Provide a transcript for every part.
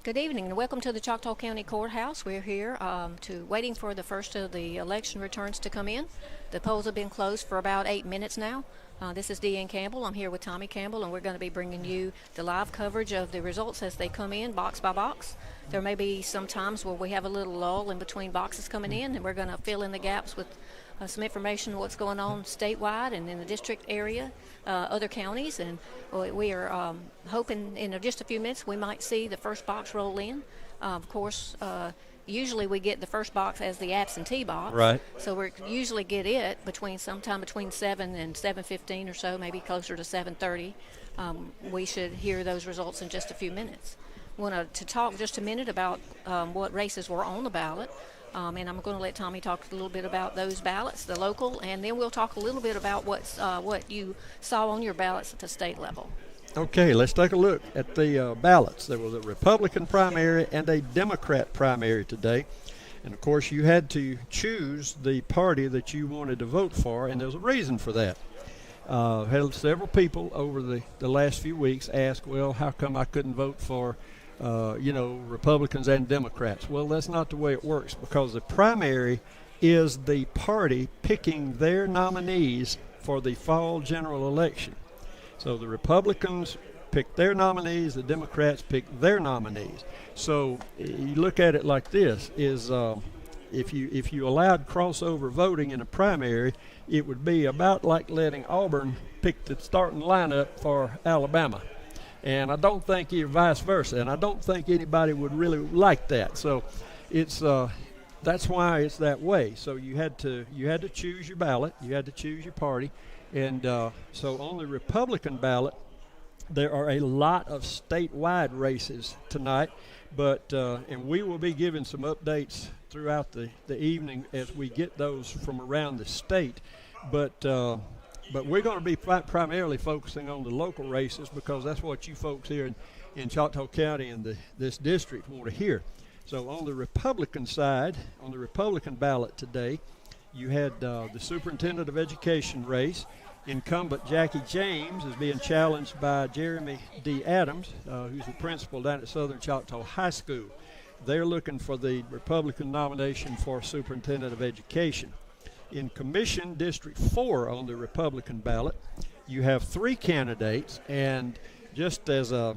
Good evening and welcome to the Choctaw County Courthouse. We're here waiting for the first of the election returns to come in. The polls have been closed for about 8 minutes now. This is Deanne Campbell. I'm here with Tommy Campbell, and we're going to be bringing you the live coverage of the results as they come in, box by box. There may be some times where we have a little lull in between boxes coming in, and we're going to fill in the gaps with some information on what's going on statewide and in the district area, other counties, and we are hoping in just a few minutes we might see the first box roll in. Of course, usually we get the first box as the absentee box. Right. So we usually get it sometime between 7 and 7:15 or so, maybe closer to 7:30. We should hear those results in just a few minutes. I want to talk just a minute about what races were on the ballot. And I'm going to let Tommy talk a little bit about those ballots, the local, and then we'll talk a little bit about what you saw on your ballots at the state level. Okay, let's take a look at the ballots. There was a Republican primary and a Democrat primary today. And, of course, you had to choose the party that you wanted to vote for, and there's a reason for that. Had several people over the last few weeks ask, well, how come I couldn't vote for Republicans and Democrats? Well, that's not the way it works, because the primary is the party picking their nominees for the fall general election. So the Republicans pick their nominees, the Democrats pick their nominees. So you look at it like this, is if you allowed crossover voting in a primary, it would be about like letting Auburn pick the starting lineup for Alabama. And I don't think you're vice versa, and I don't think anybody would really like that. So it's that's why it's that way. So you had to choose your ballot, you had to choose your party, and so on the Republican ballot, there are a lot of statewide races tonight, but and we will be giving some updates throughout the evening as we get those from around the state, but we're going to be primarily focusing on the local races, because that's what you folks here in Choctaw County and this district want to hear. So on the Republican side, on the Republican ballot today, you had the Superintendent of Education race. Incumbent Jackie James is being challenged by Jeremy D. Adams, who's the principal down at Southern Choctaw High School. They're looking for the Republican nomination for Superintendent of Education. In Commission District 4 on the Republican ballot, you have 3 candidates, and just as a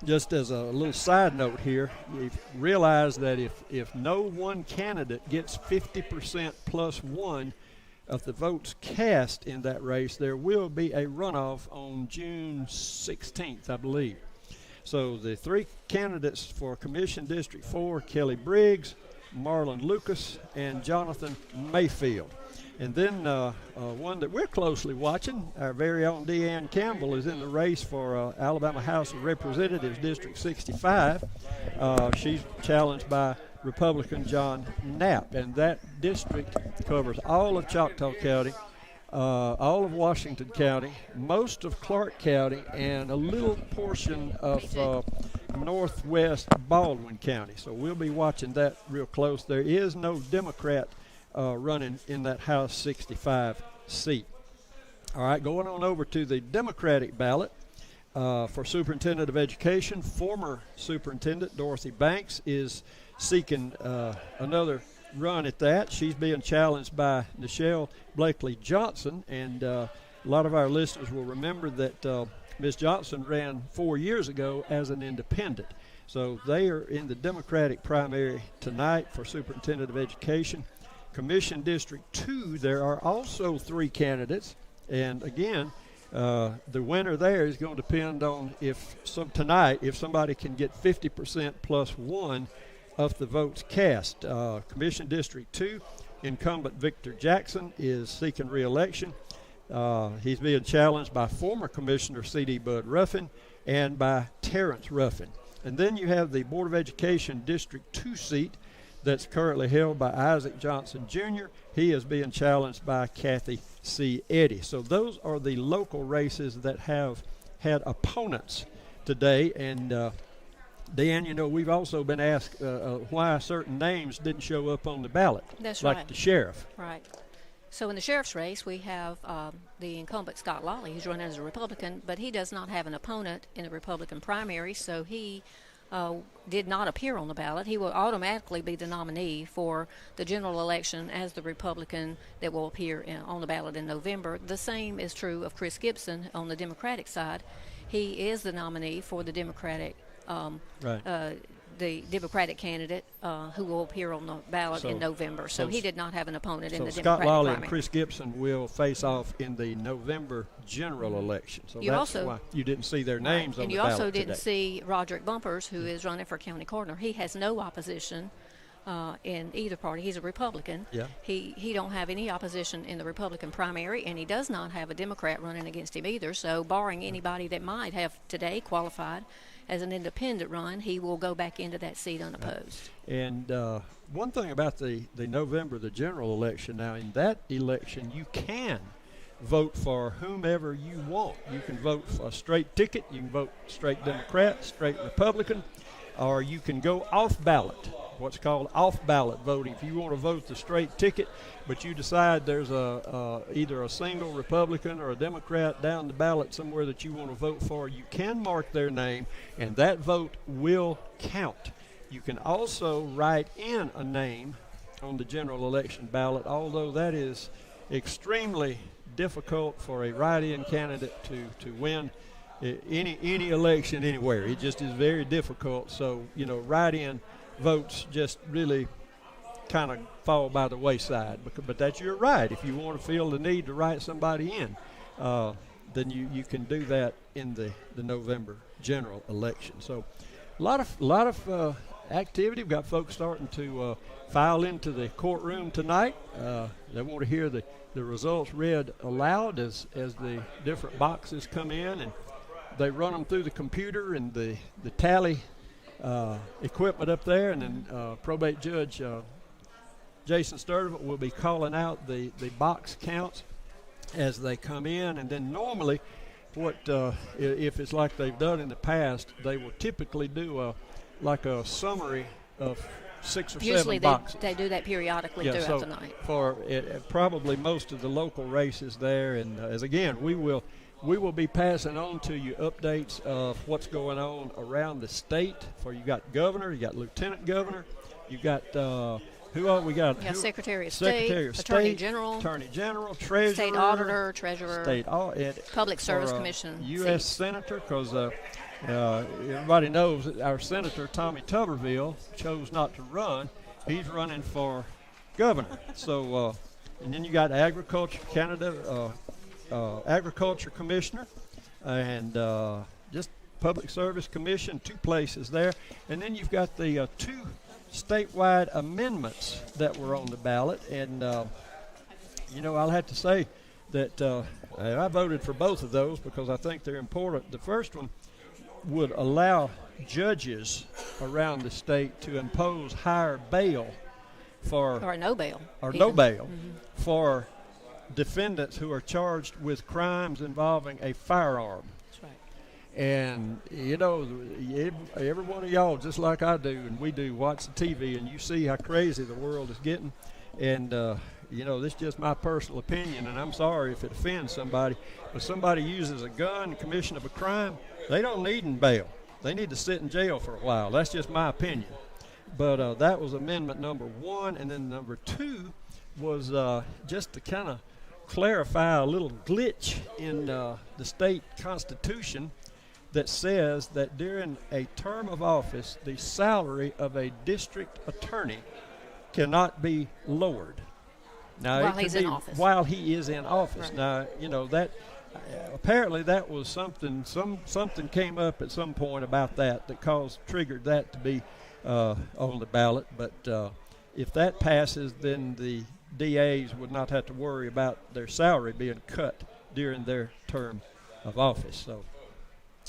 little side note here, you realize that if no one candidate gets 50% plus 1 of the votes cast in that race, there will be a runoff on June 16th, I believe. So the 3 candidates for Commission District 4, Kelly Briggs, Marlon Lucas, and Jonathan Mayfield. And then one that we're closely watching, our very own Deanne Campbell, is in the race for Alabama House of Representatives District 65. She's challenged by Republican John Knapp, and that district covers all of Choctaw County, all of Washington County, most of Clark County, and a little portion of northwest Baldwin County. So we'll be watching that real close. There is no Democrat running in that House 65 seat. All right, going on over to the Democratic ballot for Superintendent of Education. Former Superintendent Dorothy Banks is seeking another run at that. She's being challenged by Nichelle Blakely Johnson, and a lot of our listeners will remember that Ms. Johnson ran 4 years ago as an independent. So they are in the Democratic primary tonight for Superintendent of Education. Commission District 2, there are also 3 candidates, and again, the winner there is going to depend on if somebody can get 50% plus 1 of the votes cast. Commission District 2, incumbent Victor Jackson is seeking re-election. He's being challenged by former Commissioner C.D. Bud Ruffin and by Terrence Ruffin. And then you have the Board of Education District 2 seat that's currently held by Isaac Johnson Jr. He is being challenged by Kathy C. Eddy. So those are the local races that have had opponents today. And Dan, we've also been asked why certain names didn't show up on the ballot. That's like right. The sheriff. Right. So in the sheriff's race, we have the incumbent Scott Lawley, who's running as a Republican, but he does not have an opponent in the Republican primary, so he did not appear on the ballot, he will automatically be the nominee for the general election as the Republican that will appear on the ballot in November. The same is true of Chris Gibson on the Democratic side. He is the nominee for the Democratic the Democratic candidate who will appear on the ballot in November. So he did not have an opponent in the Democratic primary. Scott Lawley and Chris Gibson will face off in the November general election. So that's why you didn't see their names on the ballot. And you also didn't see Roderick Bumpers, who is running for county coroner. He has no opposition in either party. He's a Republican. Yeah. He don't have any opposition in the Republican primary, and he does not have a Democrat running against him either. So barring anybody that might have today qualified as an independent run, he will go back into that seat unopposed. And one thing about the November, the general election, now in that election you can vote for whomever you want. You can vote for a straight ticket, you can vote straight Democrat, straight Republican, or you can go off ballot, what's called off ballot voting. If you want to vote the straight ticket, but you decide there's either a single Republican or a Democrat down the ballot somewhere that you want to vote for, you can mark their name, and that vote will count. You can also write in a name on the general election ballot, although that is extremely difficult for a write-in candidate to win any election anywhere. It just is very difficult. So, write-in votes just really kind of fall by the wayside. But that's your right. If you want to feel the need to write somebody in, then you can do that in the November general election. So a lot of activity. We've got folks starting to file into the courtroom tonight. They want to hear the results read aloud as the different boxes come in, and they run them through the computer and the tally equipment up there, and then probate judge Jason Sturdivant will be calling out the box counts as they come in. And then normally if it's like they've done in the past, they will typically do a summary of 6 or 7 boxes. They do that periodically throughout the night. For probably most of the local races there, and as again, we will be passing on to you updates of what's going on around the state. For you got governor, you got lieutenant governor, you got who else we got? Yeah, Secretary of State, Attorney General, Treasurer, State Auditor, Treasurer, Public Service Commission, U.S. Senator, because everybody knows that our Senator Tommy Tuberville chose not to run. He's running for governor. So, and then you got Agriculture Canada, Agriculture Commissioner, and just Public Service Commission, 2 places there. And then you've got the 2 statewide amendments that were on the ballot. And, I'll have to say that I voted for both of those because I think they're important. The first one would allow judges around the state to impose higher bail or no bail for defendants who are charged with crimes involving a firearm. That's right. And every one of y'all, just like I do and we do, watch the TV and you see how crazy the world is getting. And this is just my personal opinion, and I'm sorry if it offends somebody, but somebody uses a gun in commission of a crime, they don't need bail. They need to sit in jail for a while. That's just my opinion. But that was amendment number 1, and then number 2 was just to kind of clarify a little glitch in the state constitution that says that during a term of office, the salary of a district attorney cannot be lowered. Now, while he's in office. While he is in office. Right. Now, that apparently that was something came up at some point about that triggered that to be on the ballot. But if that passes, then the DAs would not have to worry about their salary being cut during their term of office.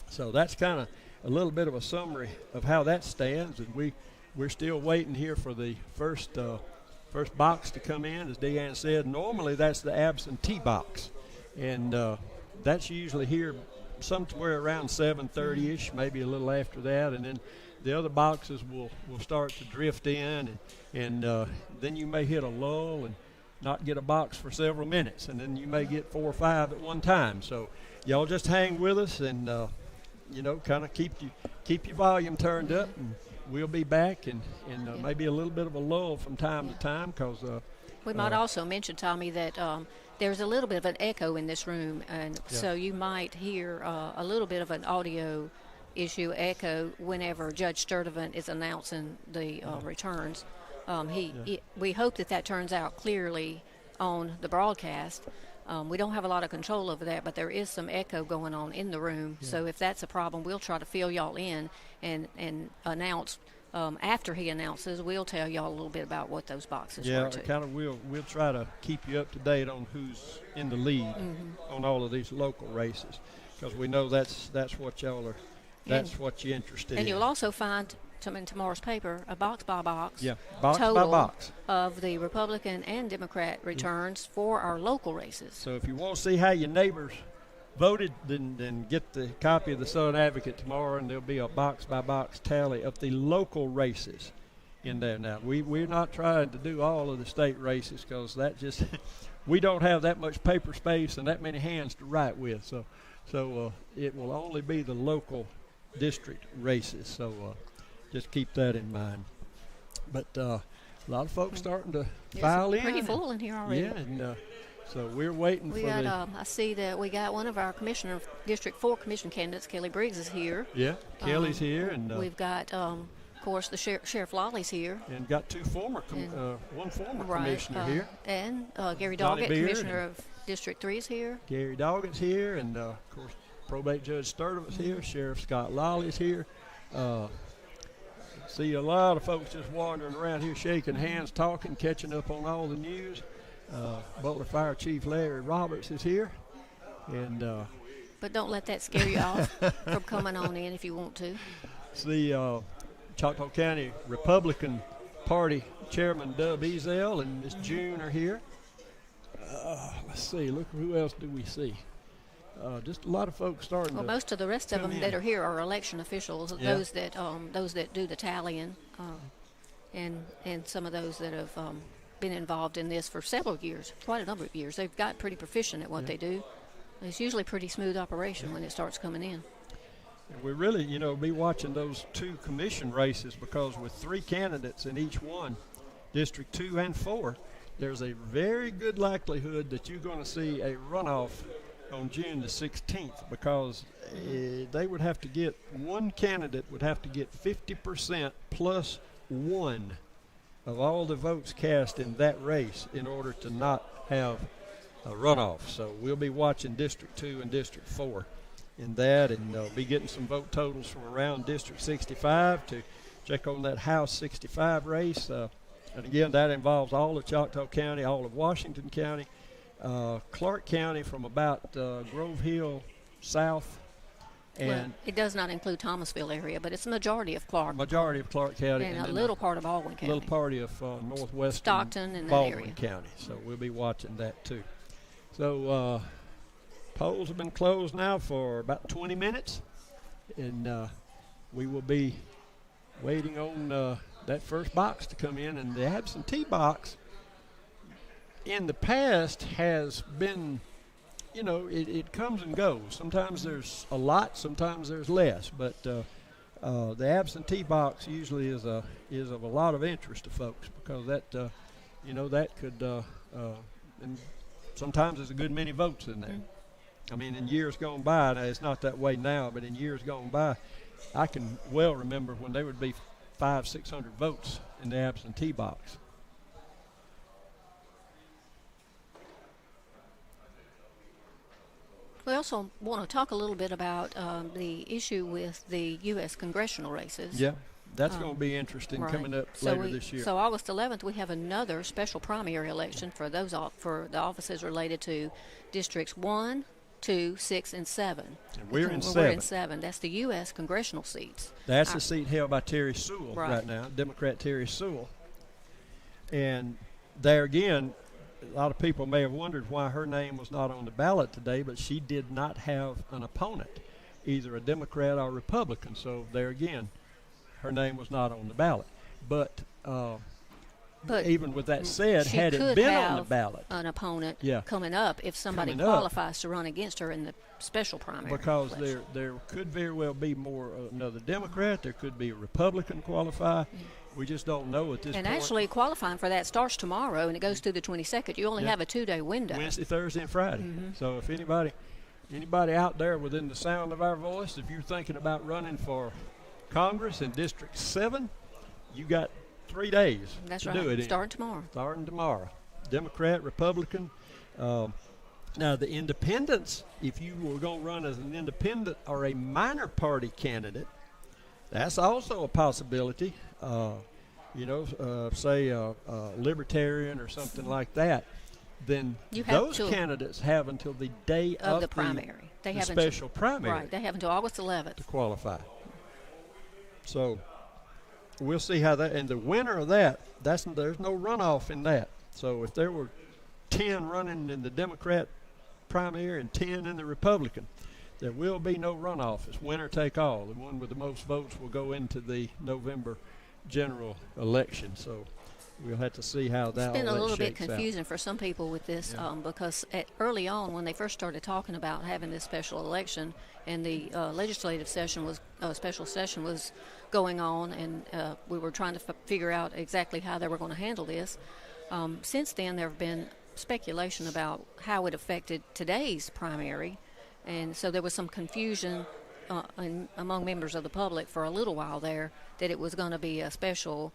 So that's kind of a little bit of a summary of how that stands, and we're still waiting here for the first box to come in. As Deanne said, normally that's the absentee box, and that's usually here somewhere around 7:30ish, maybe a little after that, and then the other boxes will start to drift in, and then you may hit a lull and not get a box for several minutes, and then you may get 4 or 5 at one time. So y'all just hang with us, and kind of keep your volume turned up, and we'll be back, and maybe a little bit of a lull from time to time, because we might also mention, Tommy, that there's a little bit of an echo in this room, and so you might hear a little bit of an audio issue echo whenever Judge Sturdivant is announcing the returns. We hope that turns out clearly on the broadcast. We don't have a lot of control over that, but there is some echo going on in the room. Yeah. So if that's a problem, we'll try to fill y'all in and announce. After he announces, we'll tell y'all a little bit about what those boxes were too. Yeah, we'll try to keep you up to date on who's in the lead on all of these local races, because we know that's what y'all are. That's what you're interested in. And you'll also find in tomorrow's paper a box by box, box total by box of the Republican and Democrat returns for our local races. So if you want to see how your neighbors voted, then get the copy of the Southern Advocate tomorrow, and there'll be a box by box tally of the local races in there. Now we're not trying to do all of the state races, because that just we don't have that much paper space and that many hands to write with. So it will only be the local district races. So just keep that in mind. But a lot of folks starting to file in. It's pretty full in here already. Yeah, and so we're waiting for the... I see that we got one of our District 4 Commission candidates, Kelly Briggs, is here. Yeah, Kelly's here. And we've got, of course, the Sheriff Lawley's here. And got one former commissioner here. And Gary Doggett, Commissioner of District 3, is here. Gary Doggett's here, and, of course, Probate Judge Sturdivant's here. Sheriff Scott Lawley's here. See a lot of folks just wandering around here, shaking hands, talking, catching up on all the news. Butler Fire Chief Larry Roberts is here, and but don't let that scare you off from coming on in if you want to. The Choctaw County Republican Party Chairman Dub Ezel and Miss June are here. Let's see, look, who else do we see? Just a lot of folks starting. Well, most of the rest of them that are here are election officials. Those that do the tallying, and some of those that have been involved in this for several years, quite a number of years. They've got pretty proficient at what they do. It's usually a pretty smooth operation when it starts coming in. And we really, be watching those two commission races, because with 3 candidates in each one, District 2 and 4, there's a very good likelihood that you're going to see a runoff on June the 16th, because they would have to get, one candidate would have to get 50% plus 1 of all the votes cast in that race in order to not have a runoff. So we'll be watching District 2 and District 4 in that, and be getting some vote totals from around District 65 to check on that House 65 race. And again, that involves all of Choctaw County, all of Washington County, Clark County from about Grove Hill south. And it does not include Thomasville area, but it's the majority of Clark. Majority of Clark County. And a little part of Baldwin County. A little part of northwestern Stockton and Baldwin County. So we'll be watching that too. So polls have been closed now for about 20 minutes. And we will be waiting on that first box to come in. And the absentee box in the past has been, it comes and goes. Sometimes there's a lot, sometimes there's less. But the absentee box usually is of a lot of interest to folks, because that, that could, and sometimes there's a good many votes in there. I mean, in years gone by, now it's not that way now, but in years gone by, I can well remember when there would be 500-600 votes in the absentee box. We also want to talk a little bit about the issue with the U.S. congressional races. Yeah, that's going to be interesting coming up later this year. So August 11th, we have another special primary election for those for the offices related to Districts 1, 2, 6, and 7. And we're in 7. We're in 7. That's the U.S. congressional seats. That's the seat held by Terry Sewell right now, Democrat Terry Sewell. And there again, a lot of people may have wondered why her name was not on the ballot today, but she did not have an opponent, either a Democrat or Republican. So there again, her name was not on the ballot. But But even with that said, she had it could been on the have ballot, an opponent Yeah. coming up if somebody Coming up. qualifies to run against her in the special primary. because election. there could very well be more another Democrat, there could be a Republican qualify. We just don't know at this And point. actually, qualifying for that starts tomorrow, and it goes through the 22nd. You only Yeah. have a 2-day window. Wednesday, Thursday, and Friday. So if anybody out there within the sound of our voice, if you're thinking about running for Congress in District 7, you got 3 days That's to right. do it in. Starting tomorrow. Starting tomorrow. Democrat, Republican. Now, the independents, if you were going to run as an independent or a minor party candidate, that's also a possibility. Say a libertarian or something like that. Then You have those to- candidates have until the day Of the primary. They the have until- special primary Right. They have until August 11th. to qualify. So we'll see how that, and the winner of that, there's no runoff in that. So if there were 10 running in the Democrat primary and 10 in the Republican, there will be no runoff. It's winner take all. The one with the most votes will go into the November general election. So we'll have to see how that It's been a all that little bit shakes out. confusing for some people with this because early on when they first started talking about having this special election and the legislative session was special session was going on and we were trying to figure out exactly how they were going to handle this. Since then there have been speculation about how it affected today's primary, and so there was some confusion among members of the public for a little while there that it was going to be a special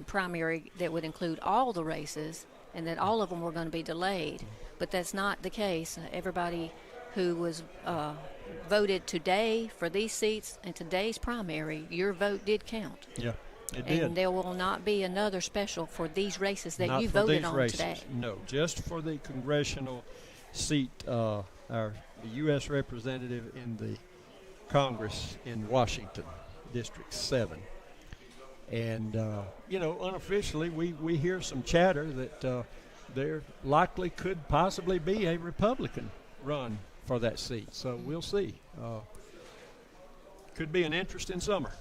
primary that would include all the races and that all of them were going to be delayed. But that's not the case. Everybody who was voted today for these seats in today's primary, your vote did count. Yeah, it And did. there will not be another special for these races that Not you for voted these on races. today. No, just for the congressional seat, our U.S. representative in the Congress in Washington, District 7. And, unofficially, we hear some chatter that there likely could possibly be a Republican run for that seat. So we'll see. Could be an interesting summer.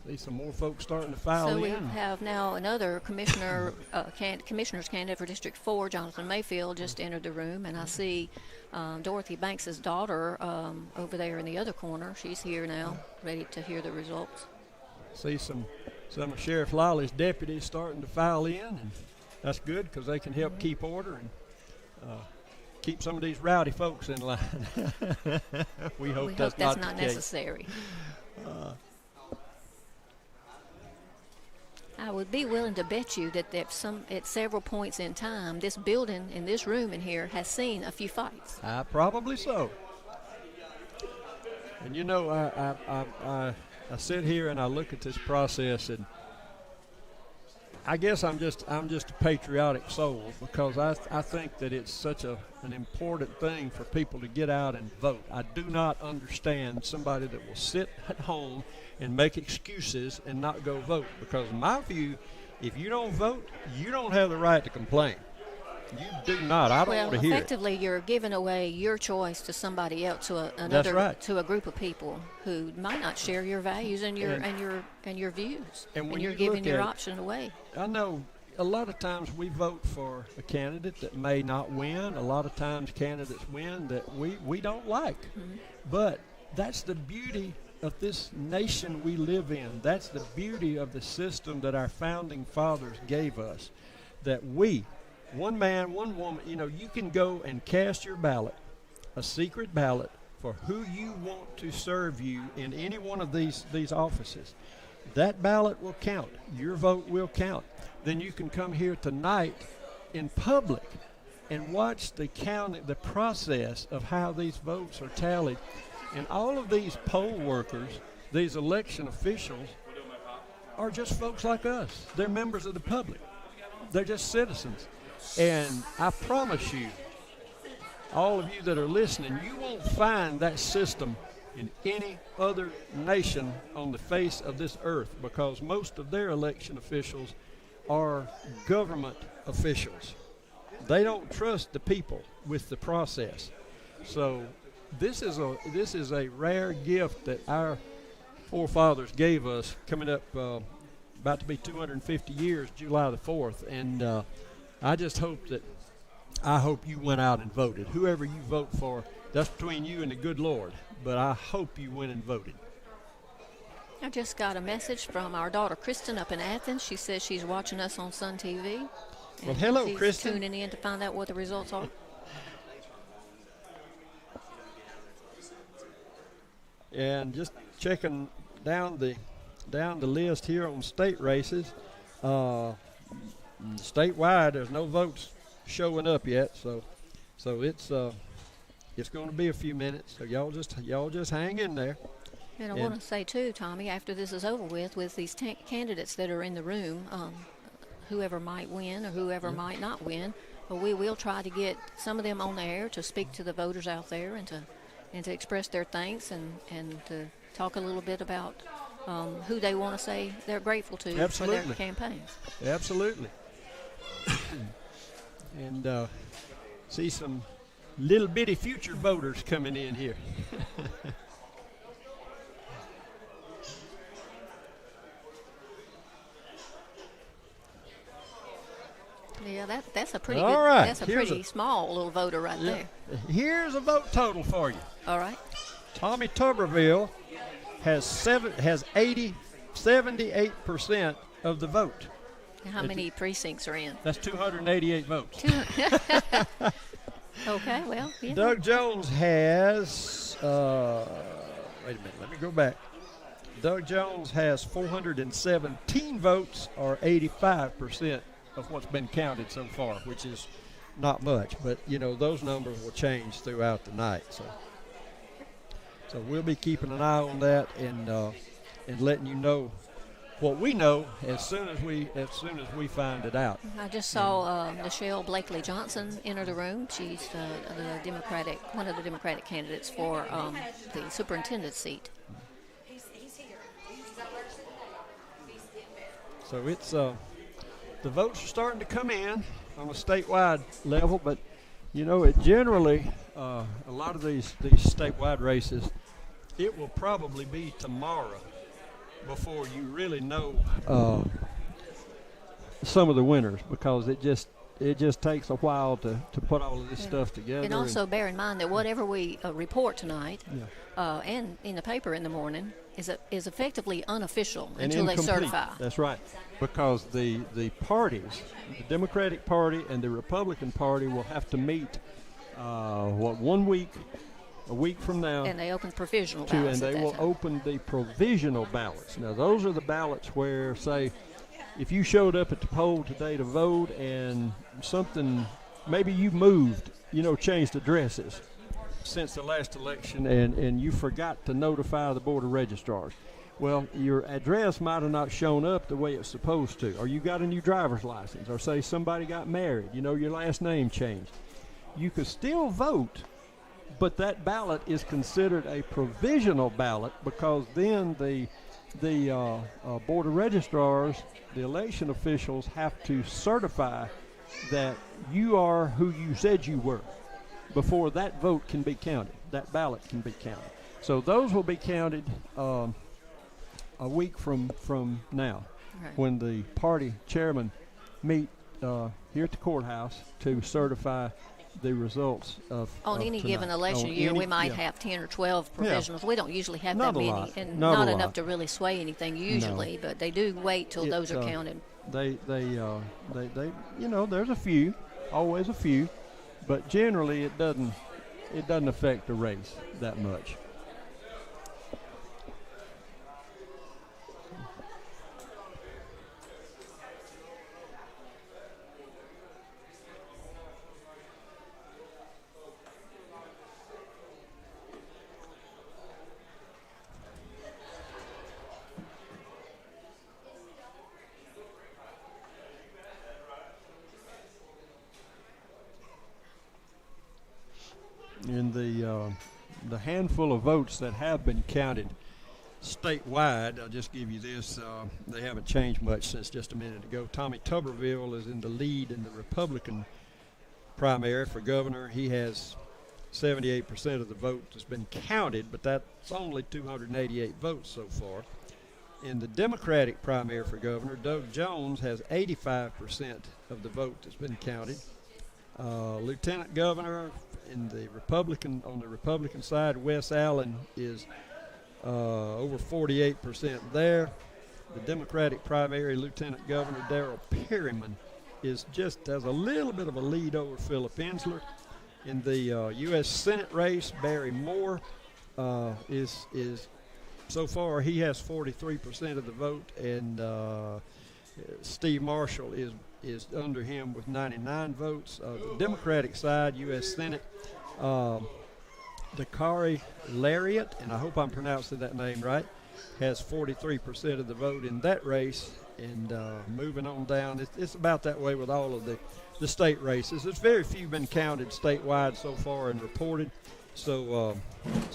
See some more folks starting to file So in. we have now another commissioner's candidate for District 4, Jonathan Mayfield, just entered the room, and I see Dorothy Banks' daughter over there in the other corner. She's here now, ready to hear the results. See some of Sheriff Lawley's deputies starting to file in, and that's good because they can help keep order and keep some of these rowdy folks in line. we hope that's not the case. necessary. I would be willing to bet you that at several points in time, this building in this room in here has seen a few fights. Probably so. And I sit here and I look at this process, and I guess I'm just a patriotic soul because I think that it's such an important thing for people to get out and vote. I do not understand somebody that will sit at home and make excuses and not go vote, because in my view, if you don't vote, you don't have the right to complain. You do not. I don't want to hear it. Effectively, you're giving away your choice to somebody else, That's right. to a group of people who might not share your values and your views, And when you're you giving look your at it, option away. I know a lot of times we vote for a candidate that may not win. A lot of times candidates win that we don't like. Mm-hmm. But that's the beauty of this nation we live in. That's the beauty of the system that our founding fathers gave us, that we, one man, one woman, you can go and cast your ballot, a secret ballot, for who you want to serve you in any one of these offices. That ballot will count. Your vote will count. Then you can come here tonight in public and watch the process of how these votes are tallied. And all of these poll workers, these election officials, are just folks like us. They're members of the public. They're just citizens. And I promise you, all of you that are listening, you won't find that system in any other nation on the face of this earth, because most of their election officials are government officials. They don't trust the people with the process. So this is a rare gift that our forefathers gave us, coming up about to be 250 years, July the 4th, and I just hope that I hope you went out and voted. Whoever you vote for, that's between you and the good Lord. But I hope you went and voted. I just got a message from our daughter Kristen up in Athens. She says she's watching us on Sun TV. Well, hello, she's Kristen. Tuning in to find out what the results are. And just checking down the list here on state races. Statewide, there's no votes showing up yet, so it's going to be a few minutes. So y'all just hang in there. And I want to say too, Tommy, after this is over with these candidates that are in the room, whoever might win or whoever might not win, but we will try to get some of them on the air to speak to the voters out there and to express their thanks and to talk a little bit about who they want to say they're grateful to Absolutely. for their campaigns. Absolutely. And see some little bitty future voters coming in here. Yeah, that's a pretty All good. right, That's a here's pretty small little voter right there. Here's a vote total for you. All right. Tommy Tuberville has 78% of the vote. How many precincts are in? That's 288 votes. Okay, well, yeah. Doug Jones has, wait a minute, let me go back. Doug Jones has 417 votes, or 85% of what's been counted so far, which is not much. But, those numbers will change throughout the night. So we'll be keeping an eye on that and letting you know what we know as soon as we find it out. I just saw Michelle Blakely Johnson enter the room. She's one of the Democratic candidates for the superintendent seat. So it's the votes are starting to come in on a statewide level, but it generally a lot of these statewide races, it will probably be tomorrow before you really know some of the winners, because it just takes a while to put all of this stuff together. And also bear in mind that whatever we report tonight and in the paper in the morning is effectively unofficial until they certify. That's right, because the parties, the Democratic Party and the Republican Party, will have to meet a week from now, and they open provisional ballots. And they will open the provisional ballots. Now, those are the ballots where, say, if you showed up at the poll today to vote and something, maybe you moved, changed addresses since the last election, and you forgot to notify the Board of Registrars. Well, your address might have not shown up the way it's supposed to, or you got a new driver's license, or say somebody got married, your last name changed. You could still vote, but that ballot is considered a provisional ballot, because then the Board of Registrars, the election officials, have to certify that you are who you said you were before that vote can be counted, that ballot can be counted. So those will be counted a week from now, when the party chairman meet here at the courthouse to certify the results of any tonight. given election year. We might have 10 or 12 provisionals. We don't usually have Not that a many, lot. and Not not a enough lot. to really sway anything usually. But they do wait till those are counted. They there's a few, always a few, but generally it doesn't affect the race that much. In the handful of votes that have been counted statewide, I'll just give you this. They haven't changed much since just a minute ago. Tommy Tuberville is in the lead in the Republican primary for governor. He has 78% of the vote that's been counted, but that's only 288 votes so far. In the Democratic primary for governor, Doug Jones has 85% of the vote that's been counted. Lieutenant governor on the Republican side, Wes Allen is over 48% there. The Democratic primary, Lieutenant Governor Darrell Perryman has a little bit of a lead over Philip Insler. In the U.S. Senate race, Barry Moore is so far he has 43% of the vote, and Steve Marshall is under him with 99 votes. The Democratic side, U.S. Senate, Dakari Lariat, and I hope I'm pronouncing that name right, has 43% of the vote in that race. And moving on down, it's about that way with all of the state races. There's very few been counted statewide so far and reported. So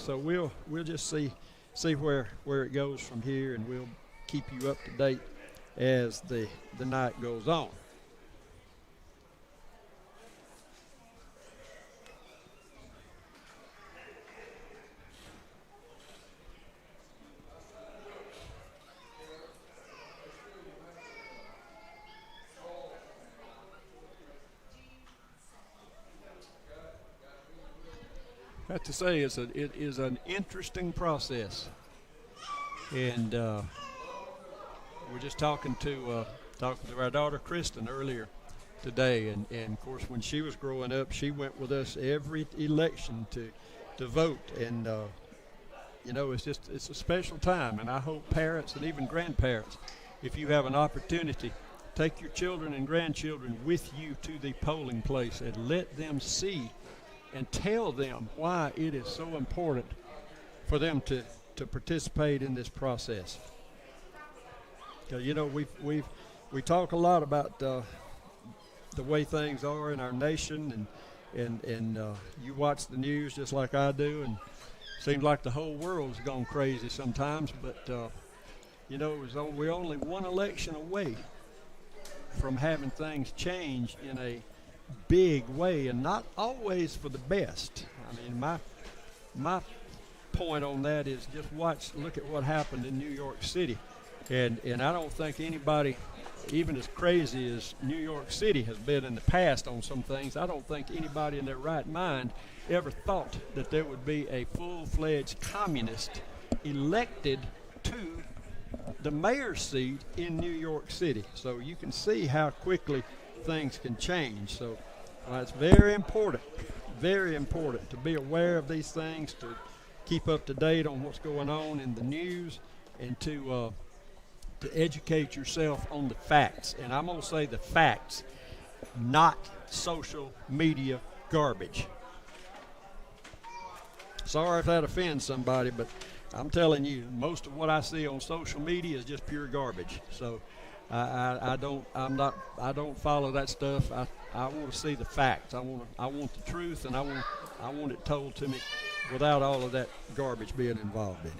we'll just see where it goes from here, and we'll keep you up to date as the night goes on. I have to say it is an interesting process, and we're just talking to our daughter Kristen earlier today, and of course when she was growing up, she went with us every election to vote, and it's a special time, and I hope parents and even grandparents, if you have an opportunity, take your children and grandchildren with you to the polling place and let them see and tell them why it is so important for them to participate in this process. We talk a lot about the way things are in our nation, and you watch the news just like I do, and it seems like the whole world's gone crazy sometimes. But we're only one election away from having things change in a big way, and not always for the best. I mean, my point on that is just look at what happened in New York City, and I don't think anybody, even as crazy as New York City has been in the past on some things, I don't think anybody in their right mind ever thought that there would be a full-fledged communist elected to the mayor's seat in New York City. So you can see how quickly things can change. So it's very important to be aware of these things, to keep up to date on what's going on in the news, and to educate yourself on the facts. And I'm going to say the facts, not social media garbage. Sorry if that offends somebody, but I'm telling you, most of what I see on social media is just pure garbage. So I don't follow that stuff. I want to see the facts. I want the truth, and I want it told to me without all of that garbage being involved in it.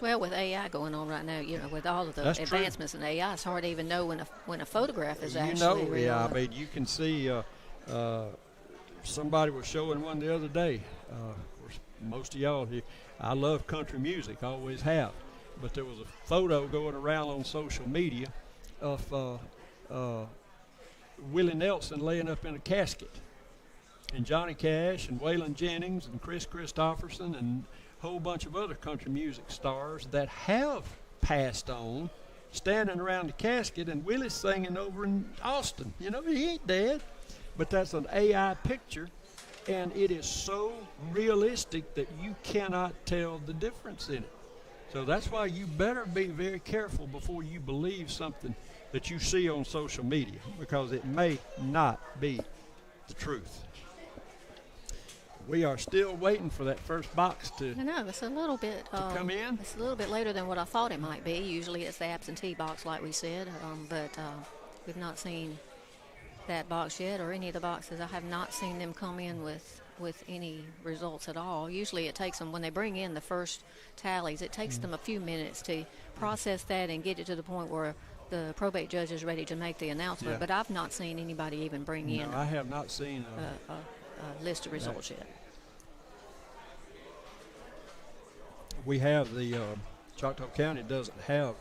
Well, with AI going on right now, with all of the advancements in AI, it's hard to even know when a photograph is actually real. Yeah, I mean, you can see. Somebody was showing one the other day. Of course, most of y'all here, I love country music, always have. But there was a photo going around on social media of Willie Nelson laying up in a casket, and Johnny Cash and Waylon Jennings and Chris Christopherson and a whole bunch of other country music stars that have passed on standing around the casket, and Willie's singing over in Austin. He ain't dead, but that's an AI picture, and it is so realistic that you cannot tell the difference in it. So that's why you better be very careful before you believe something that you see on social media, because it may not be the truth. We are still waiting for that first box to it's a little bit come in. It's a little bit later than what I thought it might be. Usually it's the absentee box, like we said, but we've not seen that box yet, or any of the boxes. I have not seen them come in with any results at all. Usually it takes them, when they bring in the first tallies, it takes them a few minutes to process that and get it to the point where the probate judge is ready to make the announcement. But I've not seen anybody even bring in I have not seen a list of results yet. We have the Choctaw County doesn't have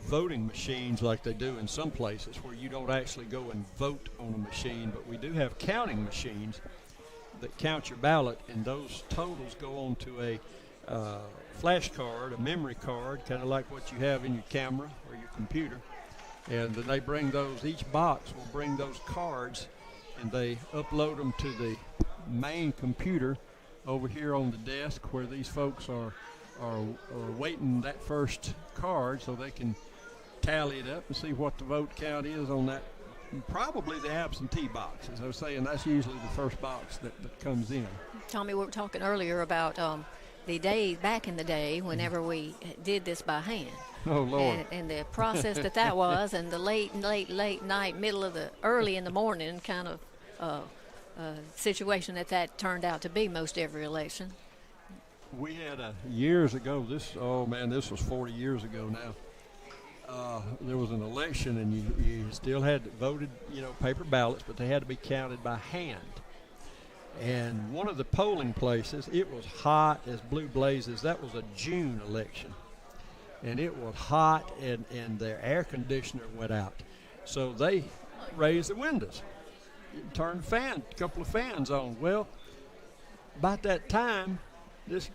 voting machines like they do in some places where you don't actually go and vote on a machine, but we do have counting machines that count your ballot, and those totals go onto a flash card, a memory card, kind of like what you have in your camera or your computer. And then they bring those, each box will bring those cards, and they upload them to the main computer over here on the desk where these folks are waiting that first card so they can tally it up and see what the vote count is on that. Probably the absentee box, as I was saying, that's usually the first box that comes in. Tommy, we were talking earlier about the days back in the day whenever we did this by hand. Oh, Lord. And the process that was, and the late night, early in the morning kind of situation that turned out to be most every election. We had years ago, this was 40 years ago now. There was an election, and you still had voted, paper ballots, but they had to be counted by hand. And one of the polling places, it was hot as blue blazes. That was a June election, and it was hot, and their air conditioner went out. So they raised the windows, turned a couple of fans on. Well, about that time, this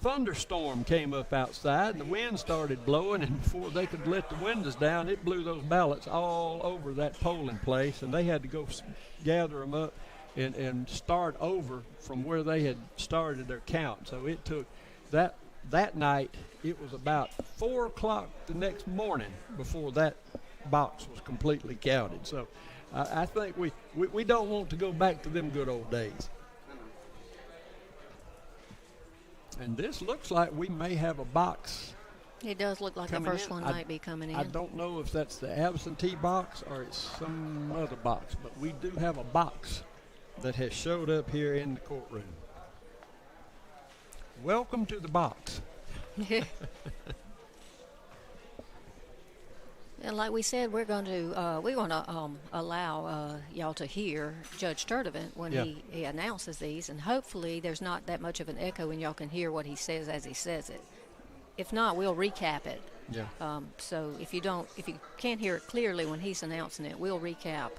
thunderstorm came up outside, and the wind started blowing, and before they could let the windows down, it blew those ballots all over that polling place, and they had to go gather them up and start over from where they had started their count. So it took that night, it was about 4 o'clock the next morning before that box was completely counted. So I think we don't want to go back to them good old days. And this looks like we may have a box. It does look like the first one might be coming in. I don't know if that's the absentee box or it's some other box, but we do have a box that has showed up here in the courtroom. Welcome to the box. And like we said, we're going to allow y'all to hear Judge Sturdivant when he announces these, and hopefully there's not that much of an echo and y'all can hear what he says as he says it. If not, we'll recap it. Yeah. So if you can't hear it clearly when he's announcing it, we'll recap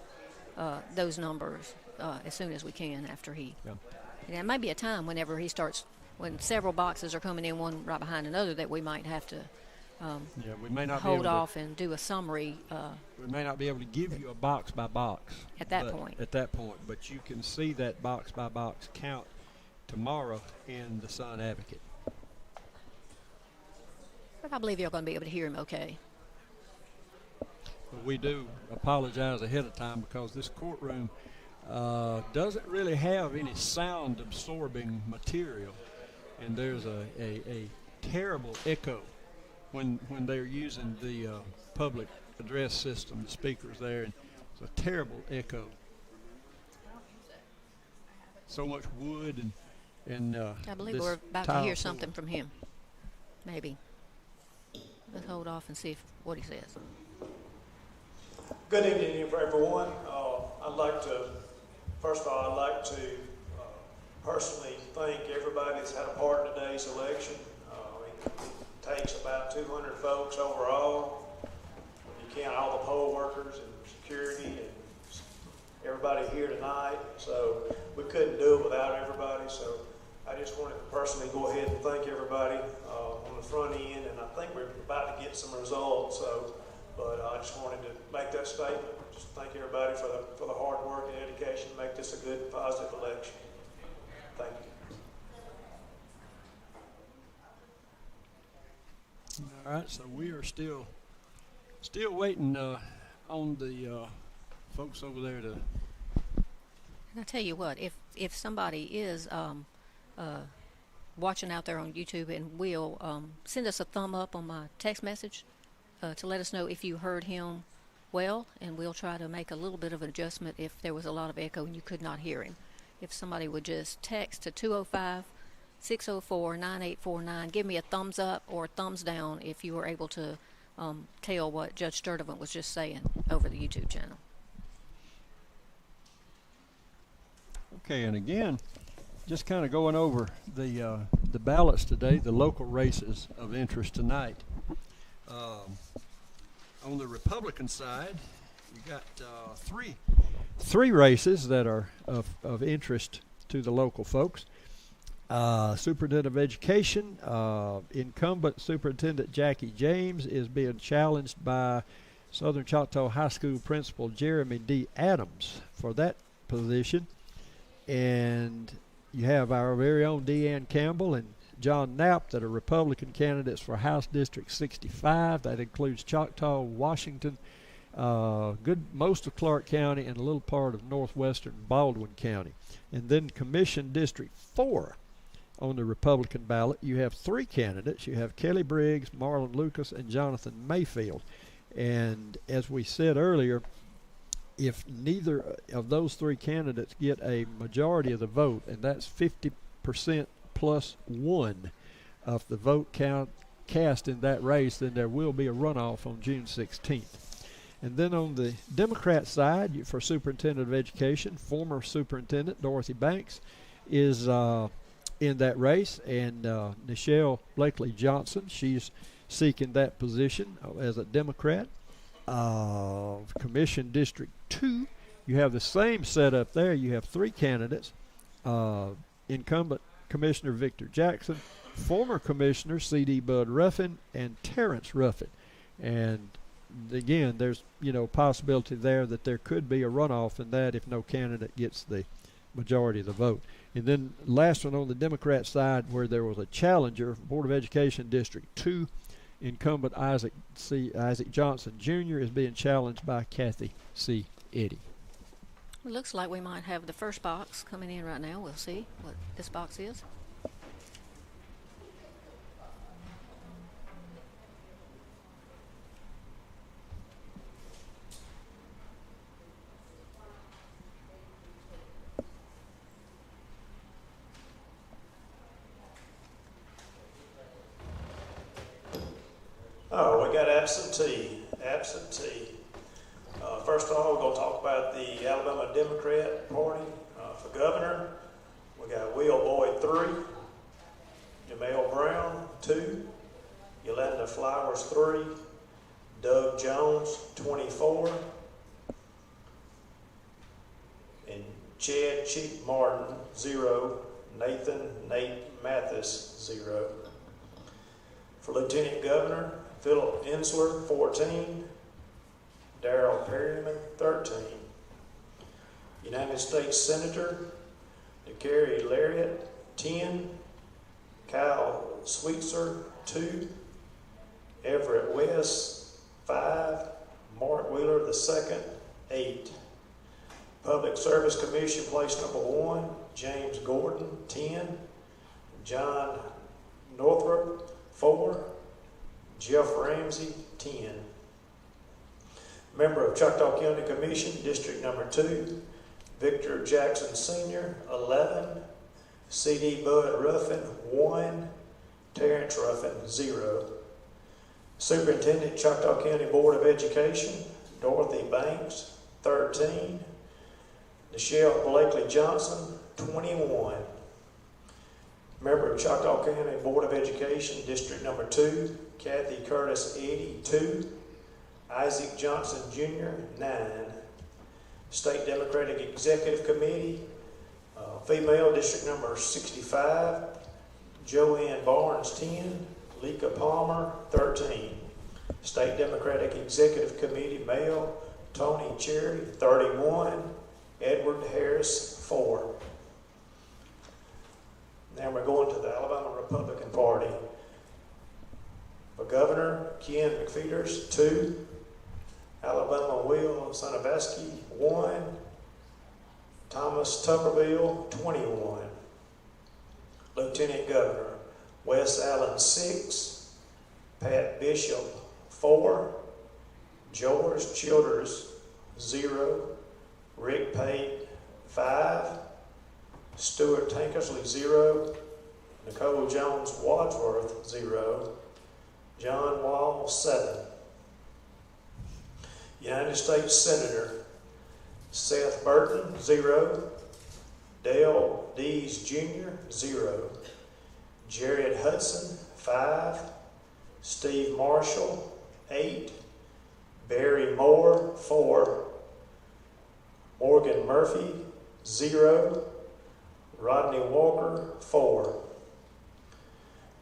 those numbers as soon as we can after he. Yeah. And there may be a time when several boxes are coming in one right behind another that we might have to. We may not hold off and do a summary. We may not be able to give you a box by box at that point. But you can see that box by box count tomorrow in the Sun Advocate. But I believe you're going to be able to hear him okay. But we do apologize ahead of time because this courtroom doesn't really have any sound absorbing material, and there's a terrible echo when they're using the public address system, the speakers there, and it's a terrible echo. So much wood and I believe we're about to hear something from him. Maybe. Let's hold off and see what he says. Good evening, everyone. First of all, I'd like to personally thank everybody that's had a part in today's election. It takes about 200 folks overall. You count all the poll workers and security and everybody here tonight. So we couldn't do it without everybody. So I just wanted to personally go ahead and thank everybody on the front end. And I think we're about to get some results. But I just wanted to make that statement. Just thank everybody for the hard work and dedication to make this a good, positive election. Thank you. All right, so we are still waiting on the folks over there to. And I tell you what, if somebody is watching out there on YouTube and will send us a thumb up on my text message to let us know if you heard him well, and we'll try to make a little bit of an adjustment if there was a lot of echo and you could not hear him. If somebody would just text to 205-604-9849, give me a thumbs up or a thumbs down if you were able to tell what Judge Sturdivant was just saying over the YouTube channel. Okay, and again, just kind of going over the ballots today, the local races of interest tonight. On the Republican side, you got three races that are of interest to the local folks. Superintendent of Education, incumbent Superintendent Jackie James is being challenged by Southern Choctaw High School Principal Jeremy D. Adams for that position. And you have our very own Deanne Campbell and John Knapp that are Republican candidates for House District 65. That includes Choctaw, Washington, most of Clark County, and a little part of northwestern Baldwin County. And then Commission District 4 on the Republican ballot. You have three candidates. You have Kelly Briggs, Marlon Lucas, and Jonathan Mayfield. And as we said earlier, if neither of those three candidates get a majority of the vote, and that's 50% plus one of the vote count cast in that race, then there will be a runoff on June 16th. And then on the Democrat side, for Superintendent of Education, former Superintendent Dorothy Banks is in that race, and Nichelle Blakely Johnson, she's seeking that position as a Democrat. Commission District 2, you have the same setup there. You have three candidates, incumbent Commissioner Victor Jackson, former Commissioner C.D. Bud Ruffin, and Terrence Ruffin. And again, there's possibility there that there could be a runoff in that if no candidate gets the majority of the vote. And then last one on the Democrat side, where there was a challenger, Board of Education District 2, incumbent Isaac Johnson Jr. is being challenged by Kathy C. Eddy. It looks like we might have the first box coming in right now. We'll see what this box is. Oh, we got absentee. First of all, we're going to talk about the Alabama Democrat Party. For governor, we got Will Boyd 3, Jamel Brown 2, Yolanda Flowers 3, Doug Jones 24, and Chad Cheek Martin 0, Nate Mathis 0. For Lieutenant Governor, Philip Ensler 14, Darrell Perryman 13. United States Senator DeCarrie Lariat 10, Kyle Sweetser 2, Everett West 5, Mark Wheeler II 8. Public Service Commission place number 1, James Gordon 10, John Northrop 4, Jeff Ramsey 10. Member of Choctaw County Commission, District number 2, Victor Jackson Sr. 11, C.D. Bud Ruffin 1, Terrence Ruffin 0. Superintendent, Choctaw County Board of Education, Dorothy Banks 13, Nichelle Blakely Johnson 21. Member of Choctaw County Board of Education, District number 2, Kathy Curtis Eddy 2, Isaac Johnson Jr. 9. State Democratic Executive Committee, female, District number 65, Joanne Barnes 10, Leka Palmer 13. State Democratic Executive Committee, male, Tony Cherry 31, Edward Harris 4. Now we're going to the Alabama Republican Party. For Governor, Ken McFeeters 2, Alabama Will Sonoveski 1, Thomas Tuberville 21. Lieutenant Governor, Wes Allen 6, Pat Bishop 4, George Childers 0, Rick Pate 5, Stuart Tankersley 0, Nicole Jones Wadsworth 0, John Wall 7. United States Senator, Seth Burton 0, Dale Dees Jr., 0. Jared Hudson, 5. Steve Marshall, 8. Barry Moore, 4. Morgan Murphy, 0. Rodney Walker, 4.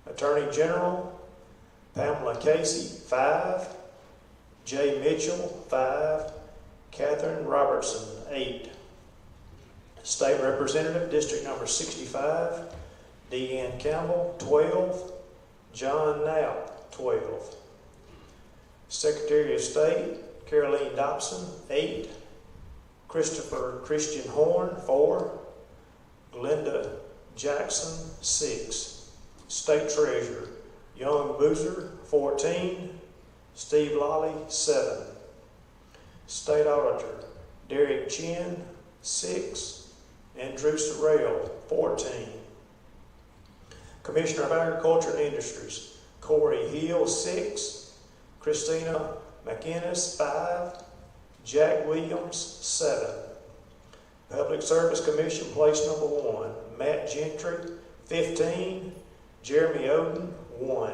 Attorney General, Pamela Casey, 5. Jay Mitchell, 5. Catherine Robertson, 8. State Representative, District Number 65, Deanne Campbell, 12. John Knapp, 12. Secretary of State, Caroline Dobson, 8. Christopher Christian Horn, 4. Glenda Jackson, 6. State Treasurer, Young Boozer, 14. Steve Lolly, 7. State Auditor, Derek Chin, 6. Andrew Sorrell, 14. Commissioner of Agriculture and Industries, Corey Hill, 6. Christina McInnes, 5. Jack Williams, 7. Public Service Commission, place number 1, Matt Gentry, 15. Jeremy Oden, 1.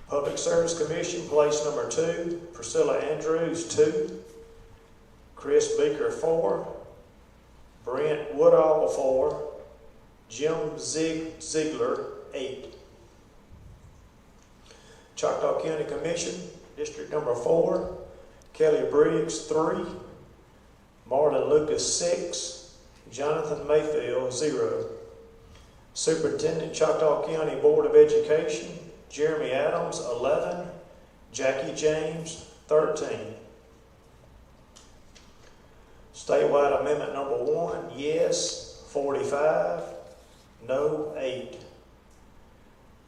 Public Service Commission, place number 2, Priscilla Andrews, 2. Chris Beaker, 4. Brent Woodall, 4. Jim Ziegler, 8. Choctaw County Commission, District number 4, Kelly Briggs, 3. Marlon Lucas, 6. Jonathan Mayfield, 0. Superintendent, Choctaw County Board of Education, Jeremy Adams, 11. Jackie James, 13. Statewide Amendment number 1, yes, 45. No, 8.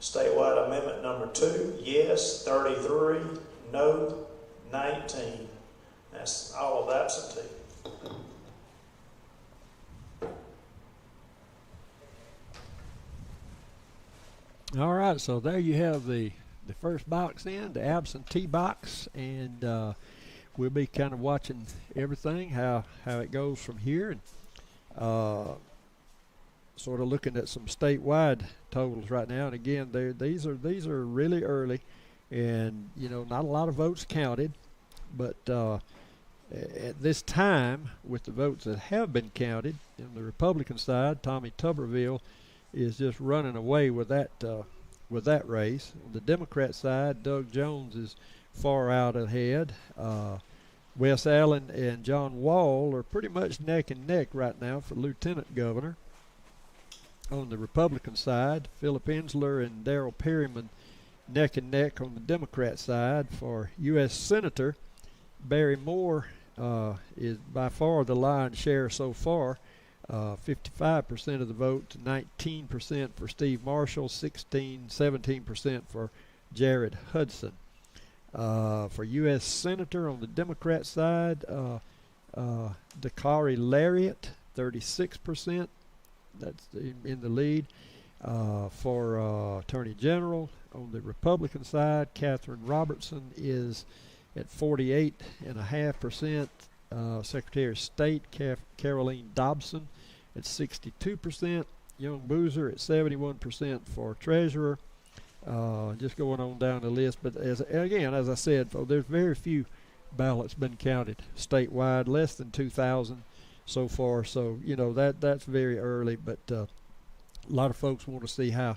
Statewide Amendment number 2, yes, 33. No, 19. That's all of absentee. All right, so there you have the first box in, the absentee box, and we'll be kind of watching everything, how it goes from here, and sort of looking at some statewide totals right now. And again, these are really early, and not a lot of votes counted, but at this time, with the votes that have been counted, on the Republican side, Tommy Tuberville is just running away with that race. On the Democrat side, Doug Jones is far out ahead. Wes Allen and John Wall are pretty much neck and neck right now for lieutenant governor. On the Republican side, Philip Ensler and Darrell Perryman neck and neck on the Democrat side. For U.S. Senator, Barry Moore is by far the lion's share so far. 55% of the vote, 19% for Steve Marshall, 17% for Jared Hudson. For U.S. Senator on the Democrat side, Dakari Lariat, 36%. That's in the lead. For Attorney General on the Republican side, Catherine Robertson is at 48.5%. Secretary of State Caroline Dobson at 62%. Young Boozer at 71% for Treasurer. Just going on down the list, but as I said, there's very few ballots been counted statewide, less than 2,000 so far. So that's very early, but a lot of folks want to see how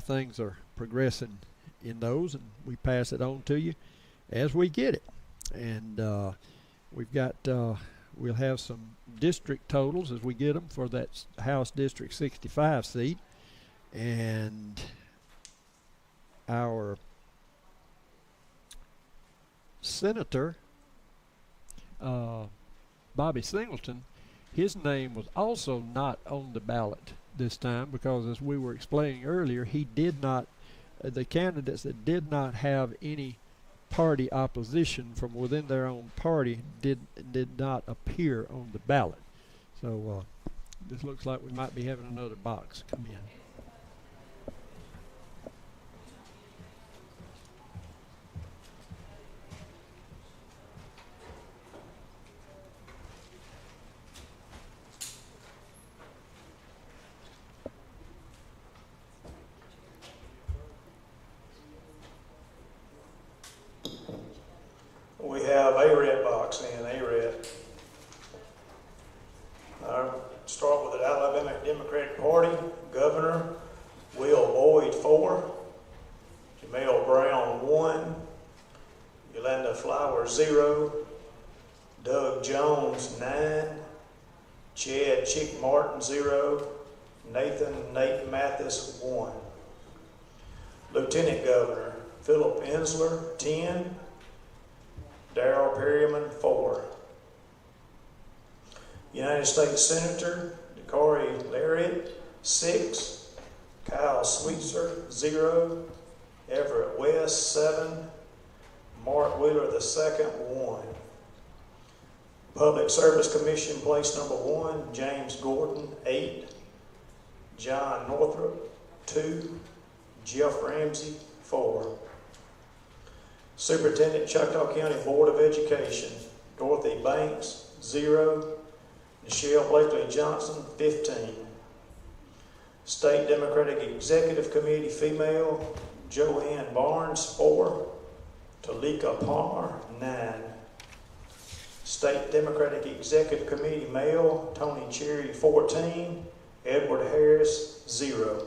things are progressing in those, and we pass it on to you as we get it. And we've got we'll have some district totals as we get them for that House District 65 seat, and our Senator Bobby Singleton, his name was also not on the ballot this time because, as we were explaining earlier, he did not, the candidates that did not have any party opposition from within their own party did not appear on the ballot. So this looks like we might be having another box come in. Walker, 0. Doug Jones, 9. Chad Chick Martin, 0. Nate Mathis, 1. Lieutenant Governor Philip Ensler, 10. Darrell Perryman, 4. United States Senator DeCory Lariat, 6. Kyle Sweetser, 0. Everett West, 7. Mark Wheeler II, 1. Public Service Commission, place number 1, James Gordon, 8. John Northrop, 2. Jeff Ramsey, 4. Superintendent, Choctaw County Board of Education, Dorothy Banks, 0. Michelle Blakely Johnson, 15. State Democratic Executive Committee, female, Joanne Barnes, 4. Talika Palmer, 9. State Democratic Executive Committee, male, Tony Cherry, 14. Edward Harris, 0.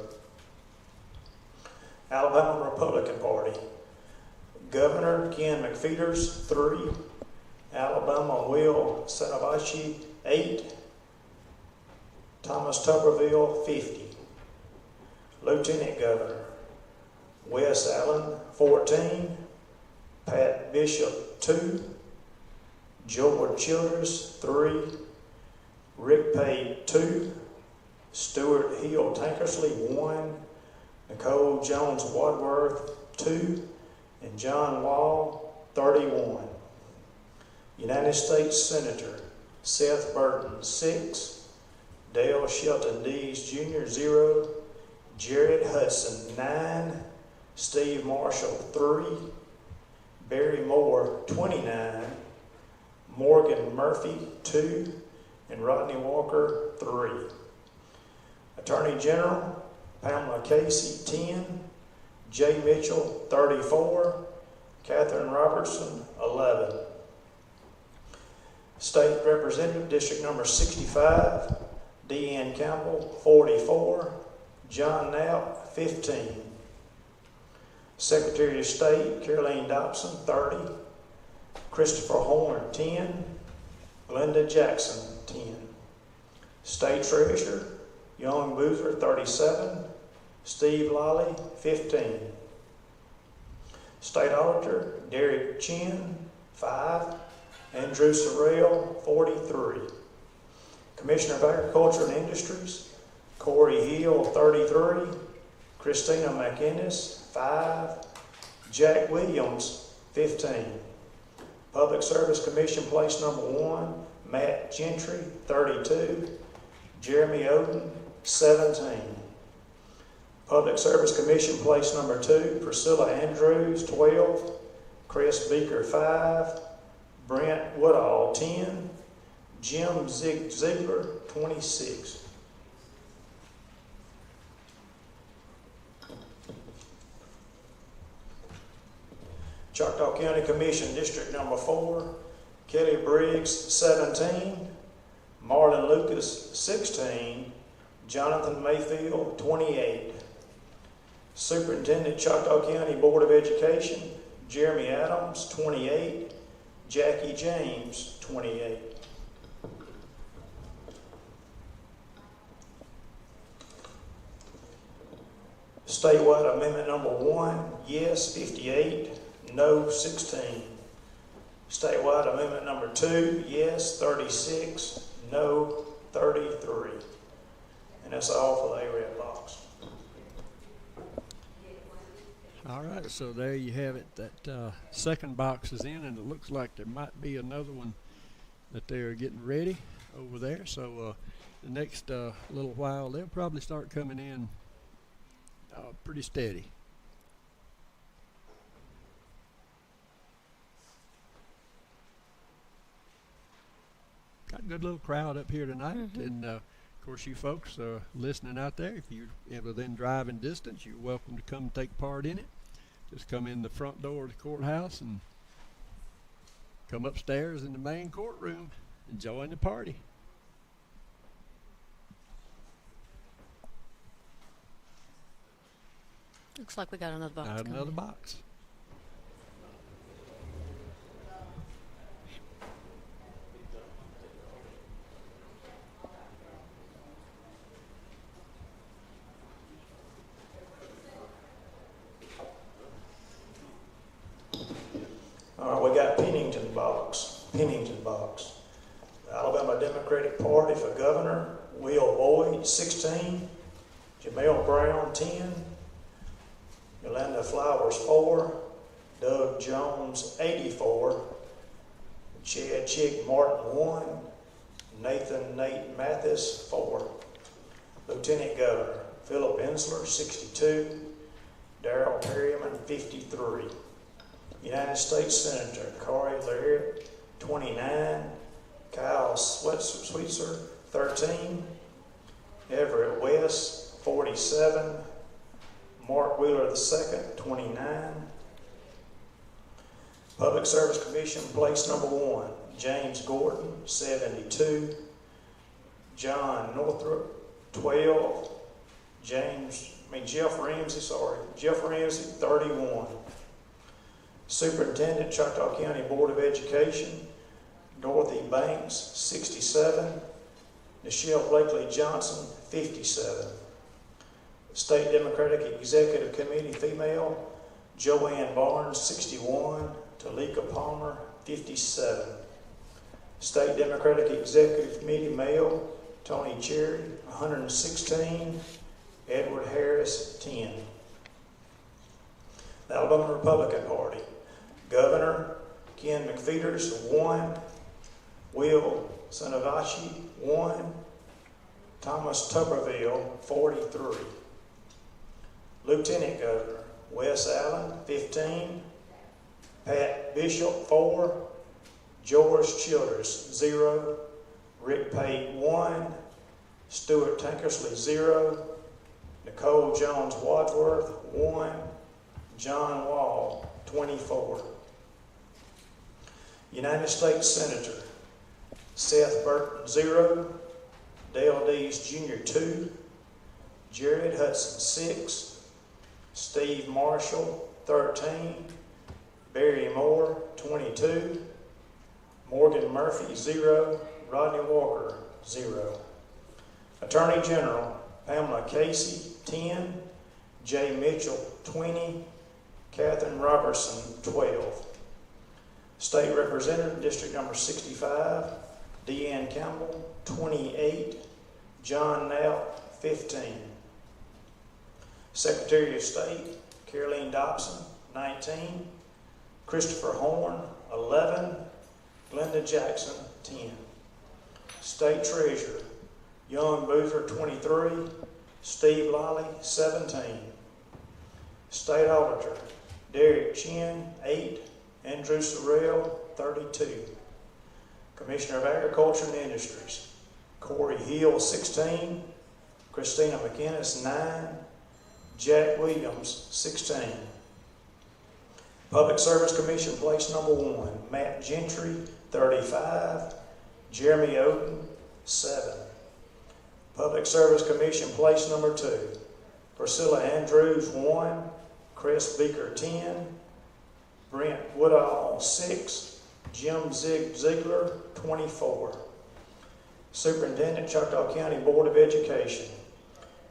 Alabama Republican Party, Governor Ken McFeeters, 3. Alabama Will Sanabachi, 8. Thomas Tuberville, 50. Lieutenant Governor Wes Allen, 14. Pat Bishop, 2. George Childers, 3. Rick Pate, 2. Stuart Hill Tankersley, 1. Nicole Jones Wadworth, 2. And John Wall, 31. United States Senator Seth Burton, 6. Dale Shelton Dees Jr., 0. Jared Hudson, 9. Steve Marshall, 3. Barry Moore, 29. Morgan Murphy, 2. And Rodney Walker, 3. Attorney General Pamela Casey, 10. Jay Mitchell, 34. Catherine Robertson, 11. State Representative, District number 65, Deanne Campbell, 44. John Knapp, 15. Secretary of State, Caroline Dobson, 30. Christopher Horn, 10. Glenda Jackson, 10. State Treasurer, Young Boozer, 37. Steve Lally, 15. State Auditor, Derek Chin, 5. Andrew Sorrell, 43. Commissioner of Agriculture and Industries, Corey Hill, 33. Christina McInnes, 5. Jack Williams, 15. Public Service Commission, place number 1, Matt Gentry, 32. Jeremy Oden, 17. Public Service Commission, place number 2, Priscilla Andrews, 12. Chris Beaker, 5. Brent Woodall, 10. Jim Ziegler, 26. Choctaw County Commission, District number 4, Kelly Briggs, 17. Marlon Lucas, 16. Jonathan Mayfield, 28. Superintendent, Choctaw County Board of Education, Jeremy Adams, 28. Jackie James, 28. Statewide Amendment number 1, yes, 58, no, 16. Statewide Amendment number 2, yes, 36, no, 33. And that's all for the AREP box. All right, so there you have it. That second box is in, and it looks like there might be another one that they're getting ready over there. So the next little while, they'll probably start coming in pretty steady. Got a good little crowd up here tonight, and of course, you folks listening out there, if you're within driving distance, you're welcome to come take part in it. Just come in the front door of the courthouse and come upstairs in the main courtroom and join the party. Looks like we got another box. Got another box. Pennington box. The Alabama Democratic Party for Governor, Will Boyd, 16. Jamel Brown, 10. Yolanda Flowers, 4. Doug Jones, 84. Chad Chick Martin, 1. Nathan Nate Mathis, 4. Lieutenant Governor, Philip Ensler, 62. Darrell Perryman, 53. United States Senator, Corey Larritt, 29. Kyle Switzer, 13. Everett West, 47. Mark Wheeler II, 29. Public Service Commission, place number 1, James Gordon, 72. John Northrop, 12. Jeff Ramsey, 31. Superintendent, Choctaw County Board of Education, Dorothy Banks, 67. Nichelle Blakely Johnson, 57. State Democratic Executive Committee, female, Joanne Barnes, 61. Talika Palmer, 57. State Democratic Executive Committee, male, Tony Cherry, 116. Edward Harris, 10. The Alabama Republican Party, Governor Ken McFeeters, 1. Will Sanavachi, 1. Thomas Tuberville, 43. Lieutenant Governor, Wes Allen, 15. Pat Bishop, 4. George Childers, 0. Rick Pate, 1. Stuart Tankersley, 0. Nicole Jones Wadsworth, 1. John Wall, 24. United States Senator, Seth Burton, 0. Dale Dees Jr., 2. Jared Hudson, 6. Steve Marshall, 13. Barry Moore, 22. Morgan Murphy, 0. Rodney Walker, 0. Attorney General, Pamela Casey, 10. Jay Mitchell, 20. Catherine Robertson, 12. State Representative, District number 65, Deanne Campbell, 28. John Knapp, 15. Secretary of State, Caroline Dobson, 19. Christopher Horn, 11. Glenda Jackson, 10. State Treasurer, Young Boozer, 23. Steve Lally, 17. State Auditor, Derek Chin, 8. Andrew Sorrell, 32. Commissioner of Agriculture and Industries, Corey Hill, 16. Christina McInnes, 9. Jack Williams, 16. Public Service Commission, place number 1, Matt Gentry, 35. Jeremy Oden, 7. Public Service Commission, place number 2, Priscilla Andrews, 1. Chris Beaker, 10. Brent Woodall, 6. Jim Ziegler, 24. Superintendent, Choctaw County Board of Education,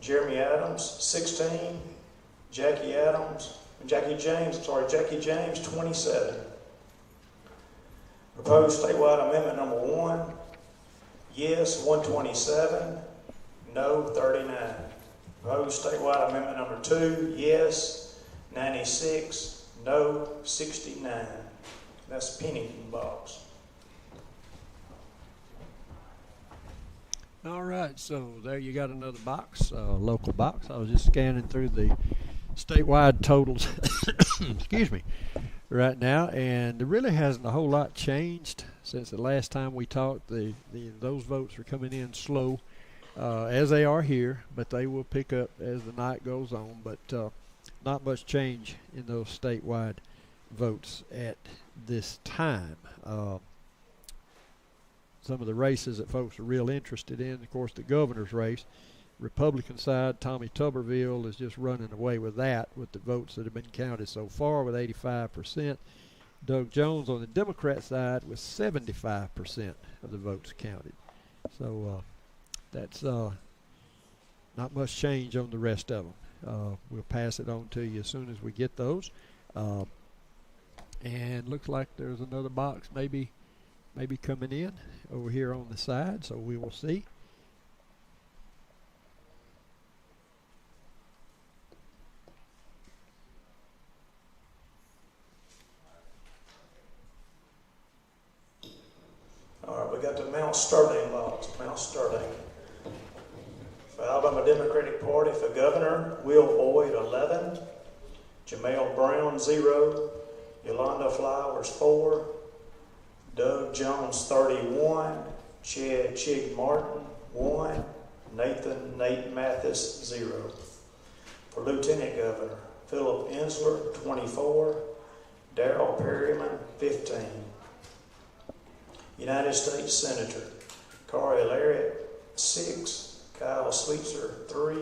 Jeremy Adams, 16. Jackie James, 27. Proposed statewide amendment number 1, yes, 127, no, 39. Proposed statewide amendment number 2, yes, 96, no, 69. That's Pennington box. All right, so there you got another box, local box. I was just scanning through the statewide totals, excuse me, right now, and there really hasn't a whole lot changed since the last time we talked. Those votes are coming in slow, as they are here, but they will pick up as the night goes on. But not much change in those statewide votes at this time. Some of the races that folks are real interested in, of course, the governor's race. Republican side, Tommy Tuberville is just running away with that with the votes that have been counted so far with 85%. Doug Jones on the Democrat side with 75% of the votes counted. So that's not much change on the rest of them. We'll pass it on to you as soon as we get those. And looks like there's another box maybe coming in over here on the side, so we will see. All right, we got the Mount Sterling box. Mount Sterling. For Alabama Democratic Party, for Governor, Will Boyd, 11. Jamel Brown, 0. Yolanda Flowers, 4. Doug Jones, 31. Chad Chig Martin, 1. Nate Mathis, 0. For Lieutenant Governor, Philip Ensler, 24. Darrell Perryman, 15. United States Senator, Corey Larriott, 6. Kyle Sweetser, 3.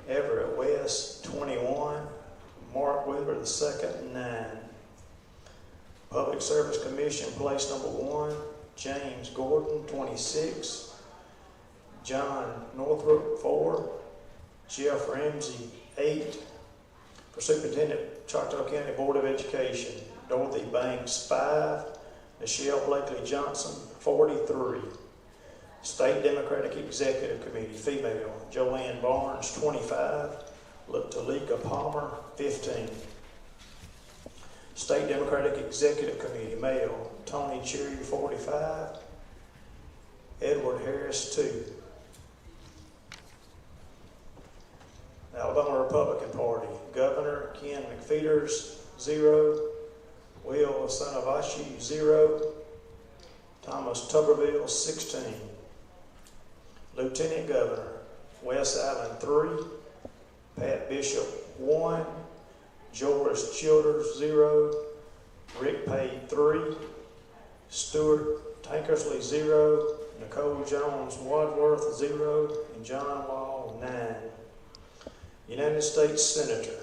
Everett West, 21. Mark Wheeler II, 9. Public Service Commission, place number 1. James Gordon, 26. John Northrop, 4. Jeff Ramsey, 8. For Superintendent, Choctaw County Board of Education, Dorothy Banks, 5. Michelle Blakely Johnson, 43. State Democratic Executive Committee, female, Joanne Barnes, 25. Talika Palmer, 15. State Democratic Executive Committee, male, Tony Cherry, 45. Edward Harris, 2. Alabama Republican Party, Governor Ken McFeeters, 0. Will Sanavashi, 0. Thomas Tuberville, 16. Lieutenant Governor, Wes Allen, 3. Pat Bishop, 1. Joris Childers, 0. Rick Pate, 3. Stuart Tankersley, 0. Nicole Jones Wadworth, 0. And John Wall, 9. United States Senator,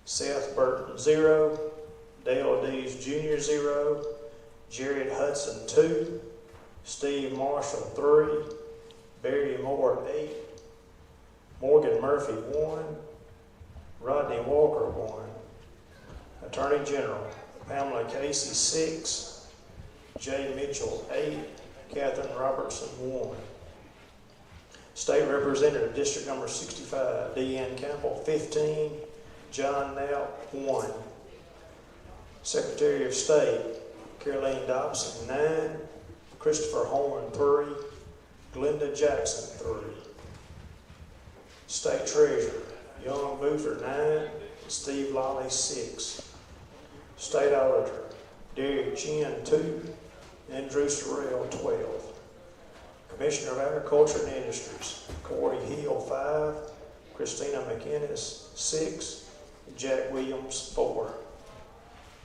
Seth Burton, 0. Dale Dees Jr., 0. Jared Hudson, 2. Steve Marshall, 3. Barry Moore, 8. Morgan Murphy, 1. Rodney Walker, 1. Attorney General, Pamela Casey, 6. Jay Mitchell, 8. Catherine Robertson, 1. State Representative, District Number 65, Deanne Campbell, 15. John Knapp, 1. Secretary of State, Caroline Dobson, 9. Christopher Horn, 3. Glenda Jackson, 3. State Treasurer, Young Boofer, 9. Steve Lolly, 6. State Auditor, Derek Chin, 2. And Drew Sorrell, 12. Commissioner of Agriculture and Industries, Corey Hill, 5. Christina McInnes, 6. Jack Williams, 4.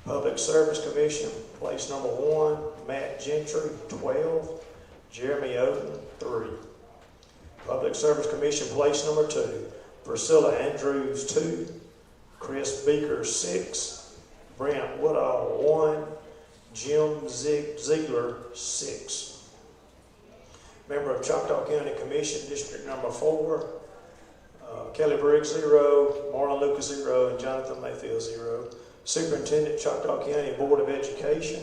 Public Service Commission, place number 1, Matt Gentry, 12. Jeremy Oden, 3. Public Service Commission, place number 2, Priscilla Andrews, 2. Chris Beaker, 6. Brent Woodall, 1. Jim Ziegler, 6. Member of Choctaw County Commission, District Number 4, Kelly Briggs, 0. Marlon Lucas, 0. And Jonathan Mayfield, 0. Superintendent, Choctaw County Board of Education,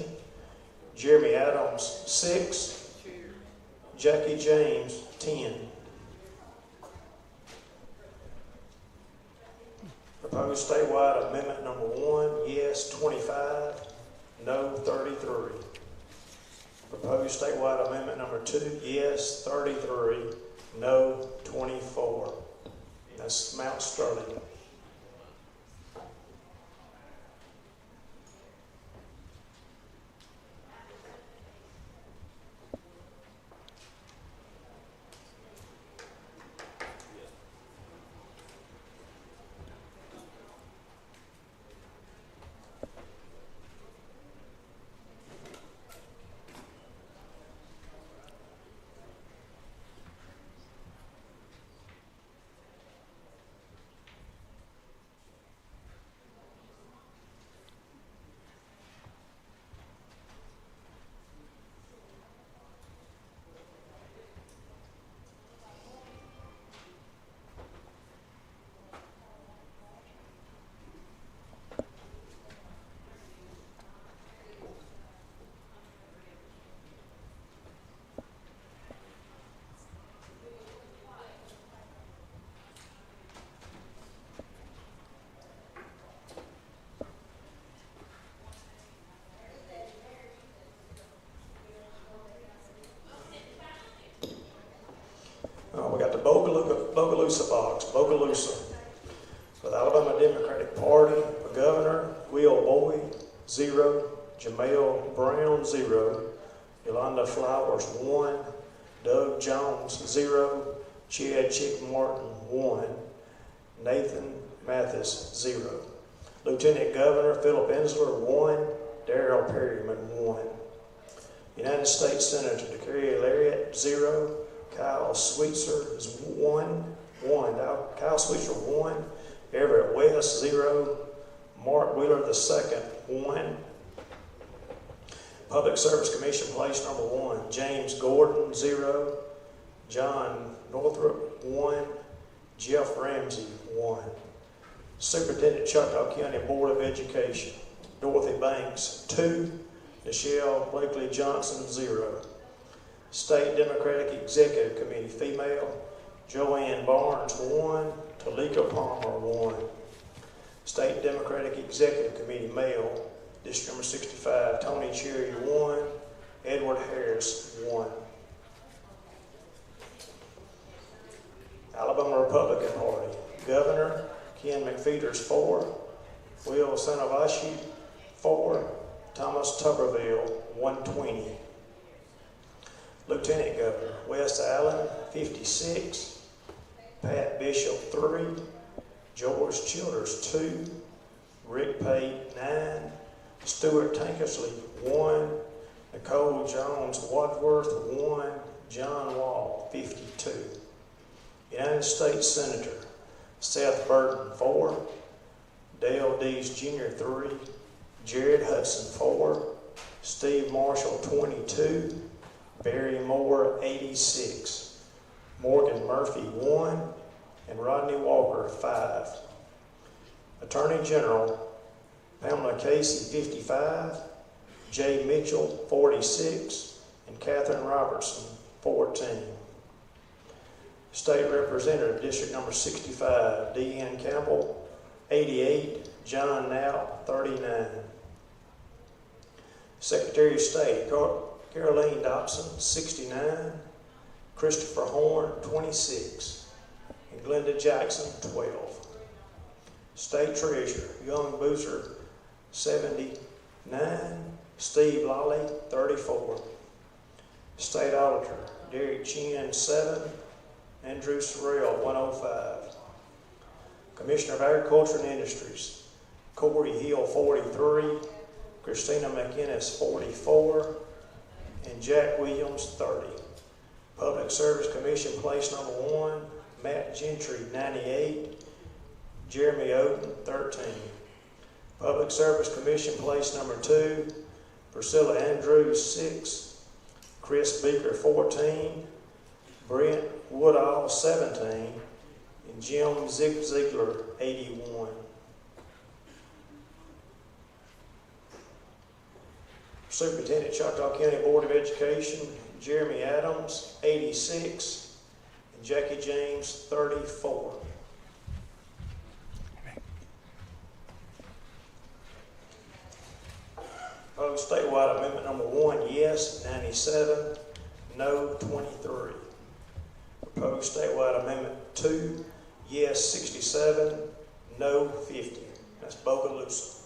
Jeremy Adams, 6. Jackie James, 10. Proposed statewide amendment number 1, yes, 25, no, 33. Proposed statewide amendment number 2, yes, 33, no, 24. That's Mount Sterling. Bogalusa box, Bogalusa. For the Alabama Democratic Party, for Governor, Will Boyd, 0. Jamel Brown, 0. Yolanda Flowers, 1. Doug Jones, 0. Chad Chick Martin, 1. Nathan Mathis, 0. Lieutenant Governor Philip Ensler, 1. Darrell Perryman, 1. United States Senator DeCarrie Lariat, 0. Kyle Sweetser is 1. Kyle Sweetser, 1. Everett West, 0. Mark Wheeler II, 1. Public Service Commission place number 1, James Gordon, 0. John Northrup, 1. Jeff Ramsey, 1. Superintendent Choctaw County Board of Education, Dorothy Banks, 2. Nichelle Blakely Johnson, 0. State Democratic Executive Committee, female, Joanne Barnes, 1. Talika Palmer, 1. State Democratic Executive Committee, male, District number 65, Tony Cherry, 1. Edward Harris, 1. Alabama Republican Party, Governor, Ken McFeeters, 4. Will Sanavashi, 4. Thomas Tuberville, 120. Lieutenant Governor, West Allen, 56. Pat Bishop, 3. George Childers, 2. Rick Pate, 9. Stuart Tankersley, 1. Nicole Jones Wadsworth, 1. John Wall, 52. United States Senator Seth Burton, 4. Dale Dees Jr., 3. Jared Hudson, 4. Steve Marshall, 22. Barry Moore, 86. Morgan Murphy, 1. And Rodney Walker, 5. Attorney General Pamela Casey, 55. Jay Mitchell, 46. And Catherine Robertson, 14. State Representative, District number 65, D.N. Campbell, 88. John Knapp, 39. Secretary of State, Caroline Dobson, 69. Christopher Horn, 26. And Glenda Jackson, 12. State Treasurer, Young Boozer, 79. Steve Lolly, 34. State Auditor, Derek Chin, 7. Andrew Sorrell, 105. Commissioner of Agriculture and Industries, Corey Hill, 43. Christina McInnes, 44. And Jack Williams, 30. Public Service Commission place number 1, Matt Gentry, 98. Jeremy Oden, 13. Public Service Commission place number 2, Priscilla Andrews, 6. Chris Beaker, 14. Brent Woodall, 17. And Jim Ziegler, 81. Superintendent, Choctaw County Board of Education, Jeremy Adams, 86. And Jackie James, 34. Opposed statewide amendment number 1, yes, 97. No, 23. Proposed statewide amendment 2, yes, 67. No, 50. That's Bogalusa.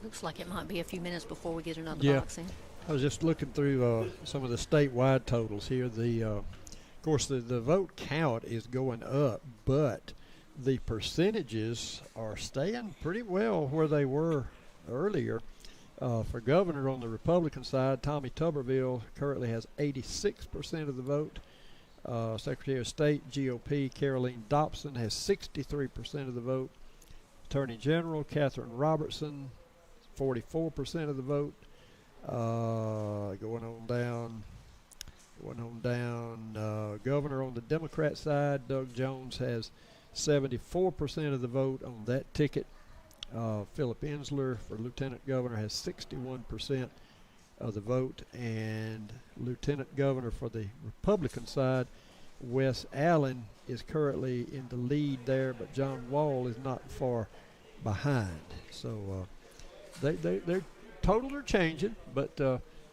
Looks like it might be a few minutes before we get another Yeah. box in. I was just looking through some of the statewide totals here. Of course, the vote count is going up, but the percentages are staying pretty well where they were earlier. For governor on the Republican side, Tommy Tuberville currently has 86% of the vote. Secretary of State, GOP, Caroline Dobson has 63% of the vote. Attorney General, Catherine Robertson, 44% of the vote. Going on down. Governor on the Democrat side, Doug Jones has 74% of the vote on that ticket. Philip Insler for Lieutenant Governor has 61% of the vote, and Lieutenant Governor for the Republican side, Wes Allen, is currently in the lead there, but John Wall is not far behind. So their totals are changing, but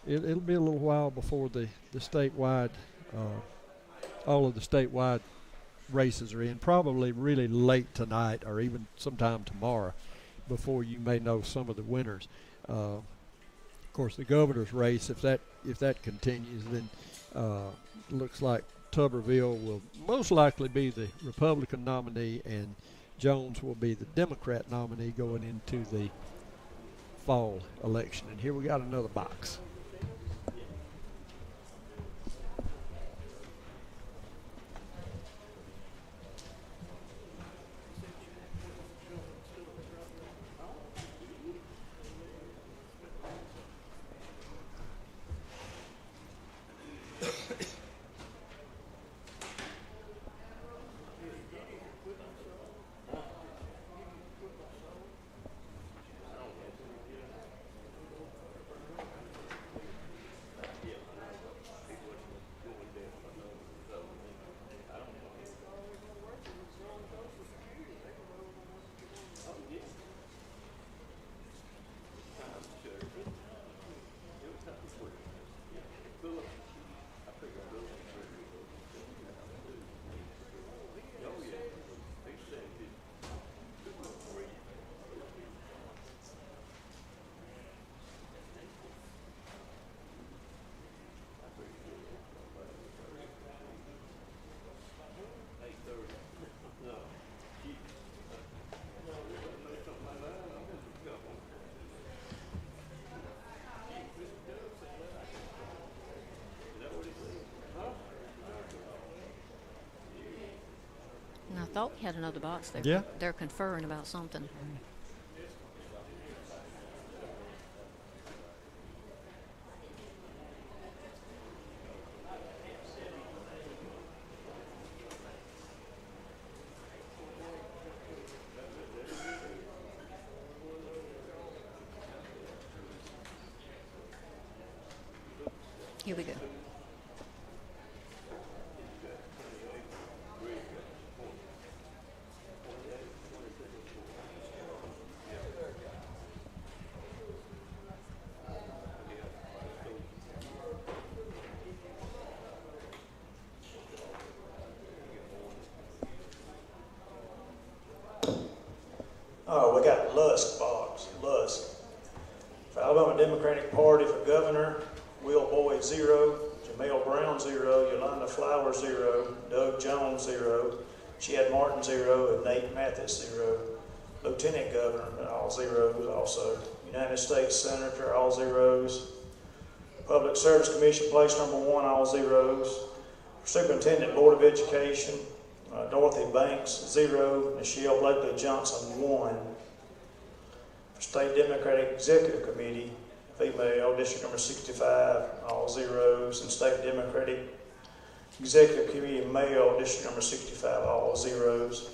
it'll be a little while before the statewide, all of the statewide races are in. Probably really late tonight or even sometime tomorrow before you may know some of the winners. Of course, the governor's race, if that continues, then looks like Tuberville will most likely be the Republican nominee, and Jones will be the Democrat nominee going into the fall election. And here we got another box. And I thought we had another box there. Yeah. They're conferring about something. Here we go. Oh, we got Lusk box. Lusk. For Alabama Democratic Party for Governor, Will Boyd 0, Jamel Brown 0, Yolanda Flowers 0, Doug Jones 0, Chad Martin 0, and Nate Mathis 0. Lieutenant Governor, all zeros also. United States Senator, all zeros. Public Service Commission, place number 1, all zeros. Superintendent Board of Education, Dorothy Banks 0, Michelle Blakely Johnson 1. For State Democratic Executive Committee, female, District number 65, all zeros. And State Democratic Executive Committee, male, District number 65, all zeros.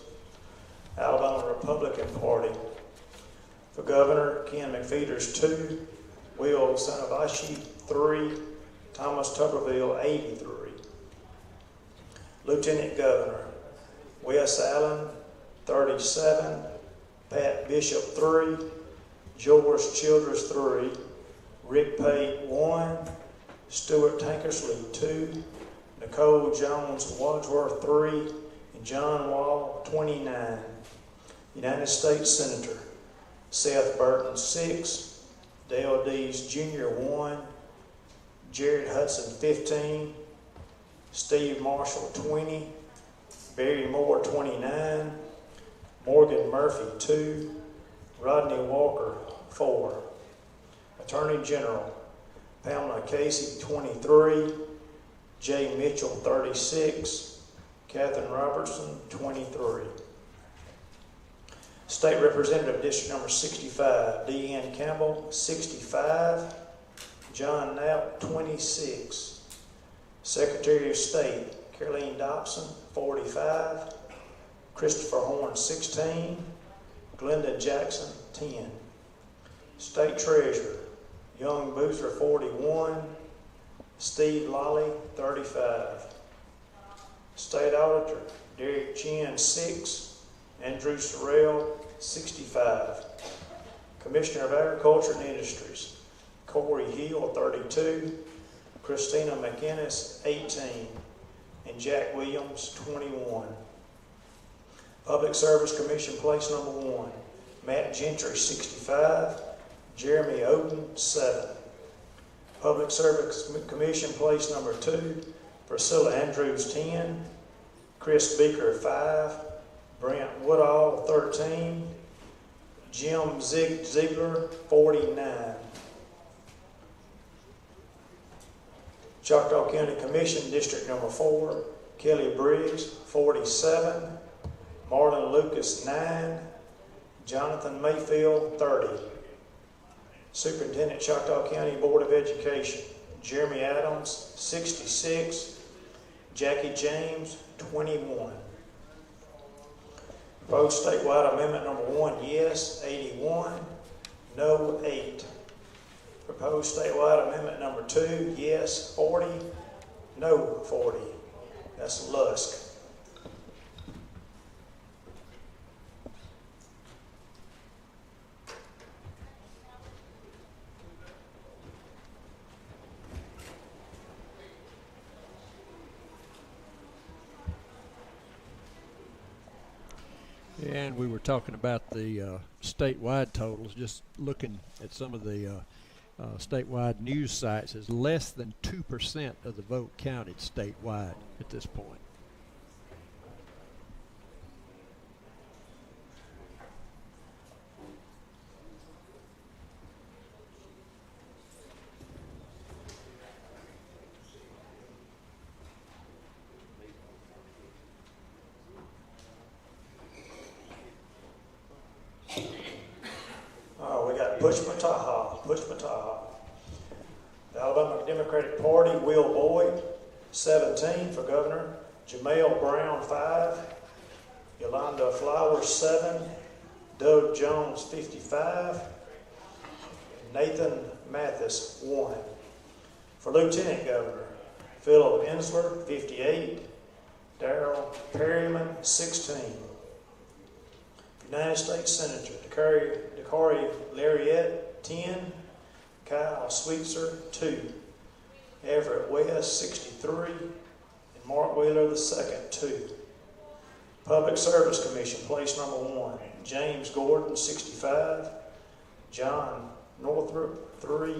Alabama Republican Party. For Governor, Ken McFeeters 2, Will Sanavashi 3, Thomas Tuberville 83. Lieutenant Governor, Wes Allen 37, Pat Bishop 3, George Childress 3, Rick Pate 1, Stuart Tankersley 2, Nicole Jones Wadsworth 3, and John Wall 29. United States Senator, Seth Burton 6, Dale Dees Jr. 1, Jared Hudson 15, Steve Marshall 20, Barry Moore 29, Morgan Murphy 2, Rodney Walker 4. Attorney General Pamela Casey 23, Jay Mitchell 36, Catherine Robertson 23. State Representative District number 65, Deanne Campbell 65, John Knapp 26. Secretary of State Caroline Dobson 45, Christopher Horn 16, Glenda Jackson 10. State Treasurer Young Boozer 41, Steve Lolly 35. State Auditor Derek Chin 6, Andrew Sorrell 65. Commissioner of Agriculture and Industries Corey Hill 32, Christina McInnes 18, and Jack Williams 21. Public Service Commission place number 1, Matt Gentry 65, Jeremy Oden 7. Public Service Commission place number 2, Priscilla Andrews 10, Chris Beaker 5, Brent Woodall 13, Jim Ziegler 49. Choctaw County Commission District number 4, Kelly Briggs 47, Marlon Lucas 9, Jonathan Mayfield 30. Superintendent Choctaw County Board of Education Jeremy Adams 66, Jackie James 21. Proposed statewide amendment number 1, yes 81, no 8. Proposed statewide amendment number 2, yes 40, no 40. That's Lusk. And we were talking about the statewide totals, just looking at some of the statewide news sites, is less than 2% of the vote counted statewide at this point. Pushmataha. The Alabama Democratic Party, Will Boyd, 17 for governor. Jamel Brown, 5. Yolanda Flowers, 7. Doug Jones, 55. Nathan Mathis, 1. For lieutenant governor, Philip Ensler, 58. Darrell Perryman, 16. United States Senator Dakari Lariat, 10. Kyle Sweetser, 2. Everett West, 63. And Mark Wheeler II, 2. Public Service Commission, place number 1. James Gordon, 65. John Northrop, 3.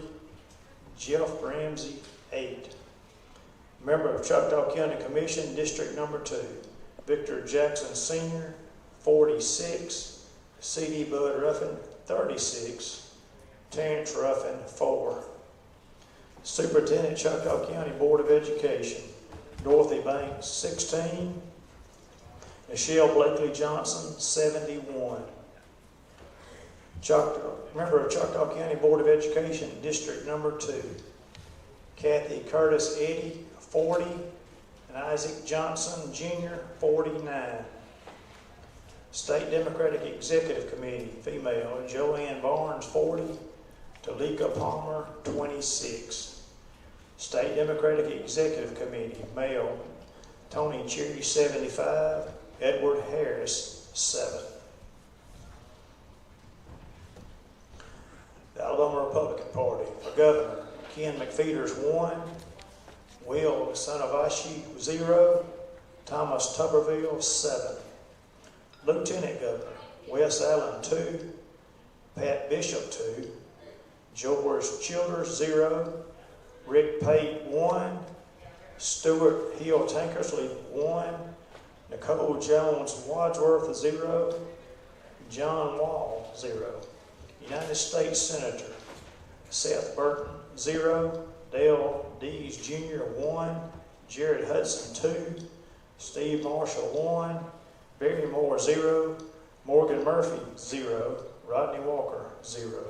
Jeff Ramsey, 8. Member of Choctaw County Commission, District number 2. Victor Jackson Sr., 46. C.D. Bud Ruffin, 36. Terrence Ruffin, 4. Superintendent, Choctaw County Board of Education, Dorothy Banks, 16. Michelle Blakely Johnson, 71. Member of Choctaw County Board of Education, District number 2. Kathy Curtis Eddy, 40. And Isaac Johnson, Jr., 49. State Democratic Executive Committee, female, Joanne Barnes, 40. Talika Palmer, 26. State Democratic Executive Committee, male, Tony Cherry, 75. Edward Harris, 7. The Alabama Republican Party, for governor, Ken McFeeters, 1. Will Sanavashi, 0. Thomas Tuberville, 7. Lieutenant Governor, Wes Allen, 2. Pat Bishop, 2. George Childers, 0. Rick Pate, 1. Stuart Hill Tankersley, 1. Nicole Jones Wadsworth, 0. John Wall, 0. United States Senator Seth Burton, 0. Dale Dees Jr., 1. Jared Hudson, 2. Steve Marshall, 1. Barry Moore, 0. Morgan Murphy, 0. Rodney Walker, 0.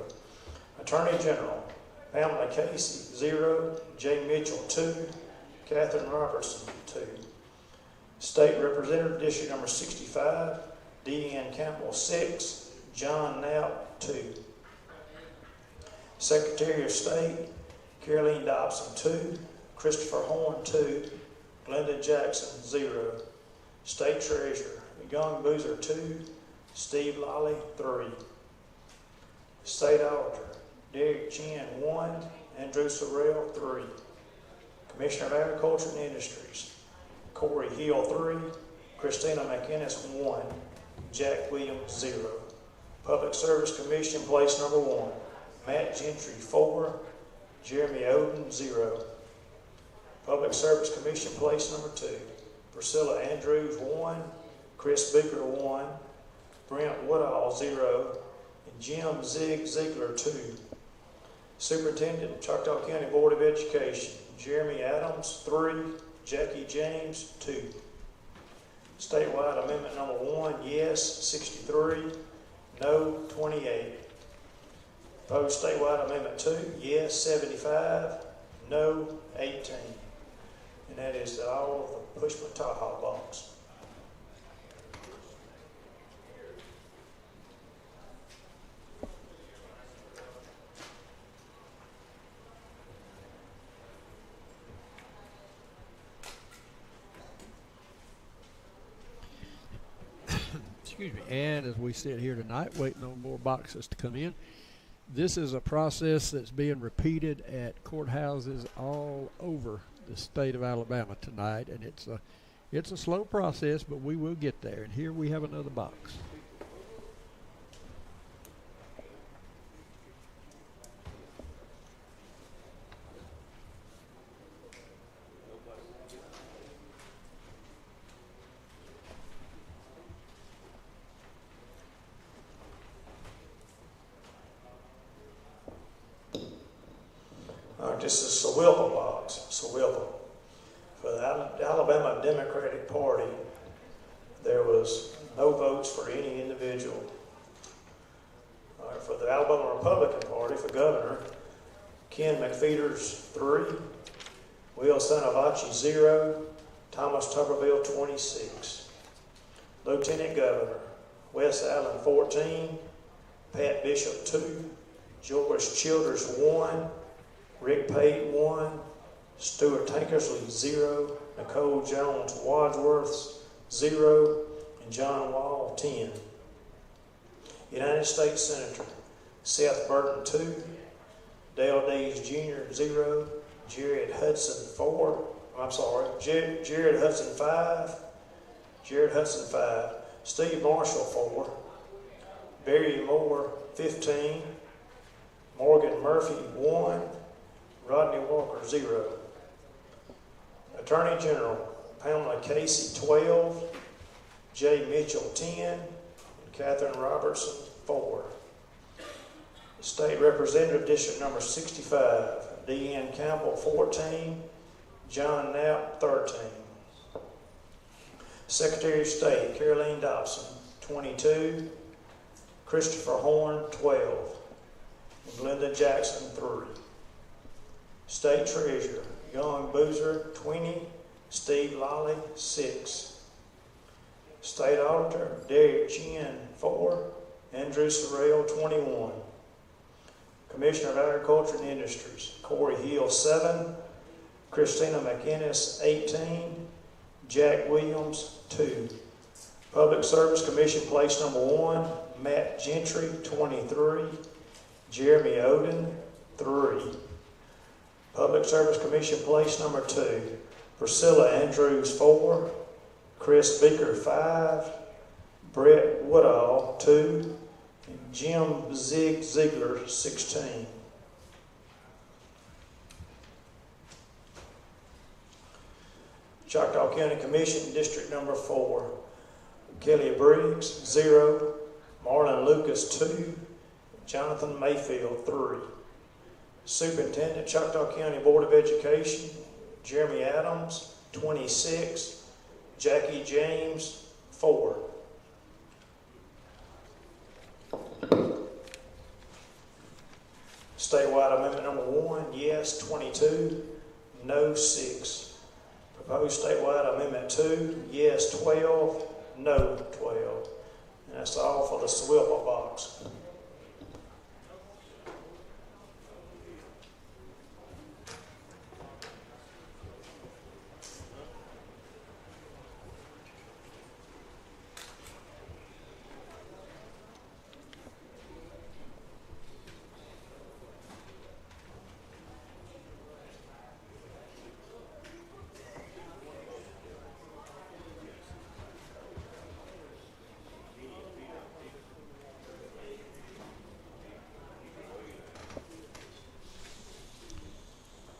Attorney General Pamela Casey, 0. Jay Mitchell, 2. Catherine Robertson, 2. State Representative District number 65, Deanne Campbell, 6. John Knapp, 2. Secretary of State Caroline Dobson, 2. Christopher Horn, 2. Glenda Jackson, 0. State Treasurer Young Boozer, 2. Steve Lally, 3. State Auditor Derek Chin, 1. Andrew Sorrell, 3. Commissioner of Agriculture and Industries Corey Hill, 3. Christina McInnes, 1. Jack Williams, 0. Public Service Commission, place number 1. Matt Gentry, 4. Jeremy Oden, 0. Public Service Commission, place number 2. Priscilla Andrews, 1. Chris Beaker, 1. Brent Woodall, 0. And Jim Ziegler, 2. Superintendent, Choctaw County Board of Education, Jeremy Adams, 3. Jackie James, 2. Statewide Amendment number 1, yes, 63. No, 28. Opposed statewide amendment 2, yes, 75. No, 18. And that is all of the Pushman Tahoe box. Excuse me. And as we sit here tonight waiting on more boxes to come in, this is a process that's being repeated at courthouses all over the state of Alabama tonight, and it's a slow process, but we will get there. And here we have another box. This is Sawilpa box, Sawilpa. For the Alabama Democratic Party, there was no votes for any individual. For the Alabama Republican Party, for governor, Ken McFeeters, 3. Will Sanavachi, 0. Thomas Tuberville, 26. Lieutenant Governor, Wes Allen, 14. Pat Bishop, 2. George Childers, 1. Rick Pate, 1. Stuart Tankersley, 0. Nicole Jones Wadsworth, 0. And John Wall, 10. United States Senator Seth Burton, 2. Dale Dees Jr., 0. Jared Hudson, 4. Jared Hudson, 5. Jared Hudson, 5. Steve Marshall, 4. Barry Moore, 15. Morgan Murphy, 1. Rodney Walker, 0. Attorney General Pamela Casey, 12. Jay Mitchell, 10. And Catherine Robertson, 4. State Representative District number 65, Deanne Campbell, 14. John Knapp, 13. Secretary of State Caroline Dobson, 22. Christopher Horn, 12. And Glenda Jackson, 3. State Treasurer Young Boozer, 20. Steve Lally, 6. State Auditor Derek Chin, 4. Andrew Sorrell, 21. Commissioner of Agriculture and Industries Corey Hill, 7. Christina McInnes, 18. Jack Williams, 2. Public Service Commission place number 1, Matt Gentry, 23. Jeremy Oden, 3. Public Service Commission place number 2, Priscilla Andrews, 4. Chris Beaker, 5. Brett Woodall, 2. And Jim Ziegler, 16. Choctaw County Commission, District number 4. Kelly Briggs, 0. Marlon Lucas, 2. Jonathan Mayfield, 3. Superintendent, Choctaw County Board of Education, Jeremy Adams, 26. Jackie James, 4. Statewide Amendment number 1, yes, 22, no, 6. Proposed statewide Amendment 2, yes, 12, no, 12. And that's all for the SWIPA box.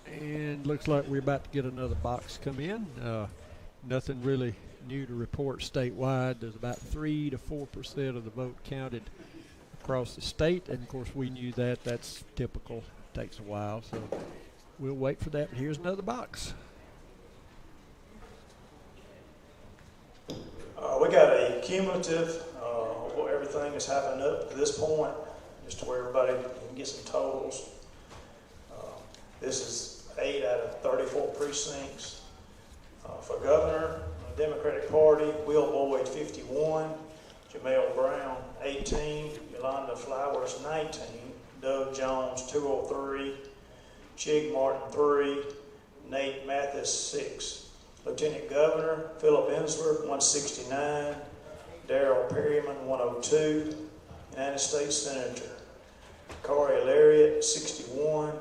And looks like we're about to get another box come in. Nothing really new to report statewide. There's about 3 to 4% of the vote counted across the state, and of course we knew that. That's typical. Takes a while, so we'll wait for that. Here's another box. We got a cumulative of everything that's happened up to this point, just to where everybody can get some totals. This is 8 out of 34 precincts. For governor, the Democratic Party, Will Boyd, 51, Jamel Brown, 18, Yolanda Flowers, 19, Doug Jones, 203, Chig Martin, 3, Nate Mathis, 6. Lieutenant Governor, Philip Ensler, 169, Darrell Perryman, 102, United States Senator, Corey Lariat, 61,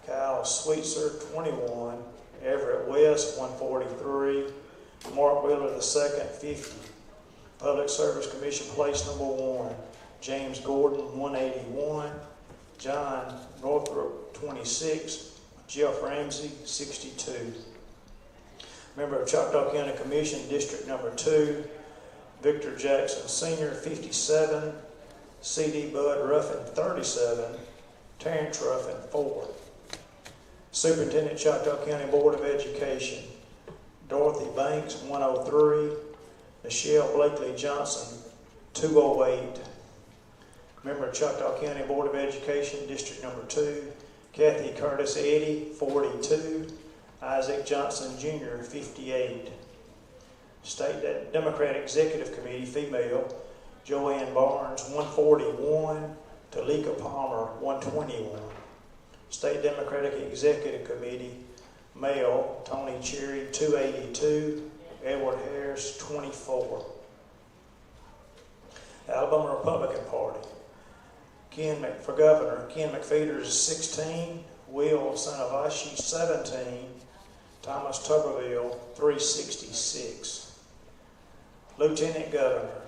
Kyle Sweetser, 21, Everett West, 143, Mark Wheeler II, 50. Public Service Commission place number 1, James Gordon, 181, John Northrop, 26, Jeff Ramsey, 62. Member of Choctaw County Commission, District number 2, Victor Jackson Sr., 57, C.D. Bud Ruffin, 37, Terrence Ruffin, 4. Superintendent, Choctaw County Board of Education, Dorothy Banks, 103, Michelle Blakely Johnson, 208. Member of Choctaw County Board of Education, District number 2, Kathy Curtis Eddy, 42, Isaac Johnson Jr., 58. State Democratic Executive Committee, female, Joanne Barnes, 141, Talika Palmer, 121. State Democratic Executive Committee, male, Tony Cherry, 282, Edward Harris, 24. Alabama Republican Party, for governor, Ken McPheeters, 16, Will Sanavashi, 17, Thomas Tuberville, 366. Lieutenant Governor,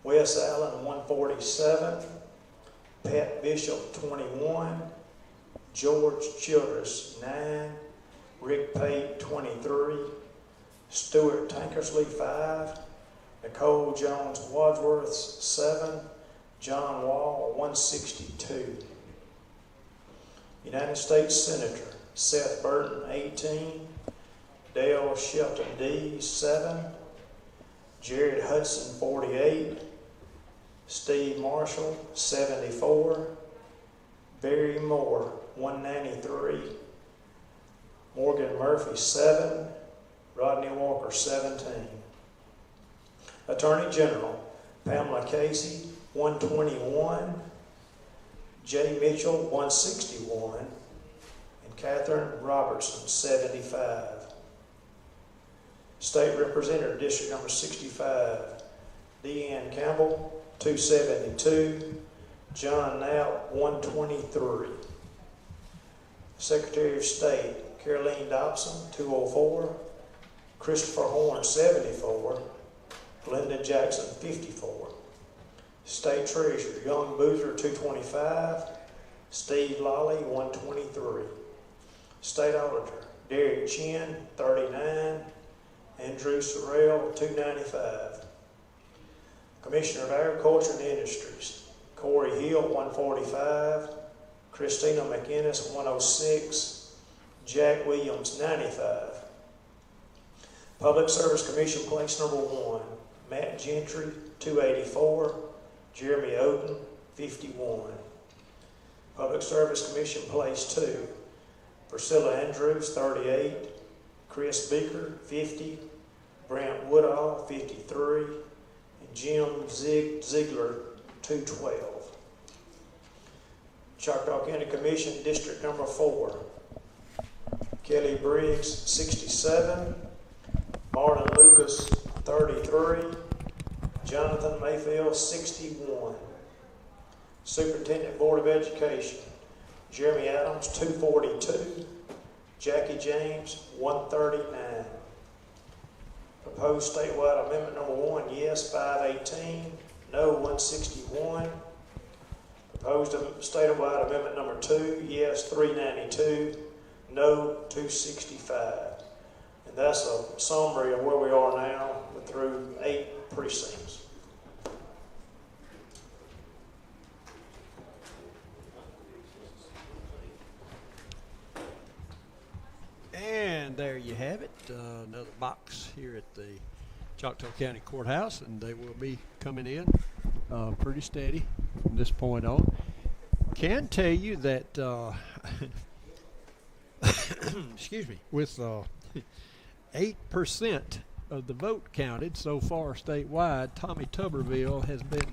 Wes Allen, 147, Pat Bishop, 21, George Childress, 9, Rick Pate, 23, Stuart Tankersley, 5, Nicole Jones Wadsworth, 7, John Wall, 162. United States Senator, Seth Burton, 18, Dale Shelton D, 7, Jared Hudson, 48, Steve Marshall, 74, Barry Moore, 193, Morgan Murphy, 7, Rodney Walker, 17. Attorney General, Pamela Casey, 121, Jay Mitchell, 161, and Catherine Robertson, 75. State Representative, District number 65, Deanne Campbell, 272, John Knapp, 123. Secretary of State, Caroline Dobson, 204, Christopher Horn, 74, Linda Jackson, 54. State Treasurer, Young Boozer, 225, Steve Lawley, 123. State Auditor, Derek Chin, 39, Andrew Sorrell, 295. Commissioner of Agriculture and Industries, Corey Hill, 145. Christina McInnes, 106. Jack Williams, 95. Public Service Commission, place number 1, Matt Gentry, 284. Jeremy Oden, 51. Public Service Commission, place 2, Priscilla Andrews, 38. Chris Beaker, 50. Brent Woodall, 53. And Jim Ziegler, 212. Choctaw County Commission, District number 4, Kelly Briggs, 67. Marlon Lucas, 33. Jonathan Mayfield, 61. Superintendent Board of Education, Jeremy Adams, 242. Jackie James, 139. Proposed statewide amendment number 1, yes, 518. No, 161. Proposed statewide amendment number 2, yes, 392. No, 265. And that's a summary of where we are now through 8 precincts. And there you have it, another box here at the Choctaw County Courthouse, and they will be coming in pretty steady from this point on. Can tell you that, excuse me, with 8% of the vote counted so far statewide, Tommy Tuberville has been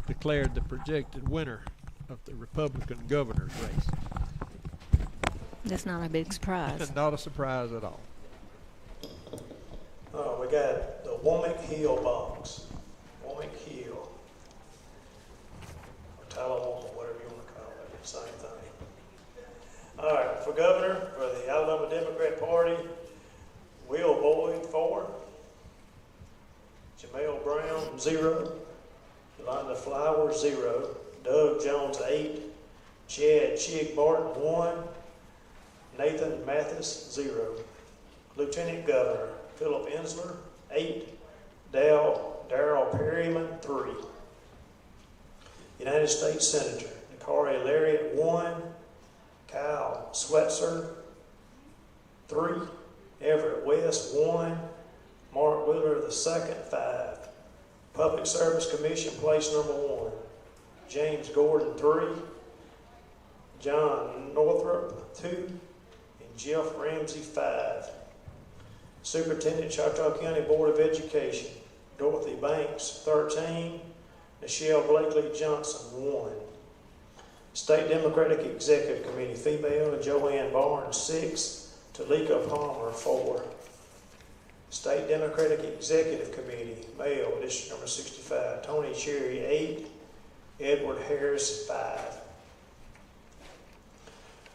declared the projected winner of the Republican governor's race. That's not a big surprise. Not a surprise at all. We got the Womack Hill box. Womack Hill. Or Tallying, whatever you want to call it. Same thing. All right, for governor, for the Alabama Democrat Party, Will Boyd, 4. Jamel Brown, 0. Yolanda Flowers, 0. Doug Jones, 8. Chad Chig Barton, 1. Nathan Mathis, 0. Lieutenant Governor, Philip Ensler, 8. Darrell Perryman, 3. United States Senator, Nikari Lariat, 1. Kyle Swetzer, 3. Everett West, 1. Mark Wheeler II, 5. Public Service Commission, place number 1. James Gordon, 3. John Northrop, 2. Jeff Ramsey, 5. Superintendent, Choctaw County Board of Education, Dorothy Banks, 13. Nichelle Blakely Johnson, 1. State Democratic Executive Committee, female, Joanne Barnes, 6. Talika Palmer, 4. State Democratic Executive Committee, male, district number 65, Tony Cherry, 8. Edward Harris, 5.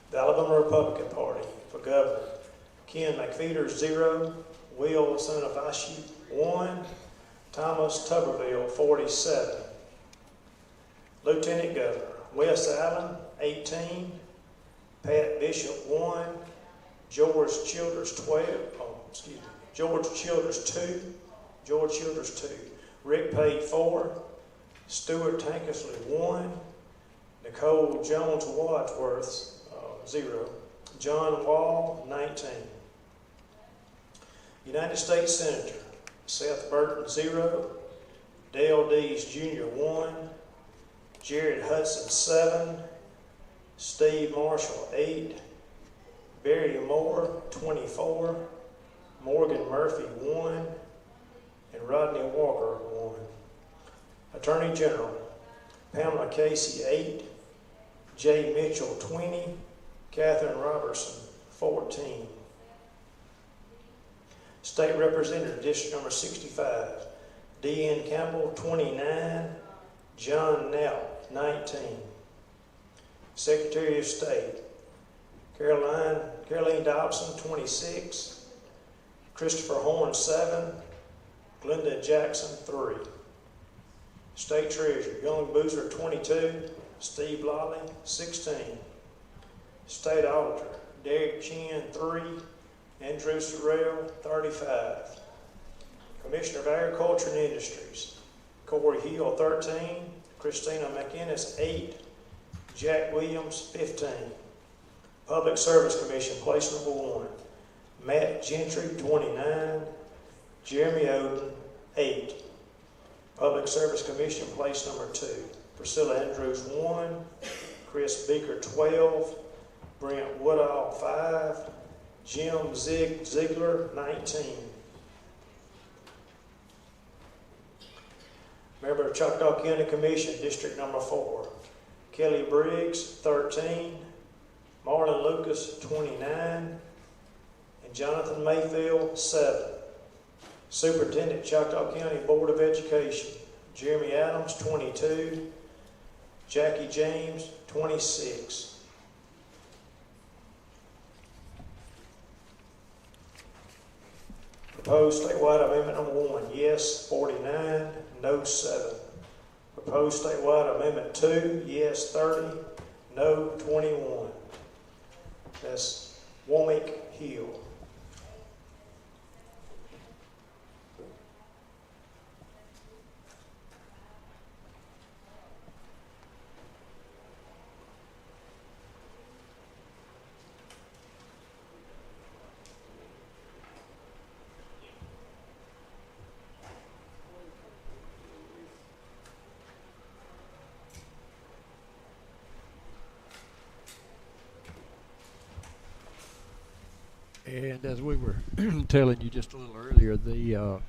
The Alabama Republican Party, for governor, Ken McFeeder, 0. Will Sonavashi, 1. Thomas Tuberville, 47. Lieutenant Governor, Wes Allen, 18. Pat Bishop, 1. George Childers, 2. George Childers, 2. Rick Pate, 4. Stuart Tankersley, 1. Nicole Jones Wadsworth, 0. John Wall, 19. United States Senator, Seth Burton, 0. Dale Dees Jr., 1. Jared Hudson, 7. Steve Marshall, 8. Barry Moore, 24. Morgan Murphy, 1. And Rodney Walker, 1. Attorney General, Pamela Casey, 8. Jay Mitchell, 20. Catherine Robertson, 14. State Representative, District number 65, D.N. Campbell, 29. John Knapp, 19. Secretary of State, Caroline Dobson, 26. Christopher Horn, 7. Glenda Jackson, 3. State Treasurer, Young Boozer, 22. Steve Lawley, 16. State Auditor, Derek Chin, 3. Andrew Sorrell, 35. Commissioner of Agriculture and Industries, Corey Hill, 13. Christina McInnes, 8. Jack Williams, 15. Public Service Commission, place number 1. Matt Gentry, 29. Jeremy Oden, 8. Public Service Commission, place number 2. Priscilla Andrews, 1. Chris Beaker, 12. Brent Woodall, 5. Jim Ziegler, 19. Member of Choctaw County Commission, District number 4. Kelly Briggs, 13. Marlon Lucas, 29. And Jonathan Mayfield, 7. Superintendent, Choctaw County Board of Education, Jeremy Adams, 22. Jackie James, 26. Proposed statewide amendment number 1, yes 49, no 7. Proposed statewide amendment 2, yes 30, no 21. That's Womack Hill. And as we were telling you just a little earlier, the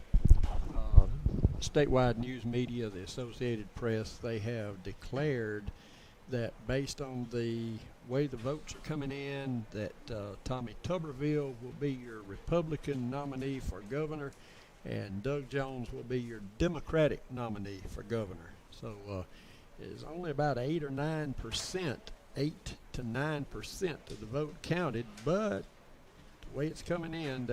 statewide news media, the Associated Press, they have declared that based on the way the votes are coming in, that Tommy Tuberville will be your Republican nominee for governor, and Doug Jones will be your Democratic nominee for governor. So it's only about 8 or 9%, 8 to 9% of the vote counted, but the way it's coming in,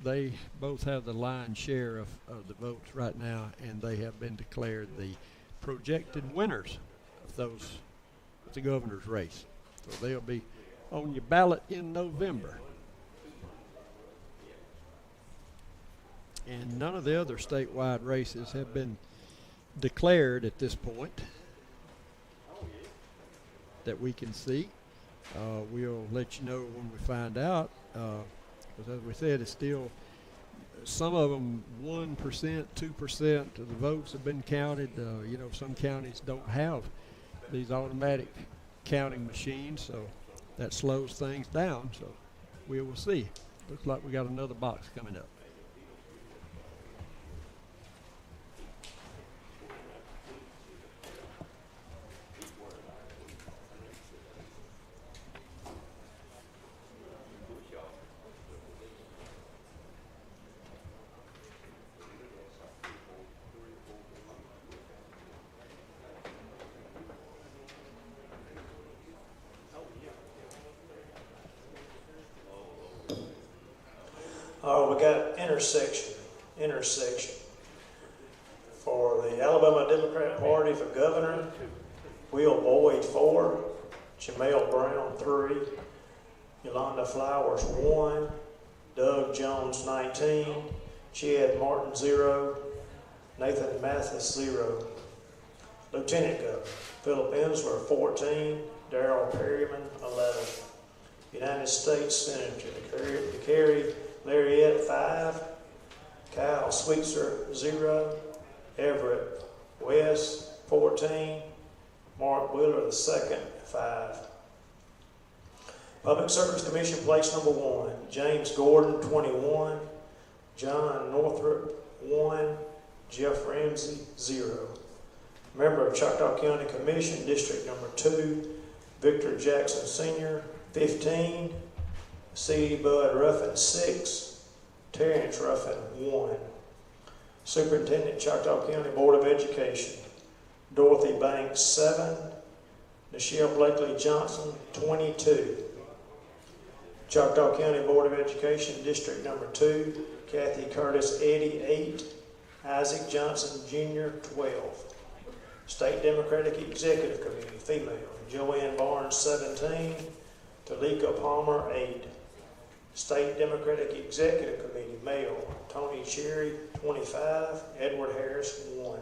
they both have the lion's share of the votes right now, and they have been declared the projected winners of the governor's race. So they'll be on your ballot in November. And none of the other statewide races have been declared at this point that we can see. We'll let you know when we find out. Because as we said, it's still, some of them 1%, 2% of the votes have been counted. Some counties don't have these automatic counting machines, so that slows things down. So we will see. Looks like we got another box coming up. We got intersection. For the Alabama Democrat Party for governor, Will Boyd 4, Jamel Brown 3, Yolanda Flowers 1, Doug Jones 19, Chad Martin 0, Nathan Mathis 0. Lieutenant Governor, Philip Ensler 14, Darrell Perryman 11. United States Senator DeCary Lariat 5, Kyle Sweetser 0, Everett West 14, Mark Wheeler II 5. Public Service Commission place number 1, James Gordon 21, John Northrop 1, Jeff Ramsey 0. Member of Choctaw County Commission, District number 2, Victor Jackson Sr. 15, C.D. Bud Ruffin 6, Terrence Ruffin 1. Superintendent, Choctaw County Board of Education, Dorothy Banks 7, Nichelle Blakely Johnson 22. Choctaw County Board of Education, District number 2, Kathy Curtis Eddy 8, Isaac Johnson Jr. 12. State Democratic Executive Committee, female, Joanne Barnes 17, Talika Palmer 8. State Democratic Executive Committee, male, Tony Cherry 25. Edward Harris, 1.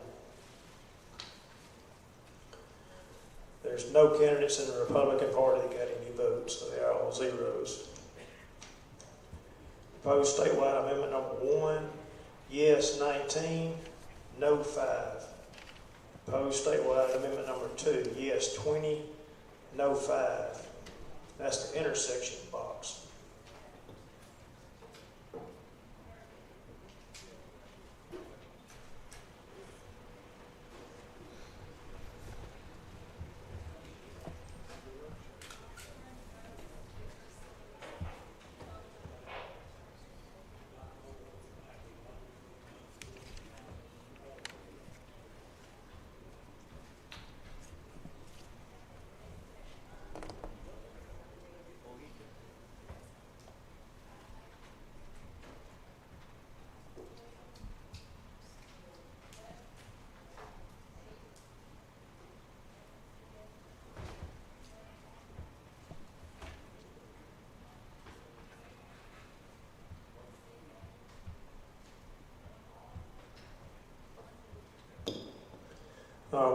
There's no candidates in the Republican Party that got any votes, so they're all zeros. Proposed statewide amendment number 1, yes 19, no 5. Proposed statewide amendment number 2, yes 20, no 5. That's the intersection box.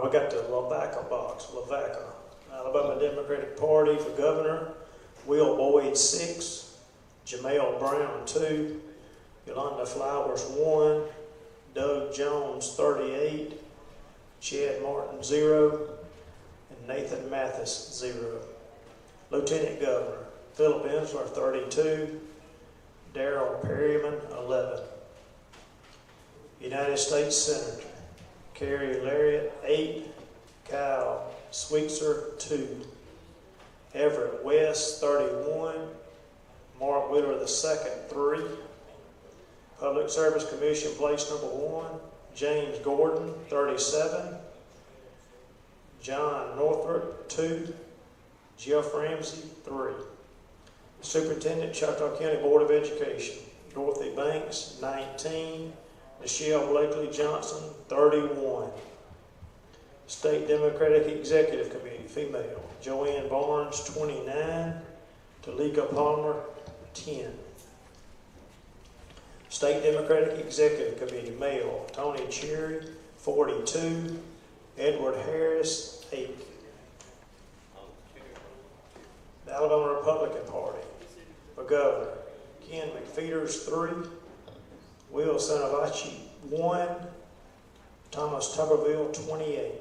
We got the Lavaca box, Lavaca. Alabama Democratic Party for governor, Will Boyd 6, Jamel Brown 2, Yolanda Flowers 1, Doug Jones 38, Chad Martin 0, and Nathan Mathis 0. Lieutenant Governor, Philip Ensler 32, Darrell Perryman 11. United States Senator, Carrie Lariat 8, Kyle Sweetser 2, Everett West 31, Mark Whitler II 3, Public Service Commission place number 1, James Gordon 37, John Northrop 2, Jeff Ramsey 3. Superintendent, Choctaw County Board of Education, Dorothy Banks 19, Michelle Blakely Johnson, 31. State Democratic Executive Committee, female, Joanne Barnes, 29. Talika Palmer, 10. State Democratic Executive Committee, male, Tony Cherry, 42. Edward Harris, 8. The Alabama Republican Party, for governor, Ken McFeeters, 3. Will Sanavachi, 1. Thomas Tuberville, 28.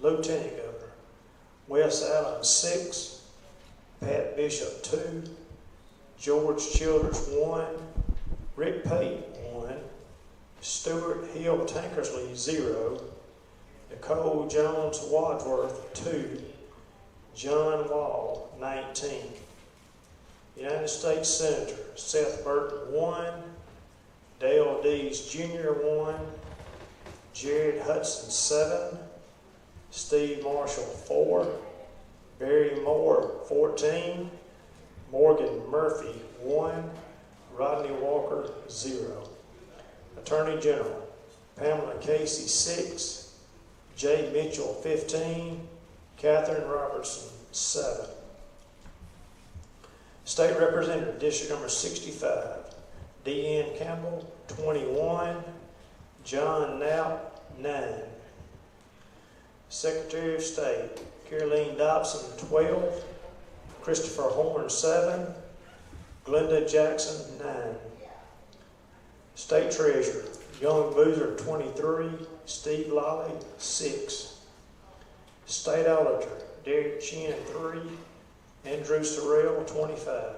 Lieutenant Governor, Wes Allen, 6. Pat Bishop, 2. George Childers, 1. Rick Pate, 1. Stuart Hill Tankersley, 0. Nicole Jones Wadsworth, 2. John Wall, 19. United States Senator, Seth Burton, 1. Dale Dees Jr., 1. Jared Hudson, 7. Steve Marshall, 4. Barry Moore, 14. Morgan Murphy, 1. Rodney Walker, 0. Attorney General, Pamela Casey, 6. Jay Mitchell, 15. Catherine Robertson, 7. State Representative, District number 65. Deanne Campbell, 21. John Knapp, 9. Secretary of State, Caroline Dobson, 12. Christopher Horn, 7. Glenda Jackson, 9. State Treasurer, Young Boozer, 23. Steve Lolly, 6. State Auditor, Derek Chin, 3. Andrew Sorrell, 25.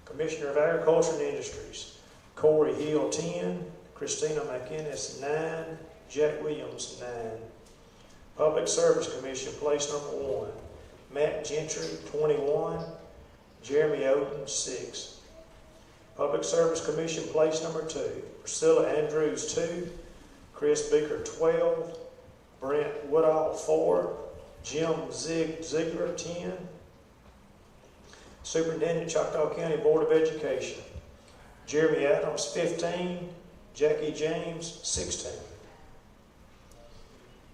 Commissioner of Agriculture and Industries, Corey Hill, 10. Christina McInnes, 9. Jack Williams, 9. Public Service Commission, place number 1. Matt Gentry, 21. Jeremy Oden, 6. Public Service Commission, place number 2. Priscilla Andrews, 2. Chris Beaker, 12. Brent Woodall, 4. Jim Ziegler, 10. Superintendent, Choctaw County Board of Education, Jeremy Adams, 15. Jackie James, 16.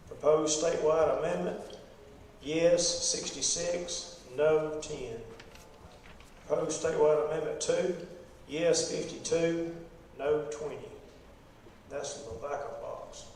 Proposed statewide amendment, yes 66, no 10. Proposed statewide amendment 2, yes 52, no 20. That's the backup box.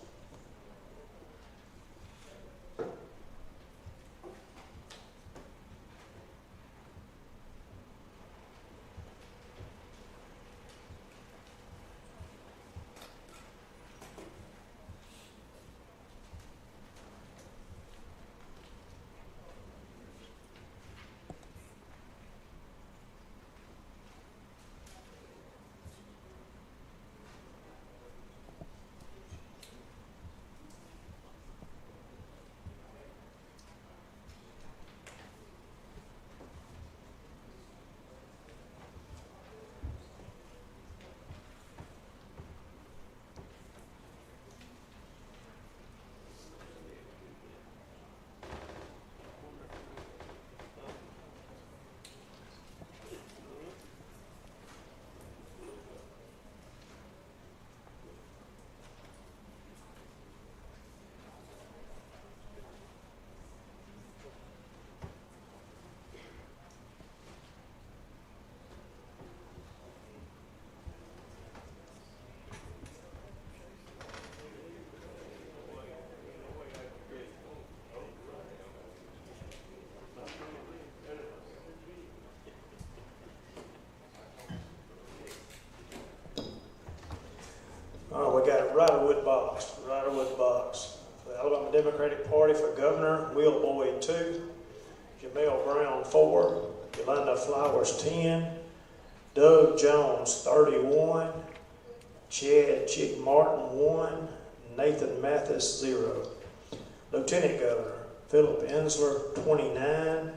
We got a Riderwood box. For the Alabama Democratic Party for Governor, Will Boyd 2, Jamel Brown 4, Yolanda Flowers 10, Doug Jones 31, Chad Chick Martin 1, Nathan Mathis 0. Lieutenant Governor, Philip Ensler 29,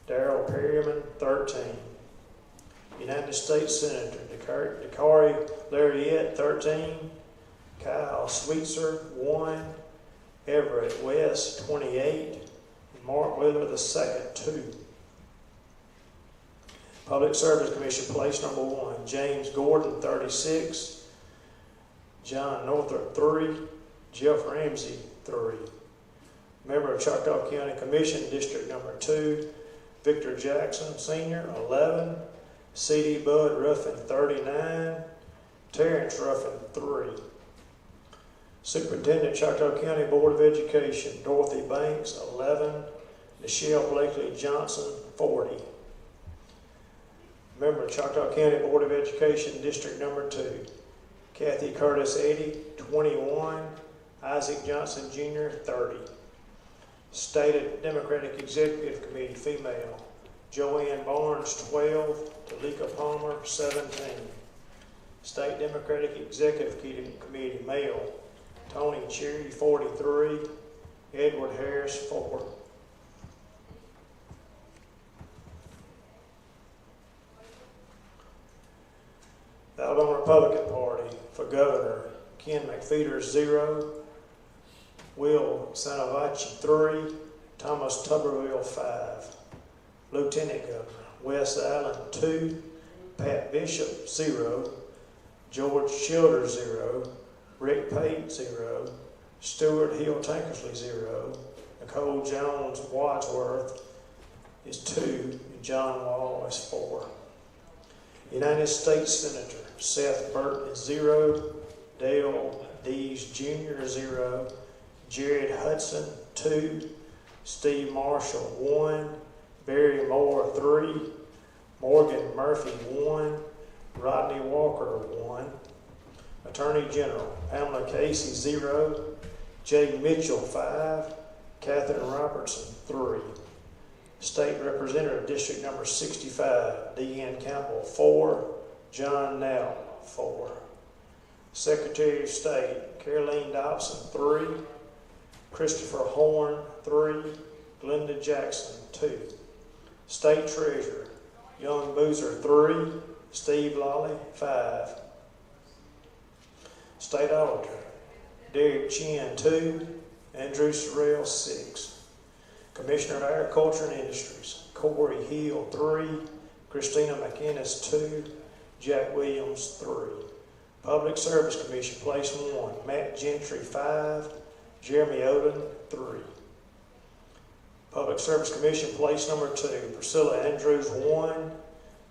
Darrell Perryman 13. United States Senator Dakari Lariat 13, Kyle Sweetser 1, Everett West 28, and Mark Wheeler II 2. Public Service Commission place number 1, James Gordon 36, John Northrop 3, Jeff Ramsey 3. Member of Choctaw County Commission District number 2, Victor Jackson Sr. 11, C.D. Bud Ruffin 39, Terrence Ruffin 3. Superintendent Choctaw County Board of Education, Dorothy Banks 11, Michelle Blakely Johnson 40. Member of Choctaw County Board of Education District number 2, Kathy Curtis Eddy 21, Isaac Johnson Jr. 30. State Democratic Executive Committee female, Joanne Barnes 12, Talika Palmer 17. State Democratic Executive Committee male, Tony Cherry 43, Edward Harris 4. The Alabama Republican Party for Governor, Ken McFeeters 0, Will Sanavachi 3, Thomas Tuberville 5. Lieutenant Governor, Wes Allen 2, Pat Bishop 0, George Childers 0, Rick Pate 0, Stuart Hill Tankersley 0, Nicole Jones Wadsworth is 2, and John Wall is 4. United States Senator Seth Burton is 0, Dale Dees Jr. 0, Jared Hudson 2, Steve Marshall 1, Barry Moore 3, Morgan Murphy 1, Rodney Walker 1, Attorney General Pamela Casey 0, Jay Mitchell 5, Catherine Robertson 3, State Representative District number 65, Deanne Campbell 4, John Knell 4, Secretary of State Caroline Dobson 3, Christopher Horn 3, Glenda Jackson 2, State Treasurer Young Boozer 3, Steve Lawley 5, State Auditor Derek Chin 2, Andrew Sorrell 6, Commissioner of Agriculture and Industries Corey Hill 3, Christina McInnes 2, Jack Williams 3. Public Service Commission place 1, Matt Gentry 5, Jeremy Oden 3. Public Service Commission place number 2, Priscilla Andrews 1,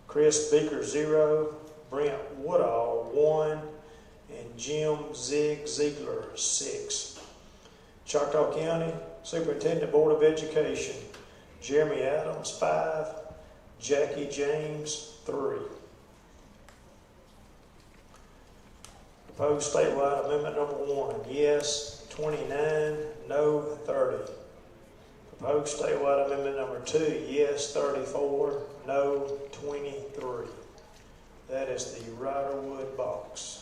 Chris Beaker 0, Brent Woodall 1, and Jim Ziegler, 6. Choctaw County Superintendent Board of Education, Jeremy Adams, 5. Jackie James, 3. Proposed statewide amendment number 1, yes 29, no 30. Proposed statewide amendment number 2, yes 34, no 23. That is the Riderwood box.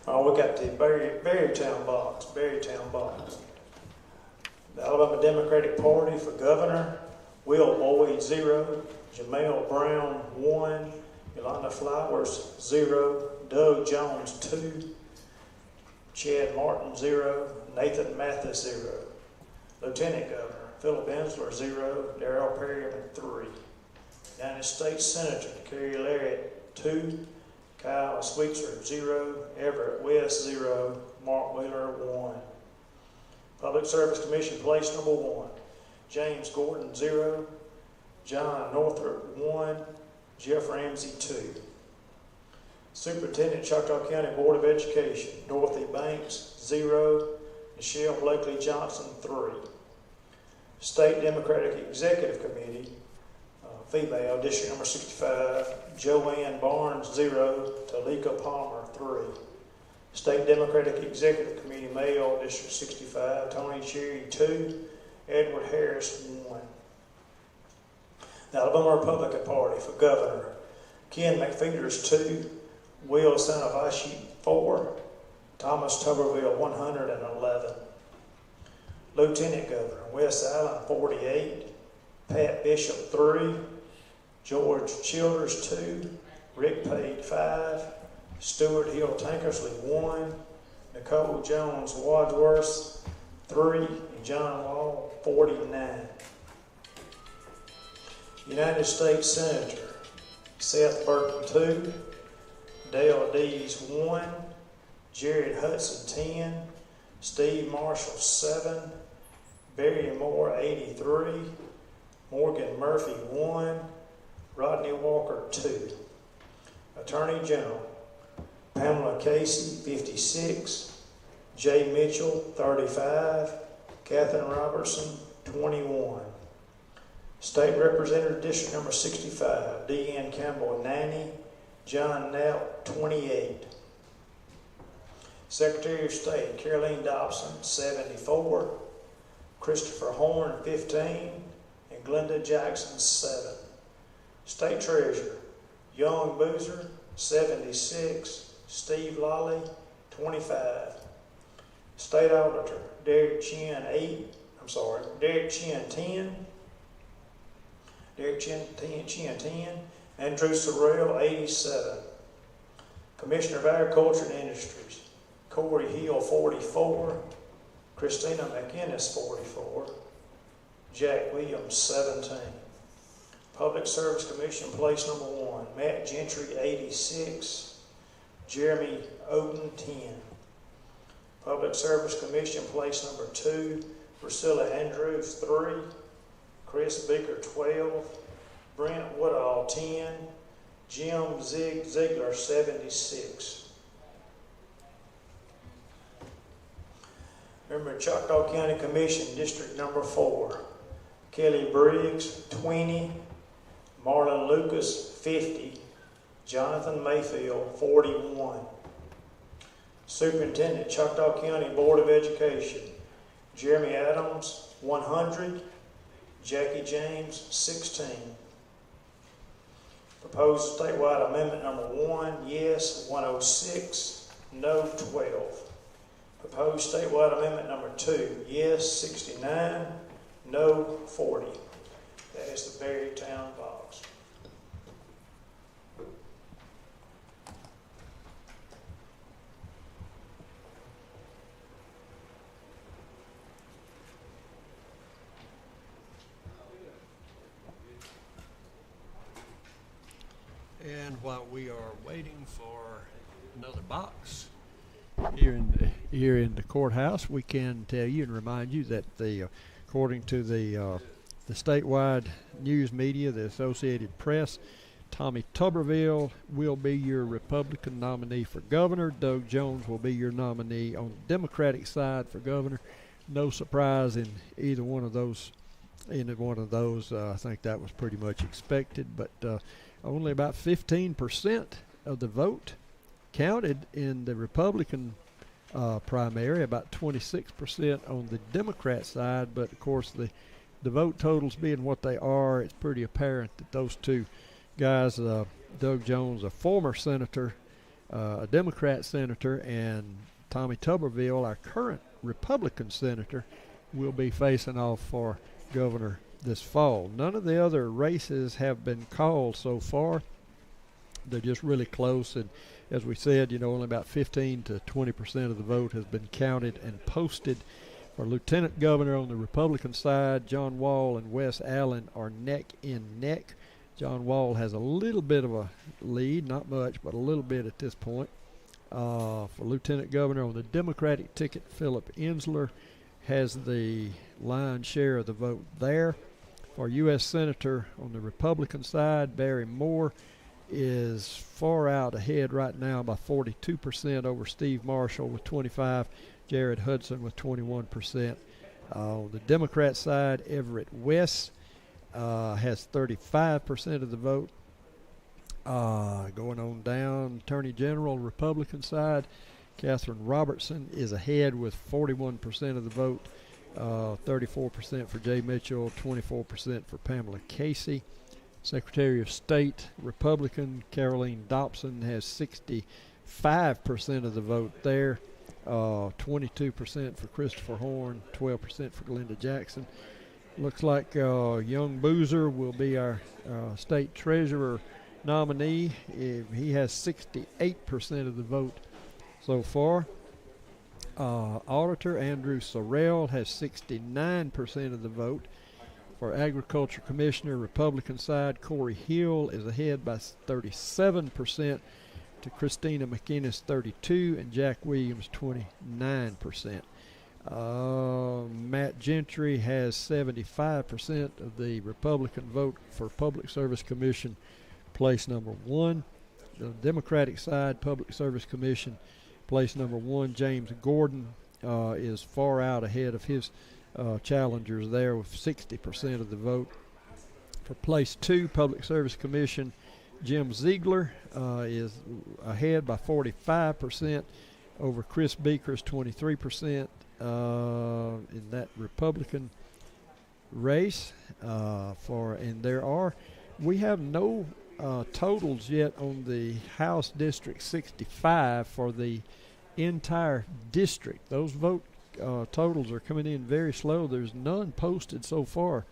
Oh, we got the Berrytown box. The Alabama Democratic Party for governor, Will Boyd, 0. Jamel Brown, 1. Yolanda Flowers, 0. Doug Jones, 2. Chad Martin, 0. Nathan Mathis, 0. Lieutenant Governor, Philip Ensler, 0. Darrell Perryman, 3. United States Senator, Kerry Larriott, 2. Kyle Sweetser, 0. Everett West, 0. Mark Wheeler, 1. Public Service Commission, place number 1. James Gordon, 0. John Northrop, 1. Jeff Ramsey, 2. Superintendent, Choctaw County Board of Education, Dorothy Banks, 0. Michelle Blakely Johnson, 3. State Democratic Executive Committee, female, district number 65, Joanne Barnes, 0. Talika Palmer, 3. State Democratic Executive Committee, male, district 65, Tony Cherry, 2. Edward Harris, 1. The Alabama Republican Party for governor, Ken McFeeters, 2. Will Sanavashi, 4. Thomas Tuberville, 111. Lieutenant Governor, West Allen, 48. Pat Bishop, 3. George Childers, 2. Rick Pate, 5. Stuart Hill Tankersley, 1. Nicole Jones Wadsworth, 3. And John Law, 49. United States Senator, Seth Burton, 2. Dale Dees, 1. Jared Hudson, 10. Steve Marshall, 7. Barry Moore, 83. Morgan Murphy, 1. Rodney Walker, 2. Attorney General, Pamela Casey, 56. Jay Mitchell, 35. Catherine Robertson, 21. State Representative, District number 65, Deanne Campbell, 90. John Knapp, 28. Secretary of State, Caroline Dobson, 74. Christopher Horn, 15. And Glenda Jackson, 7. State Treasurer, Young Boozer, 76. Steve Lolly, 25. State Auditor, Derek Chin, 10. Derek Chin, 10. Andrew Sorrell, 87. Commissioner of Agriculture and Industries, Corey Hill, 44. Christina McInnes, 44. Jack Williams, 17. Public Service Commission, place number 1. Matt Gentry, 86. Jeremy Oden, 10. Public Service Commission, place number 2. Priscilla Andrews, 3. Chris Beaker, 12. Brent Woodall, 10. Jim Ziegler, 76. Remember, Choctaw County Commission, District number 4. Kelly Briggs, 20. Marlon Lucas, 50. Jonathan Mayfield, 41. Superintendent, Choctaw County Board of Education, Jeremy Adams, 100, Jackie James, 16. Proposed statewide amendment number 1, yes, 106, no, 12. Proposed statewide amendment number 2, yes, 69, no, 40. That is the Berrytown box. And while we are waiting for another box here in the courthouse, we can tell you and remind you that according to the statewide news media, the Associated Press, Tommy Tuberville will be your Republican nominee for governor. Doug Jones will be your nominee on the Democratic side for governor. No surprise in either one of those. I think that was pretty much expected, but only about 15% of the vote counted in the Republican primary, about 26% on the Democrat side. But of course, the vote totals being what they are, it's pretty apparent that those two guys, Doug Jones, a former senator, a Democrat senator, and Tommy Tuberville, our current Republican senator, will be facing off for governor this fall. None of the other races have been called so far. They're just really close, and as we said, only about 15 to 20% of the vote has been counted and posted. For lieutenant governor on the Republican side, John Wall and Wes Allen are neck and neck. John Wall has a little bit of a lead, not much, but a little bit at this point. For lieutenant governor on the Democratic ticket, Philip Insler has the lion's share of the vote there. For U.S. Senator on the Republican side, Barry Moore is far out ahead right now by 42% over Steve Marshall with 25%, Jared Hudson with 21%. On the Democrat side, Everett West has 35% of the vote. Going on down, Attorney General, Republican side, Catherine Robertson is ahead with 41% of the vote. 34% for Jay Mitchell, 24% for Pamela Casey. Secretary of State, Republican, Caroline Dobson has 65% of the vote there. 22% for Christopher Horn, 12% for Glenda Jackson. Looks like Young Boozer will be our state treasurer nominee. He has 68% of the vote so far. Auditor Andrew Sorrell has 69% of the vote. For Agriculture Commissioner, Republican side, Corey Hill is ahead by 37% to Christina McInnes, 32%, and Jack Williams, 29%. Matt Gentry has 75% of the Republican vote for Public Service Commission, place number 1. The Democratic side, Public Service Commission, place number 1, James Gordon, is far out ahead of his challengers there with 60% of the vote. For place 2, Public Service Commission, Jim Ziegler is ahead by 45% over Chris Beaker's 23% in that Republican race. We have no totals yet on the House District 65 for the entire district. Those vote totals are coming in very slow. There's none posted so far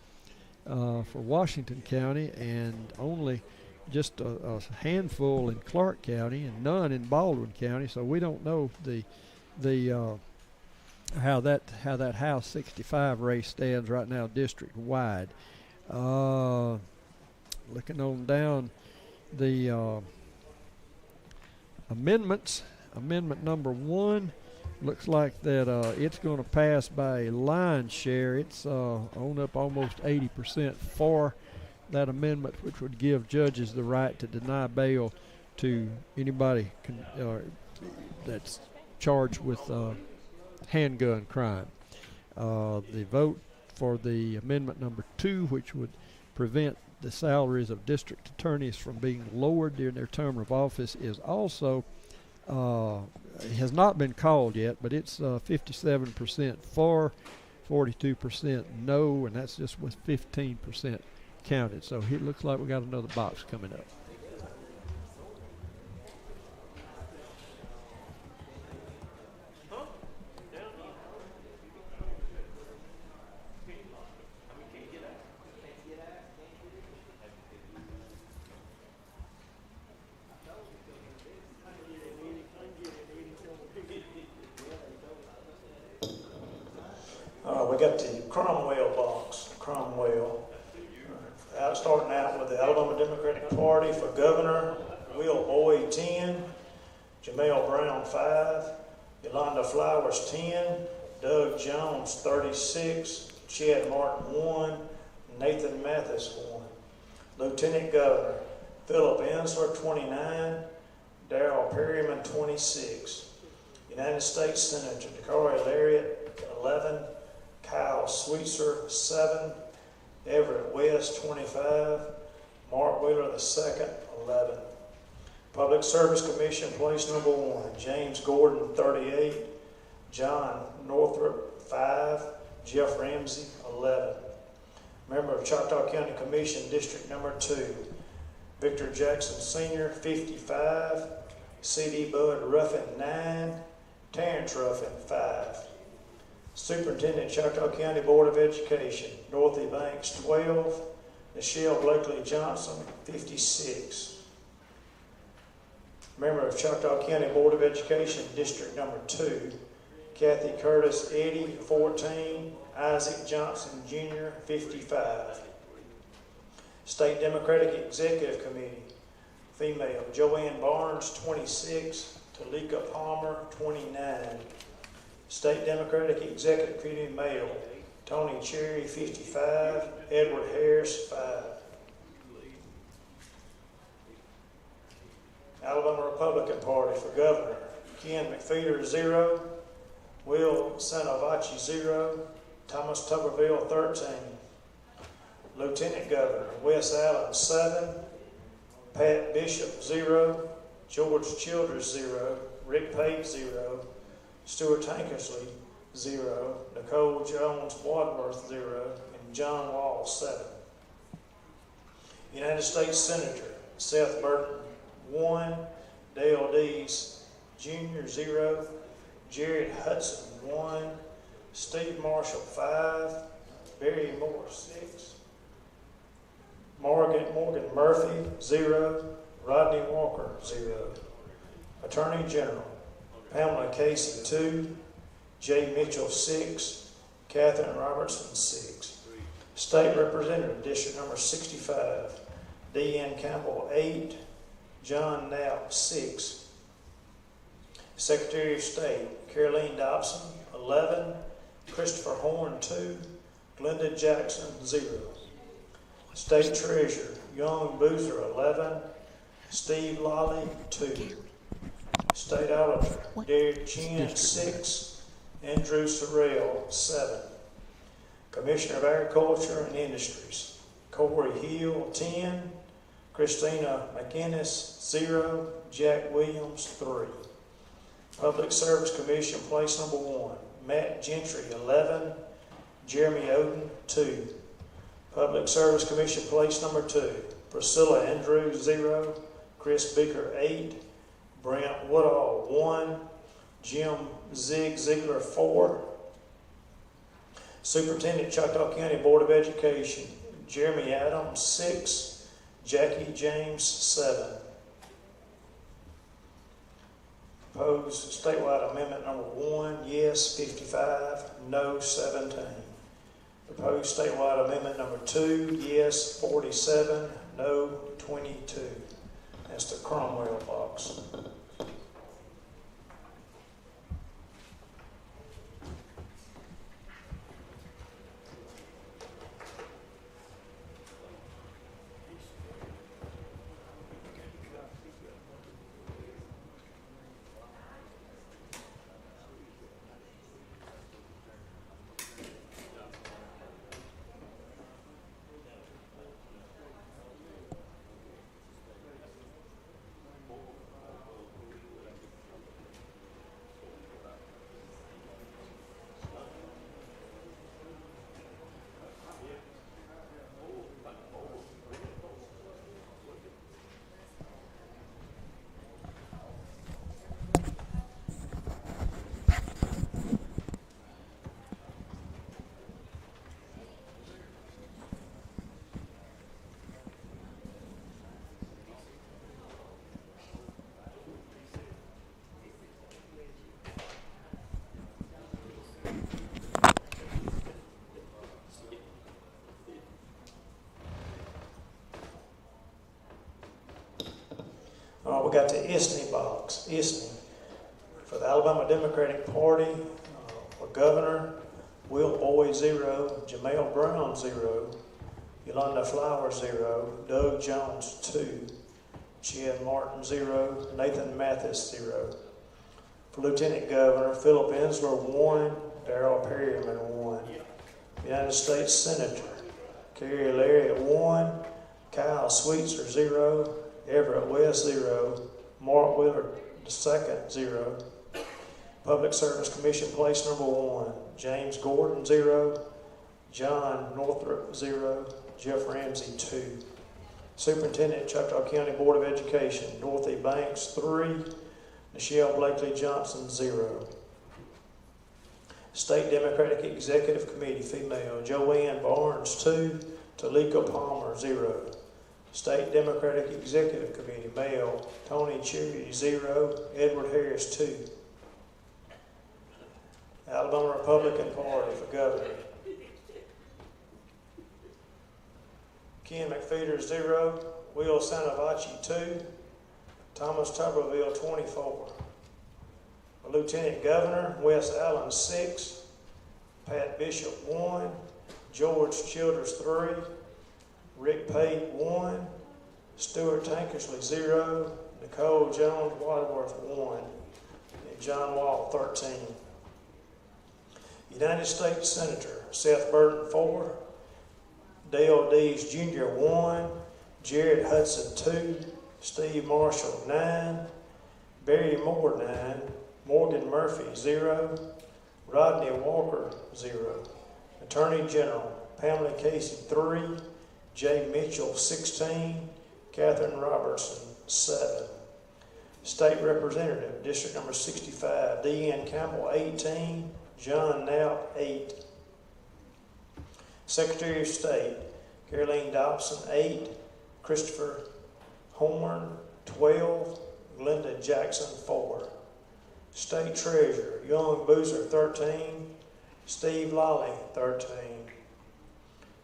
for Washington County, and only just a handful in Clark County and none in Baldwin County. So we don't know how that House 65 race stands right now district wide. Looking on down the amendments, amendment number 1 looks like that it's going to pass by a lion's share. It's on up almost 80% for that amendment, which would give judges the right to deny bail to anybody that's charged with handgun crime. The vote for the amendment number 2, which would prevent the salaries of district attorneys from being lowered during their term of office, is also It has not been called yet, but it's 57% for, 42% no, and that's just with 15% counted. So it looks like we got another box coming up. We got the Cromwell box. Cromwell. Starting out with the Alabama Democratic Party for Governor, Will Boyd 10, Jamel Brown 5, Yolanda Flowers 10, Doug Jones 36, Chad Martin 1, Nathan Mathis 1. Lieutenant Governor, Philip Ensler 29, Darrell Perryman 26. United States Senator, Decory Lariat 11, Kyle Sweetser 7, Everett West 25, Mark Wheeler II 11. Public Service Commission, place number 1, James Gordon 38, John Northrop 5, Jeff Ramsey 11. Member of Choctaw County Commission, District number 2, Victor Jackson Sr. 55, C.D. Bud Ruffin 9, Terrence Ruffin 5. Superintendent, Choctaw County Board of Education, Dorothy Banks 12, Michelle Blakely Johnson 56. Member of Choctaw County Board of Education, District number 2, Kathy Curtis Eddy 14, Isaac Johnson Jr. 55. State Democratic Executive Committee, female, Joanne Barnes 26, Talika Palmer 29. State Democratic Executive Committee, male, Tony Cherry 55, Edward Harris 5. Alabama Republican Party for Governor, Ken McFeeder 0, Will Sanovaci 0, Thomas Tuberville 13. Lieutenant Governor, Wes Allen 7, Pat Bishop 0, George Childers 0, Rick Pate 0, Stuart Tankersley 0, Nicole Jones Wadworth 0, and John Wall 7. United States Senator, Seth Burton 1, Dale Dees Jr. 0, Jared Hudson 1, Steve Marshall 5, Barry Moore 6, Morgan Murphy 0, Rodney Walker 0. Attorney General, Pamela Casey 2, Jay Mitchell 6, Catherine Robertson 6. State Representative, District number 65, D.N. Campbell 8, John Knapp 6. Secretary of State, Caroline Dobson 11, Christopher Horn 2, Glenda Jackson 0. State Treasurer, Young Boozer 11, Steve Lolly 2. State Auditor, Derek Chin 6, Andrew Sorrell 7. Commissioner of Agriculture and Industries, Corey Hill 10, Christina McInnes 0, Jack Williams 3. Public Service Commission, place number 1, Matt Gentry 11, Jeremy Oden 2. Public Service Commission, place number 2, Priscilla Andrews 0, Chris Beaker 8, Brent Woodall 1, Jim Ziegler 4. Superintendent, Choctaw County Board of Education, Jeremy Adams 6, Jackie James 7. Opposed statewide amendment number 1, yes 55, no 17. Proposed statewide amendment number 2, yes 47, no 22. That's the Cromwell box. got the ISNY box. ISNY. For the Alabama Democratic Party, for governor, Will Boyd 0, Jamel Brown 0, Yolanda Flowers 0, Doug Jones 2, Chad Martin 0, Nathan Mathis 0. For Lieutenant Governor, Philip Ensler 1, Darrell Perryman 1. United States Senator, Kerry Lariat 1, Kyle Sweetser 0, Everett West 0, Mark Willard II 0. Public Service Commission place number 1, James Gordon 0, John Northrop 0, Jeff Ramsey 2. Superintendent, Choctaw County Board of Education, Dorothy Banks 3, Michelle Blakely Johnson 0. State Democratic Executive Committee, female, Joanne Barnes 2, Talika Palmer 0. State Democratic Executive Committee, male, Tony Cherry 0, Edward Harris 2. Alabama Republican Party for governor, Ken McFeeder 0, Will Sanavachi 2, Thomas Tuberville 24. For Lieutenant Governor, Wes Allen 6, Pat Bishop 1, George Childers 3, Rick Pate 1, Stuart Tankersley 0, Nicole Jones Wadsworth 1, and John Wall 13. United States Senator, Seth Burton 4, Dale Dees Jr. 1, Jared Hudson 2, Steve Marshall 9, Barry Moore 9, Morgan Murphy 0, Rodney Walker 0. Attorney General, Pamela Casey 3, Jay Mitchell 16, Catherine Robertson 7. State Representative, District number 65, Deanne Campbell 18, John Knapp 8. Secretary of State, Caroline Dobson 8, Christopher Horn 12, Glenda Jackson 4. State Treasurer, Young Boozer 13, Steve Lolly 13.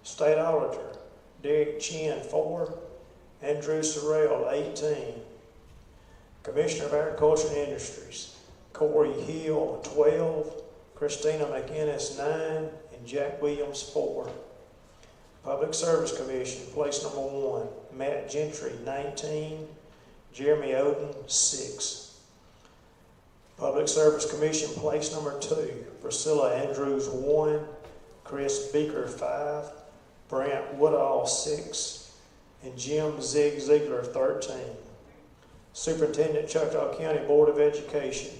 State Auditor, Derek Chin 4, Andrew Sorrell 18. Commissioner of Agriculture and Industries, Corey Hill 12, Christina McInnes 9, and Jack Williams 4. Public Service Commission, place number 1, Matt Gentry 19, Jeremy Oden 6. Public Service Commission, place number 2, Priscilla Andrews 1, Chris Beaker 5, Brant Woodall 6, and Jim Zig Ziegler 13. Superintendent, Choctaw County Board of Education,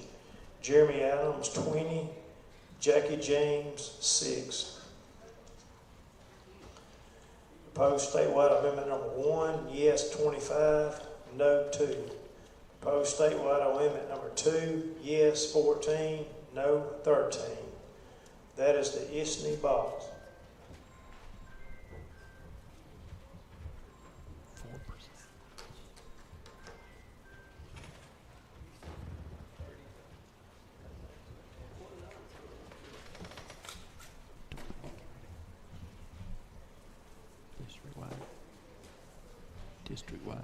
Jeremy Adams 20, Jackie James 6. Proposed statewide amendment number 1, yes 25, no 2. Proposed statewide amendment number 2, yes 14, no 13. That is the ISNY box. District-wide.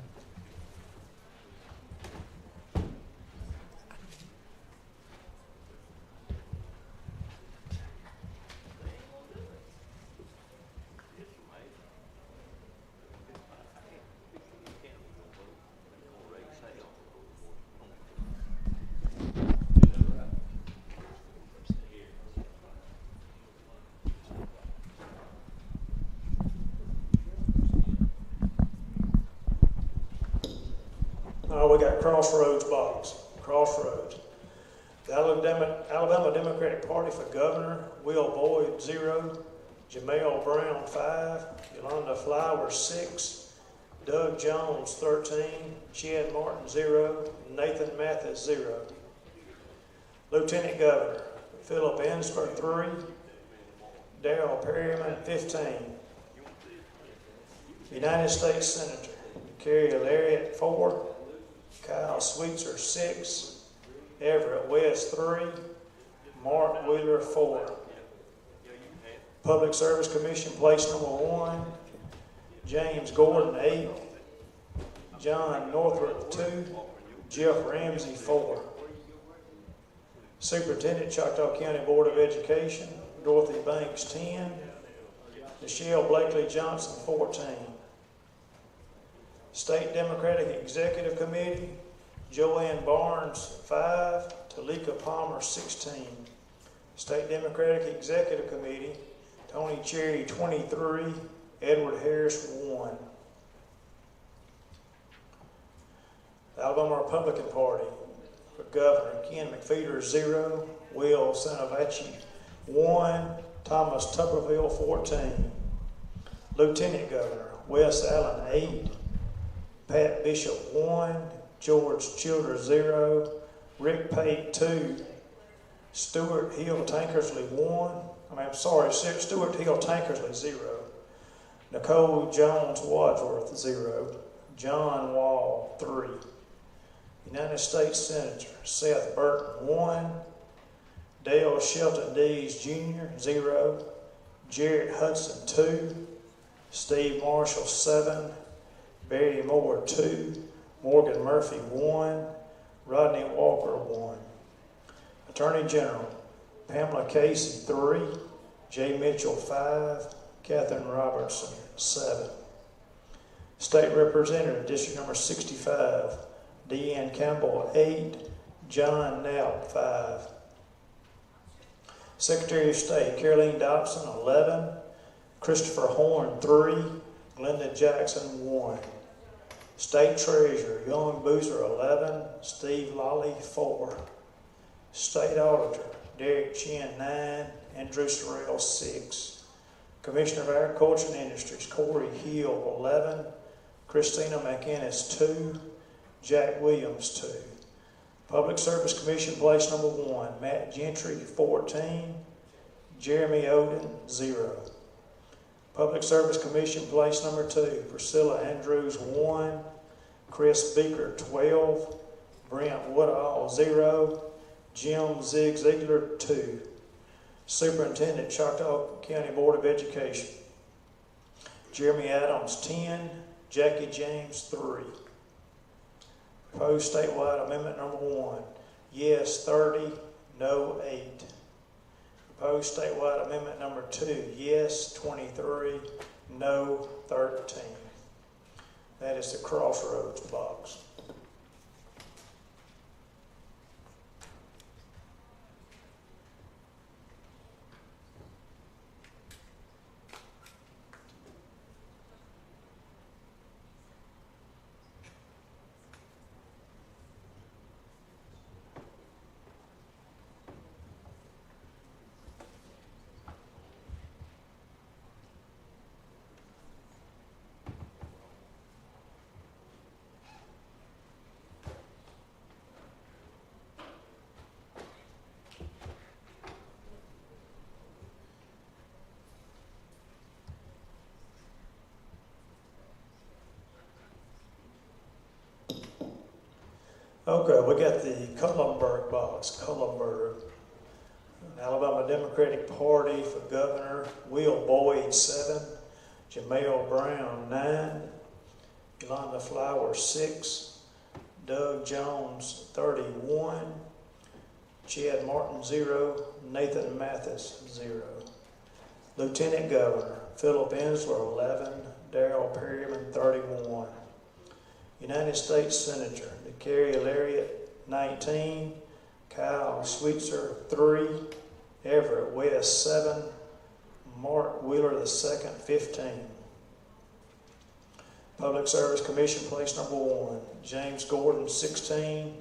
We got Crossroads box. Crossroads. The Alabama Democratic Party for governor, Will Boyd 0, Jamel Brown 5, Yolanda Flowers 6, Doug Jones 13, Chad Martin 0, Nathan Mathis 0. Lieutenant Governor, Philip Ensler 3, Darrell Perryman 15. United States Senator, Kerry Lariat 4, Kyle Sweetser 6, Everett West 3, Mark Wheeler 4. Public Service Commission, place number 1, James Gordon 8, John Northrop 2, Jeff Ramsey, 4. Superintendent, Choctaw County Board of Education, Dorothy Banks, 10. Michelle Blakely Johnson, 14. State Democratic Executive Committee, Joanne Barnes, 5. Talika Palmer, 16. State Democratic Executive Committee, Tony Cherry, 23. Edward Harris, 1. The Alabama Republican Party, for Governor, Ken McFeeder, 0. Will Sanavachi, 1. Thomas Tupperville, 14. Lieutenant Governor, Wes Allen, 8. Pat Bishop, 1. George Childers, 0. Rick Pate, 2. Stuart Hill Tankersley, 1. Stuart Hill Tankersley, 0. Nicole Jones Wadsworth, 0. John Wall, 3. United States Senator Seth Burton, 1. Dale Shelton Dees Jr., 0. Jarrett Hudson, 2. Steve Marshall, 7. Barry Moore, 2. Morgan Murphy, 1. Rodney Walker, 1. Attorney General Pamela Casey, 3. Jay Mitchell, 5. Catherine Robertson, 7. State Representative, District Number 65, Deanne Campbell, 8. John Knapp, 5. Secretary of State Caroline Dobson, 11. Christopher Horn, 3. Glenda Jackson, 1. State Treasurer Young Boozer, 11. Steve Lawley, 4. State Auditor Derek Chin, 9. Andrew Sorrell, 6. Commissioner of Agriculture and Industries Corey Hill, 11. Christina McInnes, 2. Jack Williams, 2. Public Service Commission, place number 1, Matt Gentry, 14. Jeremy Oden, 0. Public Service Commission, place number 2, Priscilla Andrews, 1. Chris Beaker, 12. Brent Woodall, 0. Jim Zig Ziegler, 2. Superintendent, Choctaw County Board of Education, Jeremy Adams, 10. Jackie James, 3. Proposed statewide amendment number 1, yes 30, no 8. Proposed statewide amendment number 2, yes 23, no 13. That is the crossroads box. Okay, we got the Cullenberg box. Cullenberg. Alabama Democratic Party for Governor, Will Boyd, 7. Jamel Brown, 9. Yolanda Flowers, 6. Doug Jones, 31. Chad Martin, 0. Nathan Mathis, 0. Lieutenant Governor, Philip Ensler, 11. Darrell Perryman, 31. United States Senator, DeCarrie Lariat, 19. Kyle Sweetser, 3. Everett West, 7. Mark Wheeler II, 15. Public Service Commission, place number 1, James Gordon, 16.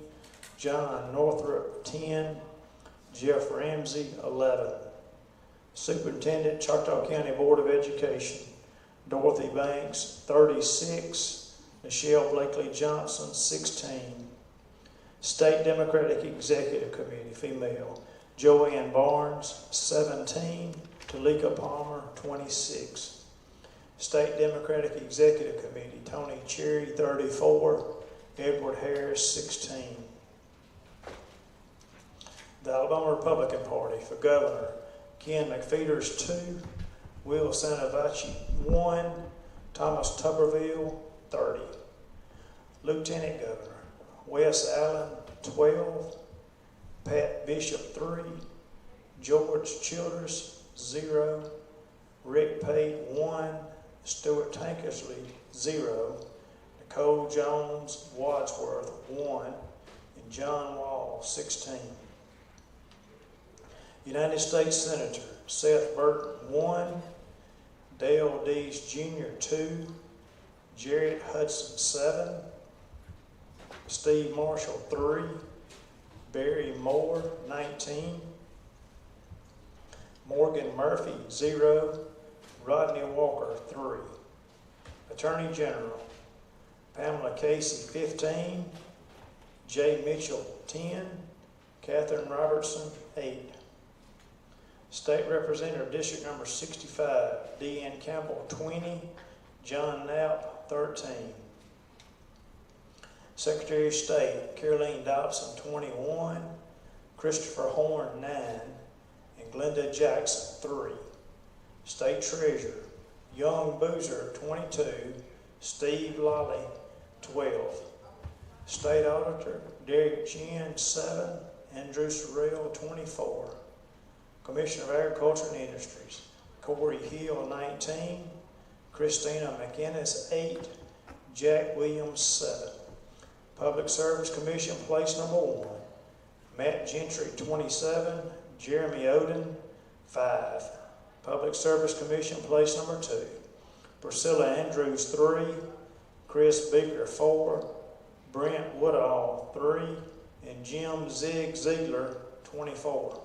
John Northrup, 10. Jeff Ramsey, 11. Superintendent, Choctaw County Board of Education, Dorothy Banks, 36. Michelle Blakely Johnson, 16. State Democratic Executive Committee, female, Joanne Barnes, 17. Talika Palmer, 26. State Democratic Executive Committee, Tony Cherry, 34. Edward Harris, 16. The Alabama Republican Party for Governor, Ken McFeeters, 2. Will Sanavachi, 1. Thomas Tupperville, 30. Lieutenant Governor, Wes Allen, 12. Pat Bishop, 3. George Childers, 0. Rick Pate, 1. Stuart Tankersley, 0. Nicole Jones Wadsworth, 1. And John Wall, 16. United States Senator Seth Burton, 1. Dale Dees Jr., 2. Jarrett Hudson, 7. Steve Marshall, 3. Barry Moore, 19. Morgan Murphy, 0. Rodney Walker, 3. Attorney General Pamela Casey, 15. Jay Mitchell, 10. Catherine Robertson, 8. State Representative District Number 65, Deanne Campbell, 20. John Knapp, 13. Secretary of State Caroline Dobson, 21. Christopher Horn, 9. And Glenda Jackson, 3. State Treasurer Young Boozer, 22. Steve Lolly, 12. State Auditor Derek Chin, 7. Andrew Sorrell, 24. Commissioner of Agriculture and Industries Corey Hill, 19. Christina McInnes, 8. Jack Williams, 7. Public Service Commission, place number 1. Matt Gentry, 27. Jeremy Oden, 5. Public Service Commission, place number 2. Priscilla Andrews, 3. Chris Beaker, 4. Brent Woodall, 3. And Jim Zig Ziegler, 24.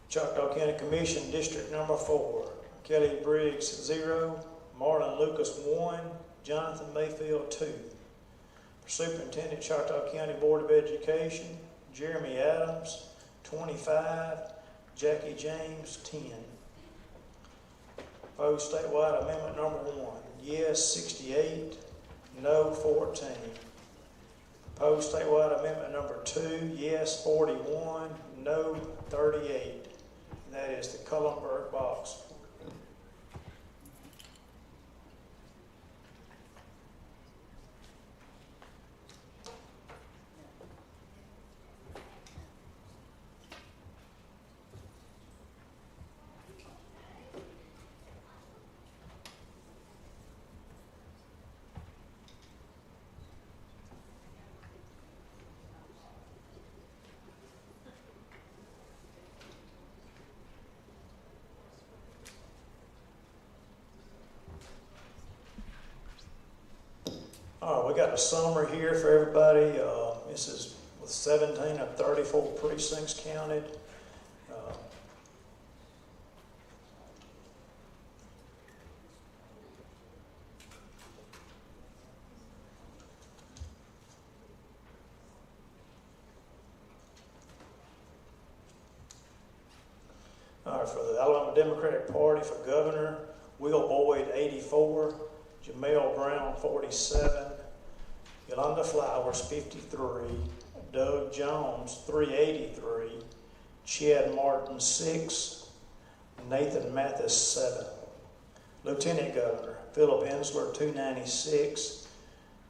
Choctaw County Commission, District Number 4. Kelly Briggs, 0. Marlon Lucas, 1. Jonathan Mayfield, 2. For Superintendent, Choctaw County Board of Education, Jeremy Adams, 25. Jackie James, 10. Opposed statewide amendment number 1. Yes, 68. No, 14. Opposed statewide amendment number 2. Yes, 41. No, 38. And that is the Cullenberg box. All right, we got a summary here for everybody. This is with 17 of 34 precincts counted. All right, for the Alabama Democratic Party for governor, Will Boyd, 84. Jamel Brown, 47. Yolanda Flowers, 53. Doug Jones, 383. Chad Martin, 6. Nathan Mathis, 7. Lieutenant Governor Philip Ensler, 296.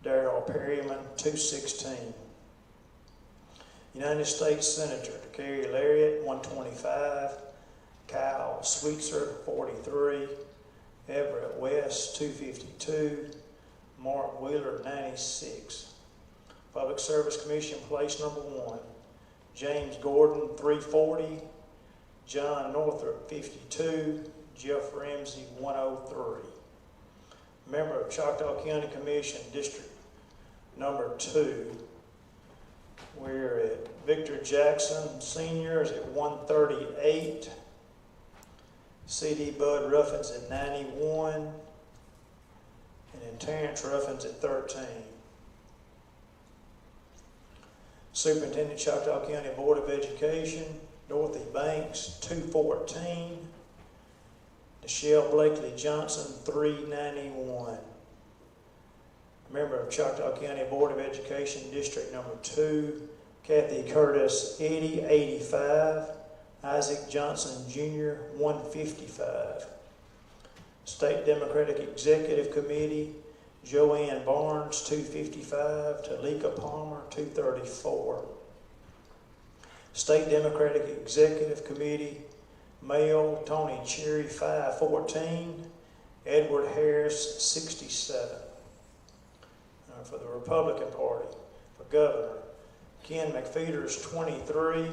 Darrell Perryman, 216. United States Senator Carrie Lariat, 125. Kyle Sweetser, 43. Everett West, 252. Mark Wheeler, 96. Public Service Commission, place number 1. James Gordon, 340. John Northrop, 52. Jeff Ramsey, 103. Member of Choctaw County Commission, District number 2. We're at Victor Jackson, Sr. is at 138. C.D. Bud Ruffins at 91, and then Terrence Ruffins at 13. Superintendent, Choctaw County Board of Education, Dorothy Banks, 214. Michelle Blakely Johnson, 391. Member of Choctaw County Board of Education, District number 2, Kathy Curtis, 85. Isaac Johnson Jr., 155. State Democratic Executive Committee, Joanne Barnes, 255. Talika Palmer, 234. State Democratic Executive Committee, male, Tony Cherry, 514. Edward Harris, 67. For the Republican Party, for Governor, Ken McFeeters, 23.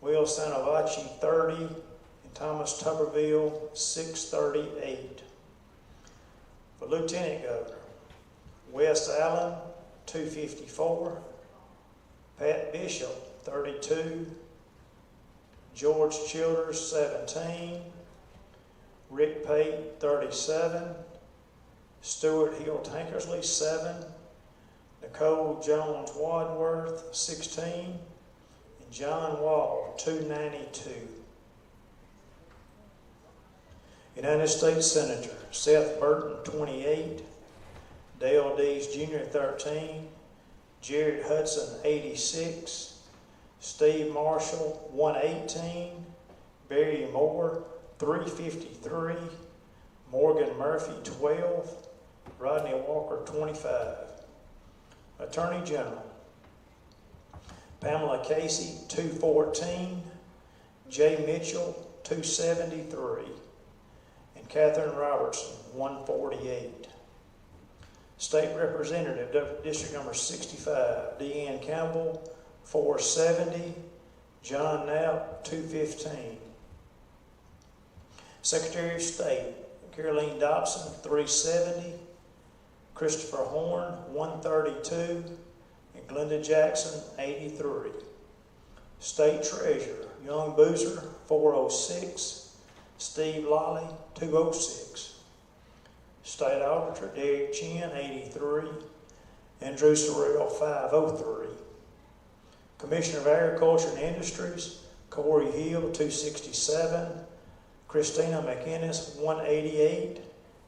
Will Sanavachi, 30. And Thomas Tuberville, 638. For Lieutenant Governor, Wes Allen, 254. Pat Bishop, 32. George Childers, 17. Rick Pate, 37. Stuart Hill Tankersley, 7. Nicole Jones Wadworth, 16. And John Wall, 292. United States Senator Seth Burton, 28. Dale Dees Jr., 13. Jared Hudson, 86. Steve Marshall, 118. Barry Moore, 353. Morgan Murphy, 12. Rodney Walker, 25. Attorney General Pamela Casey, 214. Jay Mitchell, 273. And Catherine Robertson, 148. State Representative, District Number 65, Deanne Campbell, 470. John Knapp, 215. Secretary of State, Caroline Dobson, 370. Christopher Horn, 132. And Glenda Jackson, 83. State Treasurer, Young Boozer, 406. Steve Lolly, 206. State Auditor, Derek Chin, 83. Andrew Sorrell, 503. Commissioner of Agriculture and Industries, Corey Hill, 267. Christina McInnes, 188.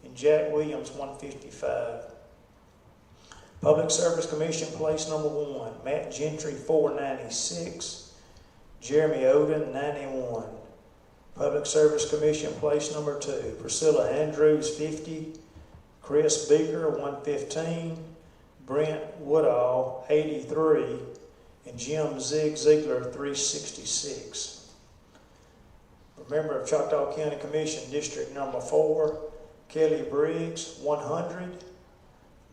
And Jack Williams, 155. Public Service Commission, place number 1, Matt Gentry, 496. Jeremy Oden, 91. Public Service Commission, place number 2, Priscilla Andrews, 50. Chris Beaker, 115. Brent Woodall, 83. And Jim Ziegler, 366. Member of Choctaw County Commission, District Number 4, Kelly Briggs, 100.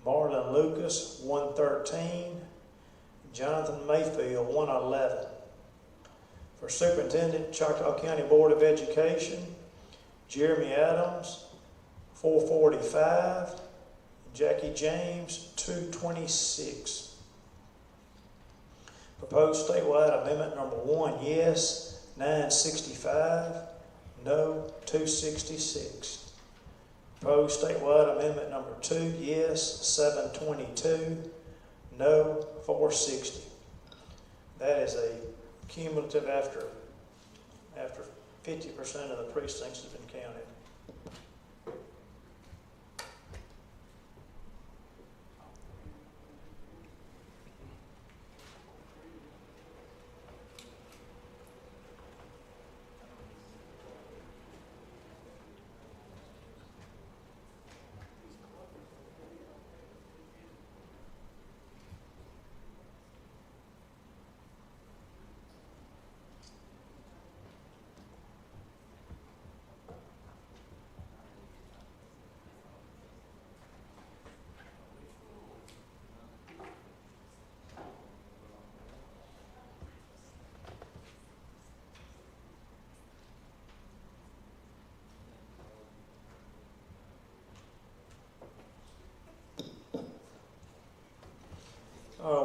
Marlon Lucas, 113. Jonathan Mayfield, 111. For Superintendent, Choctaw County Board of Education, Jeremy Adams, 445. Jackie James, 226. Proposed statewide amendment number 1, yes, 965. No, 266. Proposed statewide amendment number 2, yes, 722. No, 460. That is a cumulative after 50% of the precincts have been counted.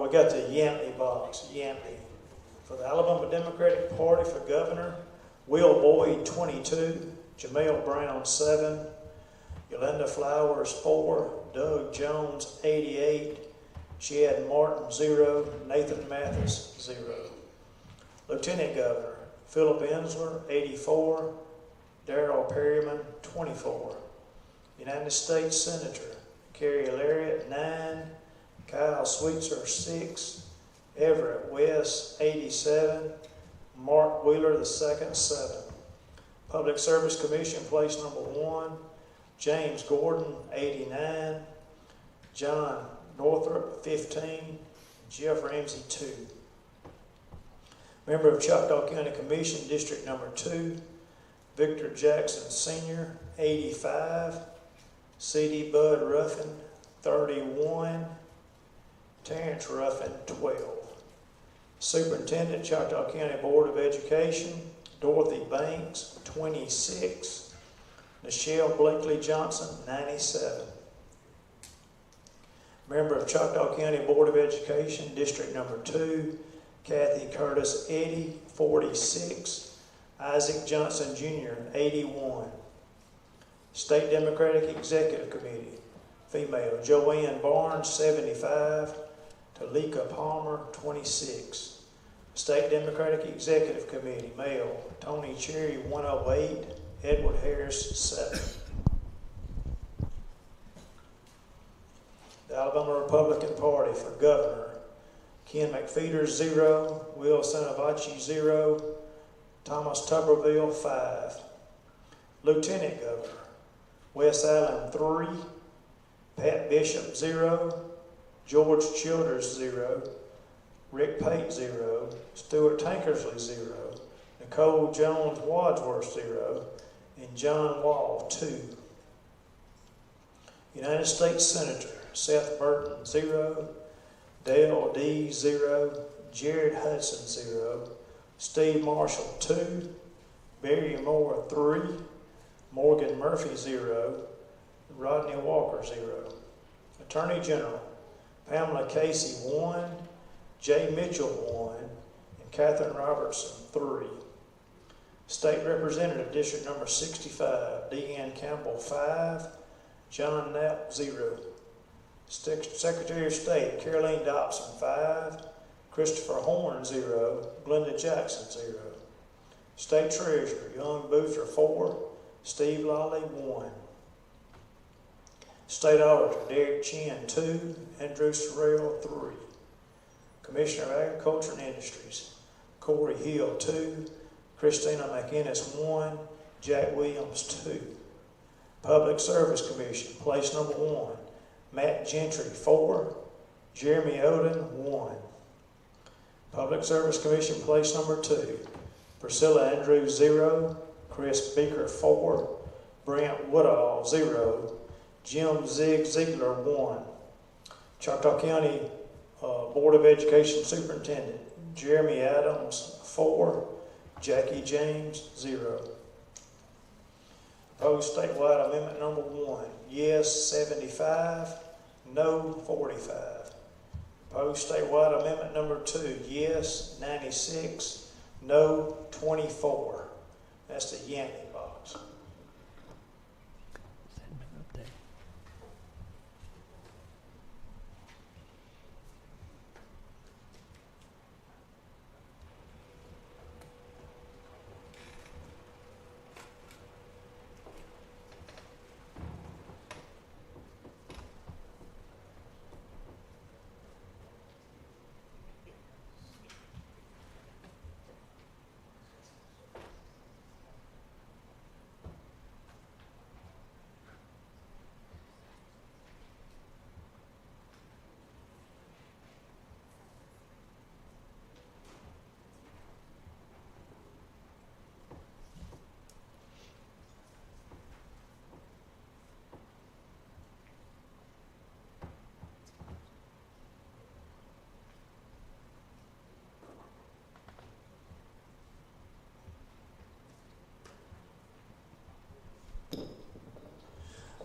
We got the Yamley box, Yamley. For the Alabama Democratic Party for Governor, Will Boyd, 22. Jamel Brown, 7. Yolanda Flowers, 4. Doug Jones, 88. Chad Martin, 0. Nathan Mathis, 0. Lieutenant Governor, Philip Ensler, 84. Darrell Perryman, 24. United States Senator, Carrie Lariat, 9. Kyle Sweetser, 6. Everett West, 87. Mark Wheeler II, 7. Public Service Commission, place number 1. James Gordon, 89. John Northrop, 15, Jeff Ramsey, 2. Member of Choctaw County Commission, District Number 2, Victor Jackson Sr., 85, C.D. Bud Ruffin, 31, Terrence Ruffin, 12. Superintendent, Choctaw County Board of Education, Dorothy Banks, 26, Nichelle Blakely Johnson, 97. Member of Choctaw County Board of Education, District Number 2, Kathy Curtis Eddy, 46, Isaac Johnson Jr., 81. State Democratic Executive Committee, female, Joanne Barnes, 75, Talika Palmer, 26. State Democratic Executive Committee, male, Tony Cherry, 108, Edward Harris, 7. The Alabama Republican Party for Governor, Ken McFeeters, 0, Will Sanavachi, 0, Thomas Tuberville, 5. Lieutenant Governor, Wes Allen, 3, Pat Bishop, 0, George Childers, 0, Rick Pate, 0, Stuart Tankersley, 0, Nicole Jones Wadsworth, 0, and John Wall, 2. United States Senator, Seth Burton, 0, Dale D, 0, Jared Hudson, 0, Steve Marshall, 2, Barry Moore, 3, Morgan Murphy, 0, Rodney Walker, 0. Attorney General, Pamela Casey, 1, Jay Mitchell, 1, and Catherine Robertson, 3. State Representative, District Number 65, Deanne Campbell, 5, John Knapp, 0. Secretary of State, Caroline Dobson, 5, Christopher Horn, 0, Glenda Jackson, 0. State Treasurer, Young Boozer, 4, Steve Lawley, 1. State Auditor, Derek Chin, 2, Andrew Sorrell, 3. Commissioner of Agriculture and Industries, Corey Hill, 2, Christina McInnes, 1, Jack Williams, 2. Public Service Commission, place number 1, Matt Gentry, 4, Jeremy Oden, 1. Public Service Commission, place number 2, Priscilla Andrews, 0, Chris Beaker, 4, Brent Woodall, 0, Jim Ziegler, 1. Choctaw County Board of Education Superintendent, Jeremy Adams, 4, Jackie James, 0. Opposed statewide amendment number 1, yes 75, no 45. Opposed statewide amendment number 2, yes 96, no 24. That's the Yankee box.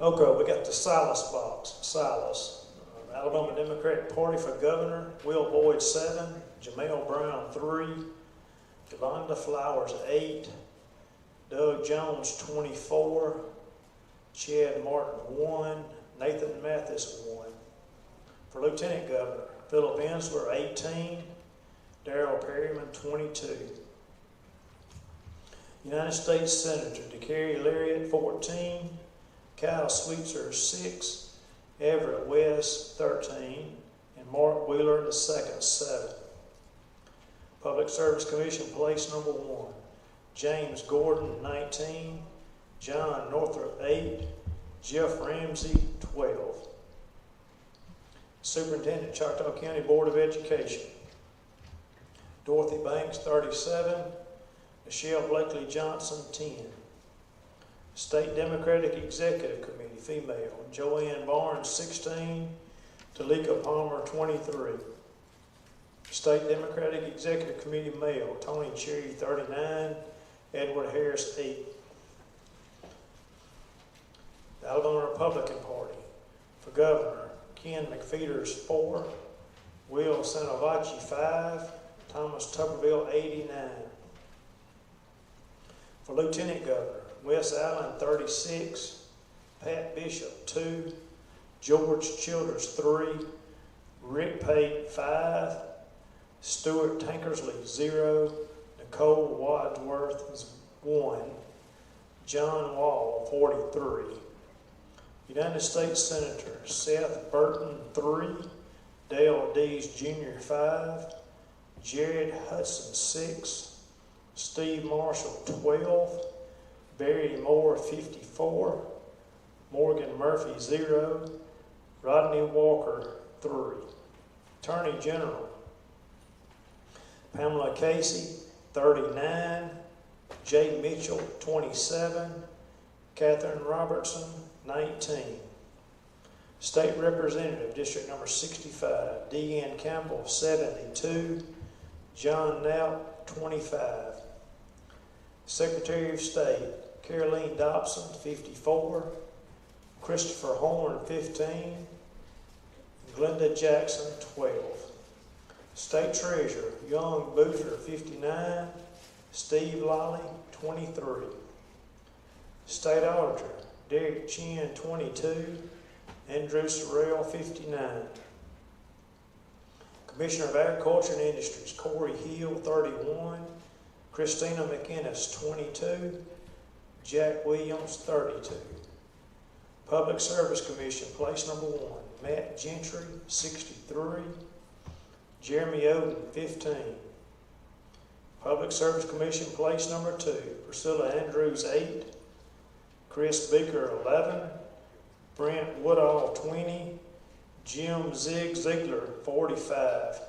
Okay, we got the Silas box. Silas. Alabama Democratic Party for Governor, Will Boyd, 7, Jamel Brown, 3, Yolanda Flowers, 8, Doug Jones, 24, Chad Martin, 1, Nathan Mathis, 1. For Lieutenant Governor, Philip Ensler, 18, Darrell Perryman, 22. United States Senator DeCarrie Lariat, 14, Kyle Sweetser, 6, Everett West, 13, and Mark Wheeler, II, 7. Public Service Commission, place number 1, James Gordon, 19, John Northrop, 8, Jeff Ramsey, 12. Superintendent, Choctaw County Board of Education. Dorothy Banks, 37. Michelle Blakely Johnson, 10. State Democratic Executive Committee, female, Joanne Barnes, 16. Talika Palmer, 23. State Democratic Executive Committee, male, Tony Cherry, 39. Edward Harris, 8. The Alabama Republican Party, for governor, Ken McFeeters, 4. Will Sanovaci, 5. Thomas Tuberville, 89. For lieutenant governor, Wes Allen, 36. Pat Bishop, 2. George Childers, 3. Rick Pate, 5. Stuart Tankersley, 0. Nicole Wadsworth is 1. John Wall, 43. United States Senator Seth Burton, 3. Dale Dees Jr., 5. Jared Hudson, 6. Steve Marshall, 12. Barry Moore, 54. Morgan Murphy, 0. Rodney Walker, 3. Attorney General Pamela Casey, 39. Jay Mitchell, 27. Catherine Robertson, 19. State Representative, District number 65, Deanne Campbell, 72. John Knapp, 25. Secretary of State, Caroline Dobson, 54. Christopher Horn, 15. Glenda Jackson, 12. State Treasurer, Young Boozer, 59. Steve Lally, 23. State Auditor, Derek Chin, 22. Andrew Sorrell, 59. Commissioner of Agriculture and Industries, Corey Hill, 31. Christina McInnes, 22. Jack Williams, 32. Public Service Commission, place number 1, Matt Gentry, 63. Jeremy Oden, 15. Public Service Commission, place number 2, Priscilla Andrews, 8. Chris Beaker, 11. Brent Woodall, 20. Jim Ziegler, 45.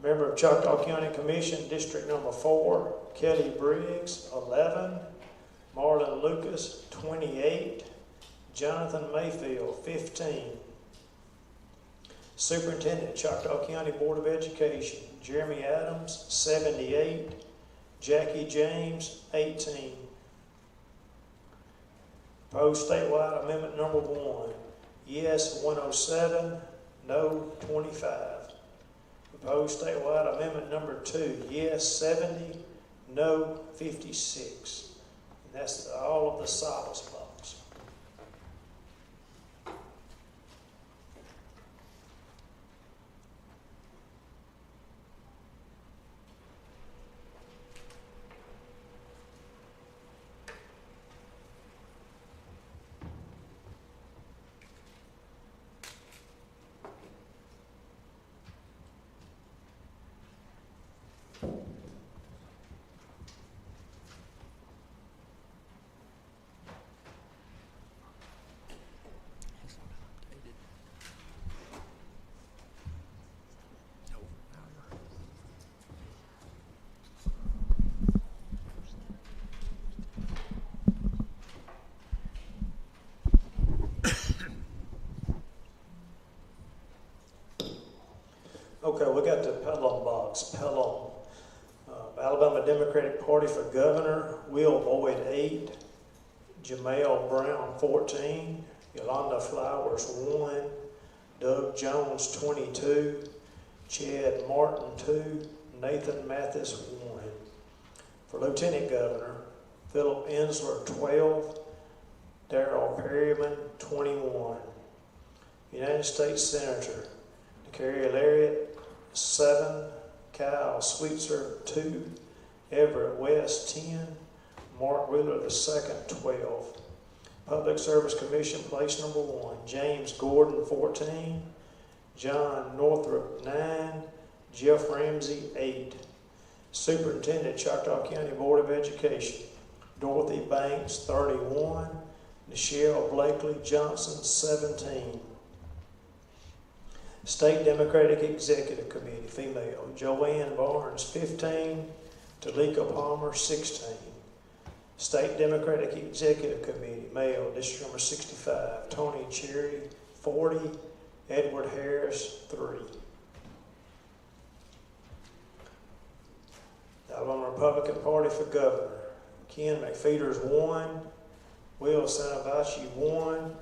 Member of Choctaw County Commission, District number 4, Kelly Briggs, 11. Marlon Lucas, 28. Jonathan Mayfield, 15. Superintendent, Choctaw County Board of Education, Jeremy Adams, 78. Jackie James, 18. Proposed statewide amendment number 1, yes 107, no 25. Proposed statewide amendment number 2, yes 70, no 56. And that's all of the solace votes. Okay, we got the Pelham box. Pelham. Alabama Democratic Party for Governor, Will Boyd, 8. Jamel Brown, 14. Yolanda Flowers, 1. Doug Jones, 22. Chad Martin, 2. Nathan Mathis, 1. For Lieutenant Governor, Philip Ensler, 12. Darrell Perryman, 21. United States Senator, Carrie Lariat, 7. Kyle Sweetser, 2. Everett West, 10. Mark Wheeler II, 12. Public Service Commission, place number 1, James Gordon, 14. John Northrup, 9. Jeff Ramsey, 8. Superintendent, Choctaw County Board of Education, Dorothy Banks, 31. Nichelle Blakely Johnson, 17. State Democratic Executive Committee, female, Joanne Barnes, 15. Talika Palmer, 16. State Democratic Executive Committee, male, District number 65, Tony Cherry, 40. Edward Harris, 3. The Alabama Republican Party for Governor, Ken McFeeters, 1. Will Sanavachi, 1.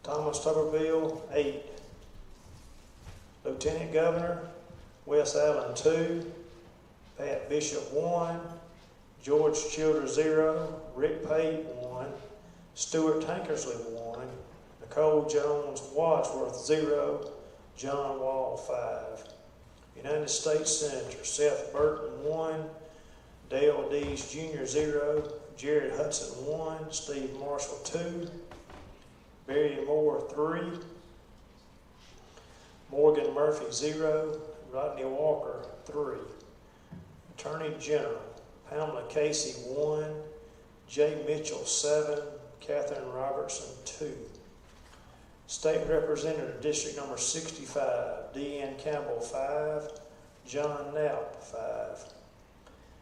Thomas Tuberville, 8. Lieutenant Governor, Wes Allen, 2. Pat Bishop, 1. George Childers, 0. Rick Pate, 1. Stuart Tankersley, 1. Nicole Jones Wadsworth, 0. John Wall, 5. United States Senator Seth Burton, 1. Dale Dees Jr., 0. Jared Hudson, 1. Steve Marshall, 2. Barry Moore, 3. Morgan Murphy, 0. Rodney Walker, 3. Attorney General Pamela Casey, 1. Jay Mitchell, 7. Catherine Robertson, 2. State Representative, District number 65, Deanne Campbell, 5. John Knapp, 5.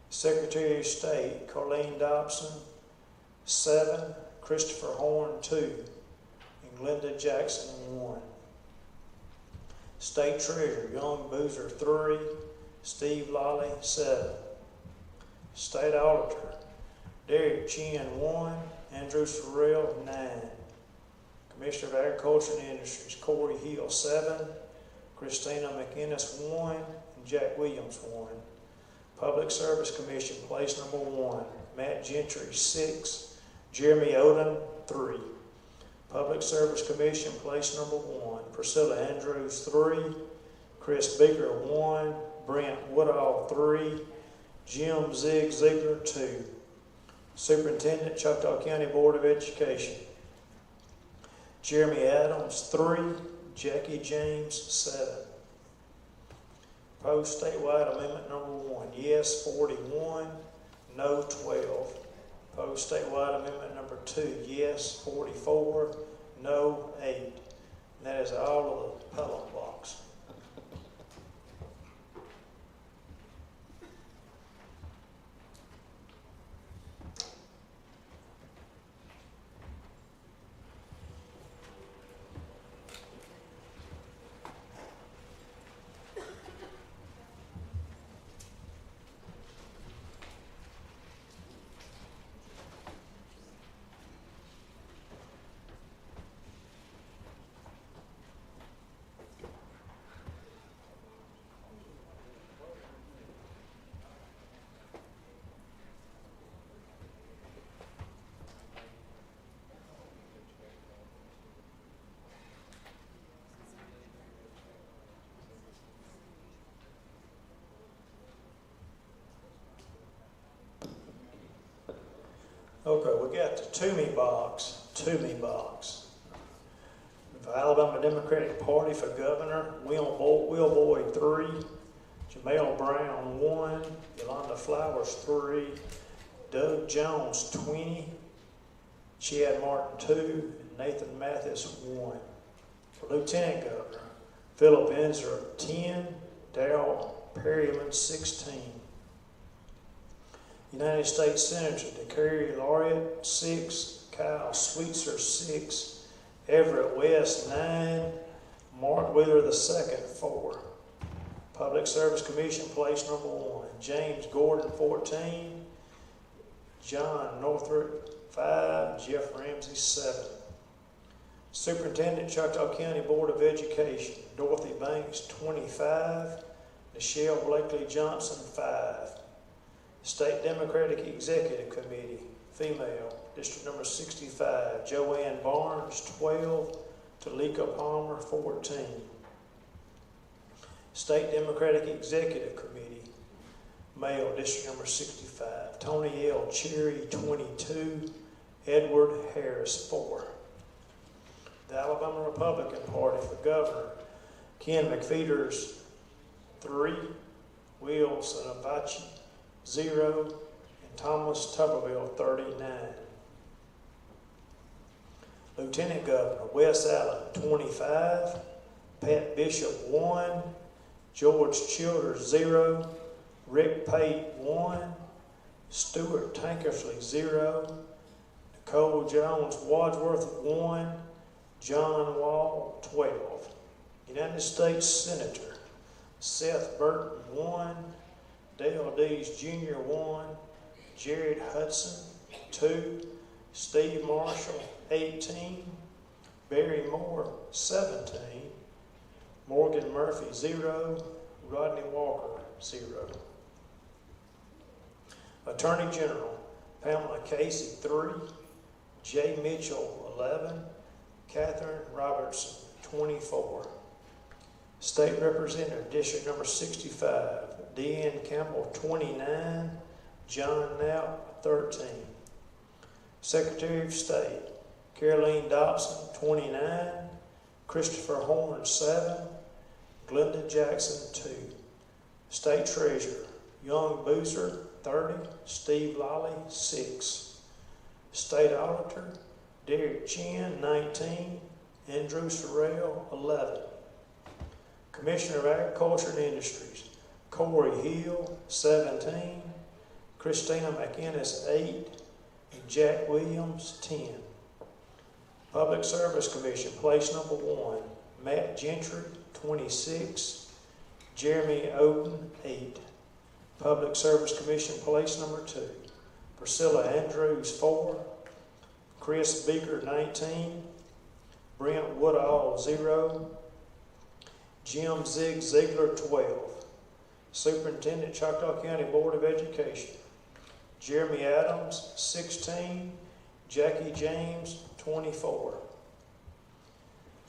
Secretary of State, Colleen Dobson, 7. Christopher Horn, 2. And Glenda Jackson, 1. State Treasurer, Young Boozer, 3. Steve Lolly, 7. State Auditor, Derek Chin, 1. Andrew Farrell, 9. Commissioner of Agriculture and Industries, Corey Hill, 7. Christina McInnes, 1. And Jack Williams, 1. Public Service Commission, place number 1. Matt Gentry, 6. Jeremy Odom, 3. Public Service Commission, place number 1. Priscilla Andrews, 3. Chris Beaker, 1. Brent Woodall, 3. Jim Ziegler, 2. Superintendent, Choctaw County Board of Education, Jeremy Adams, 3. Jackie James, 7. Proposed statewide amendment number 1, yes 41, no 12. Proposed statewide amendment number 2, yes 44, no 8. And that is all of the ballot box. Okay, we got the Toomey box. The Alabama Democratic Party for Governor, Will Boyd, 3. Jamel Brown, 1. Yolanda Flowers, 3. Doug Jones, 20. Chad Martin, 2. And Nathan Mathis, 1. For Lieutenant Governor, Philip Enzer, 10. Darrell Perryman, 16. United States Senator DeCarrie Laureate, 6. Kyle Sweetser, 6. Everett West, 9. Mark Wheeler II, 4. Public Service Commission, place number 1. James Gordon, 14. John Northrup, 5. Jeff Ramsey, 7. Superintendent, Choctaw County Board of Education, Dorothy Banks, 25. Nichelle Blakely Johnson, 5. State Democratic Executive Committee, female, District number 65, Joanne Barnes, 12. Talika Palmer, 14. State Democratic Executive Committee, male, District number 65, Tony L. Cherry, 22. Edward Harris, 4. The Alabama Republican Party for Governor, Ken McFeeters, 3. Will Sanavachi, 0. And Thomas Tuberville, 39. Lieutenant Governor, Wes Allen, 25. Pat Bishop, 1. George Childers, 0. Rick Pate, 1. Stuart Tankersley, 0. Nicole Jones Wadsworth, 1. John Wall, 12. United States Senator, Seth Burton, 1. Dale Dees Jr., 1. Jared Hudson, 2. Steve Marshall, 18. Barry Moore, 17. Morgan Murphy, 0. Rodney Walker, 0. Attorney General, Pamela Casey, 3. Jay Mitchell, 11. Catherine Robertson, 24. State Representative, District number 65, Deanne Campbell, 29. John Knapp, 13. Secretary of State, Caroline Dobson, 29. Christopher Horn, 7. Glenda Jackson, 2. State Treasurer, Young Boozer, 30. Steve Lally, 6. State Auditor, Derek Chin, 19. Andrew Sorrell, 11. Commissioner of Agriculture and Industries, Corey Hill, 17. Christina McInnes, 8. And Jack Williams, 10. Public Service Commission, place number 1, Matt Gentry, 26. Jeremy Oden, 8. Public Service Commission, place number 2, Priscilla Andrews, 4. Chris Beaker, 19. Brent Woodall, 0. Jim Zig Ziegler, 12. Superintendent, Choctaw County Board of Education, Jeremy Adams, 16. Jackie James, 24.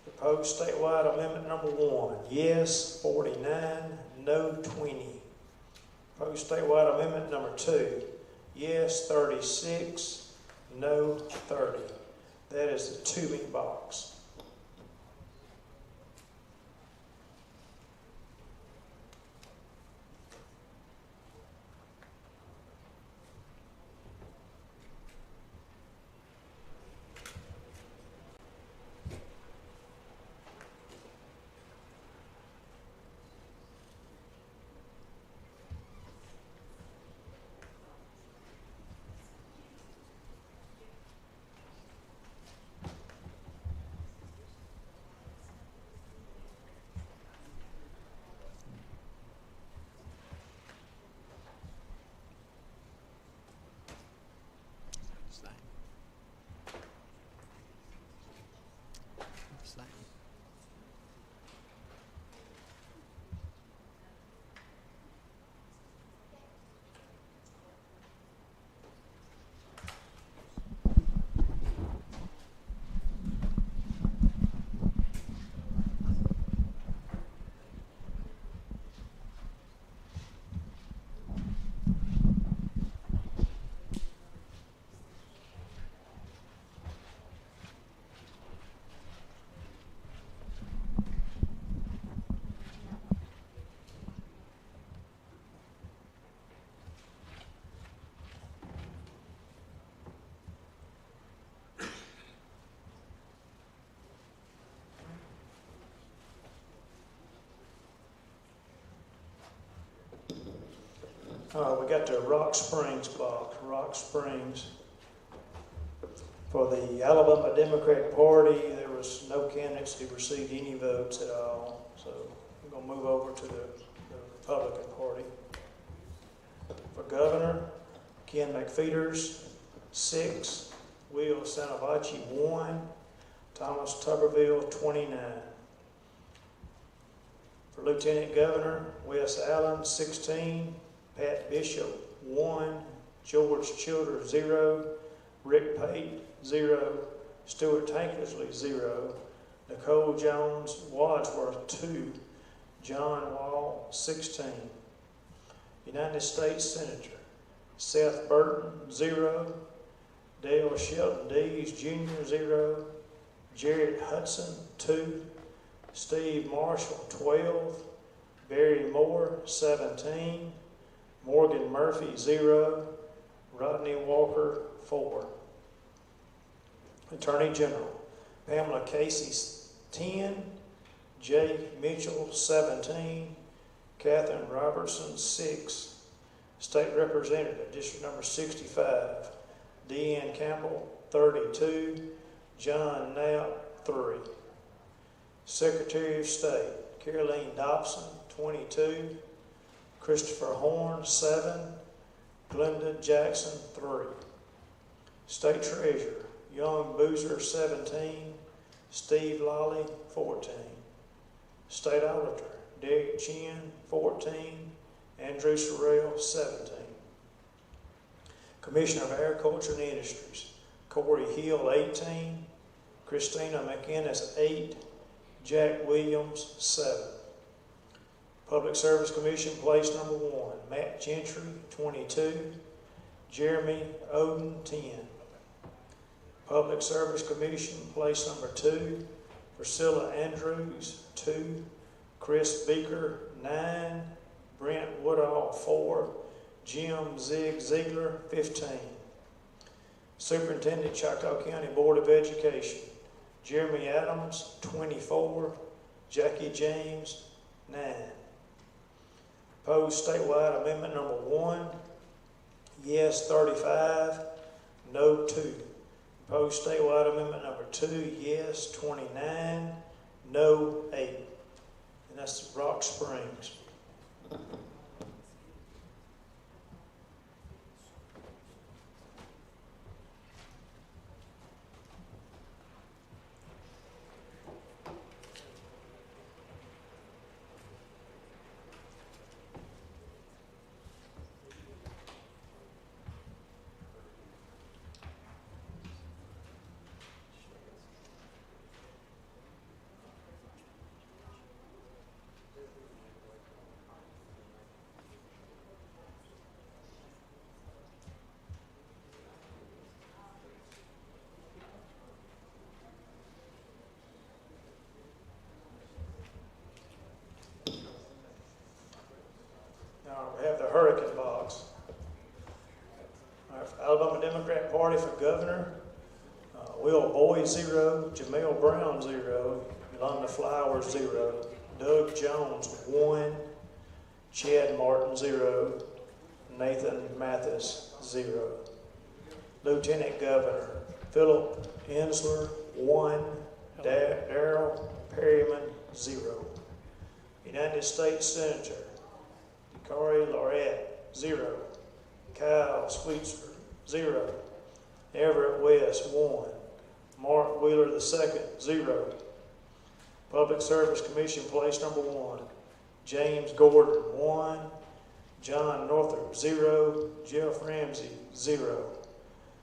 Proposed statewide amendment number 1, yes, 49, no, 20. Proposed statewide amendment number 2, yes, 36, no, 30. That is the tubing box. We got the Rock Springs box. Rock Springs. For the Alabama Democratic Party, there was no candidates who received any votes at all. So I'm going to move over to the Republican Party. For governor, Ken McFeeters, 6. Will Sanavachi, 1. Thomas Tuberville, 29. For lieutenant governor, Wes Allen, 16. Pat Bishop, 1. George Childers, 0. Rick Pate, 0. Stuart Tankersley, 0. Nicole Jones Wadsworth, 2. John Wall, 16. United States Senator, Seth Burton, 0. Dale Shelton Dees Jr., 0. Jared Hudson, 2. Steve Marshall, 12. Barry Moore, 17. Morgan Murphy, 0. Rodney Walker, 4. Attorney General, Pamela Casey, 10. Jay Mitchell, 17. Catherine Robertson, 6. State Representative, District number 65. Deanne Campbell, 32. John Knapp, 3. Secretary of State, Caroline Dobson, 22. Christopher Horn, 7. Glenda Jackson, 3. State Treasurer, Young Boozer, 17. Steve Lolly, 14. State Auditor, Derek Chin, 14. Andrew Sorrell, 17. Commissioner of Agriculture and Industries, Corey Hill, 18. Christina McInnes, 8. Jack Williams, 7. Public Service Commission, place number 1, Matt Gentry, 22. Jeremy Oden, 10. Public Service Commission, place number 2, Priscilla Andrews, 2. Chris Beaker, 9. Brent Woodall, 4. Jim Ziegler, 15. Superintendent, Choctaw County Board of Education, Jeremy Adams, 24. Jackie James, 9. Opposed statewide amendment number 1, yes 35, no 2. Opposed statewide amendment number 2, yes 29, no 8. And that's Rock Springs. Now we have the Hurricane Box. All right, for Alabama Democrat Party for Governor, Will Boyd, 0. Jamel Brown, 0. Yolanda Flowers, 0. Doug Jones, 1. Chad Martin, 0. Nathan Mathis, 0. Lieutenant Governor, Philip Ensler, 1. Darrell Perryman, 0. United States Senator, Dakari Lorette, 0. Kyle Sweetser, 0. Everett West, 1. Mark Wheeler II, 0. Public Service Commission, place number 1. James Gordon, 1. John Northrop, 0. Jeff Ramsey, 0.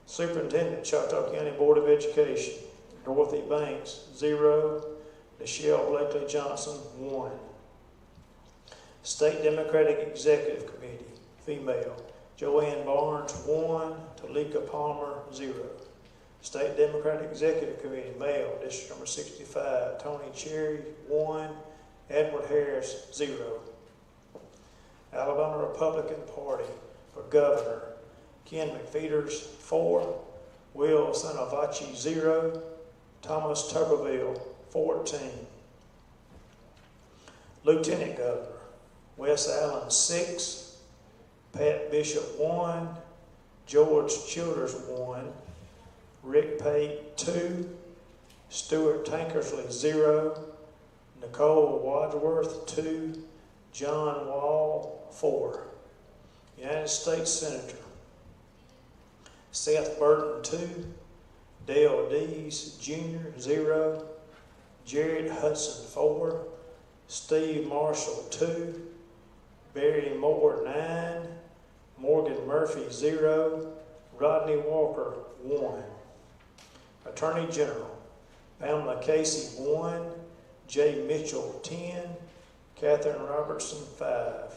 Superintendent, Choctaw County Board of Education, Dorothy Banks, 0. Michelle Blakely Johnson, 1. State Democratic Executive Committee, female, Joanne Barnes, 1. Talika Palmer, 0. State Democratic Executive Committee, male, District number 65, Tony Cherry, 1. Edward Harris, 0. Alabama Republican Party for Governor, Ken McFeeters, 4. Will Sanavachi, 0. Thomas Tuberville, 14. Lieutenant Governor, Wes Allen, 6. Pat Bishop, 1. George Childers, 1. Rick Pate, 2. Stuart Tankersley, 0. Nicole Wadsworth, 2. John Wall, 4. United States Senator, Seth Burton, 2. Dale Dees Jr., 0. Jared Hudson, 4. Steve Marshall, 2. Barry Moore, 9. Morgan Murphy, 0. Rodney Walker, 1. Attorney General, Pamela Casey, 1. Jay Mitchell, 10. Catherine Robertson, 5.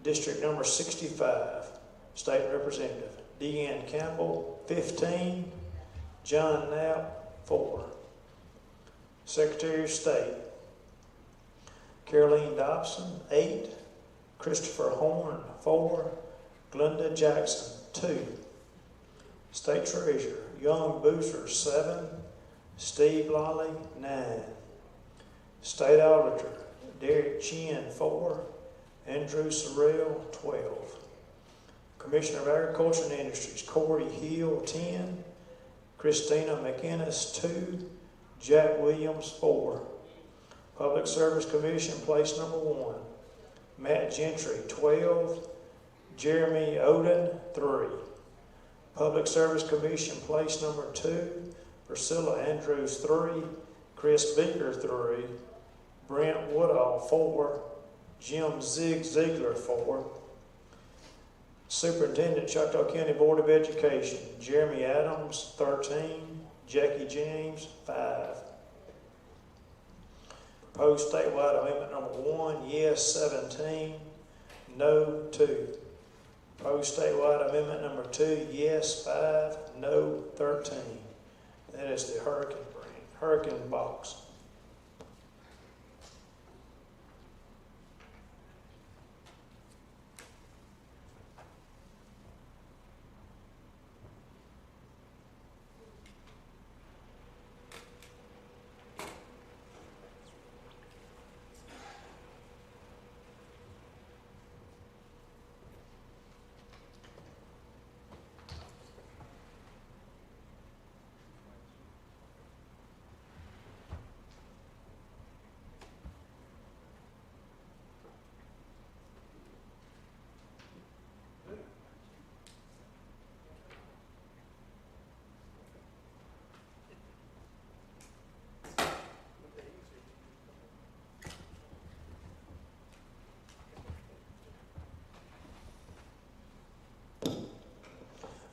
District number 65, State Representative, Deanne Campbell, 15. John Knapp, 4. Secretary of State, Caroline Dobson, 8. Christopher Horn, 4. Glenda Jackson, 2. State Treasurer, Young Boozer, 7. Steve Lolly, 9. State Auditor, Derek Chin, 4. Andrew Sorrell, 12. Commissioner of Agriculture and Industries, Corey Hill, 10. Christina McInnes, 2. Jack Williams, 4. Public Service Commission, place number 1. Matt Gentry, 12. Jeremy Oden, 3. Public Service Commission, place number 2. Priscilla Andrews, 3. Chris Beaker, 3. Brent Woodall, 4. Jim Ziegler, 4. Superintendent, Choctaw County Board of Education, Jeremy Adams, 13. Jackie James, 5. Proposed statewide amendment number 1, yes 17, no 2. Proposed statewide amendment number 2, yes 5, no 13. That is the Hurricane box.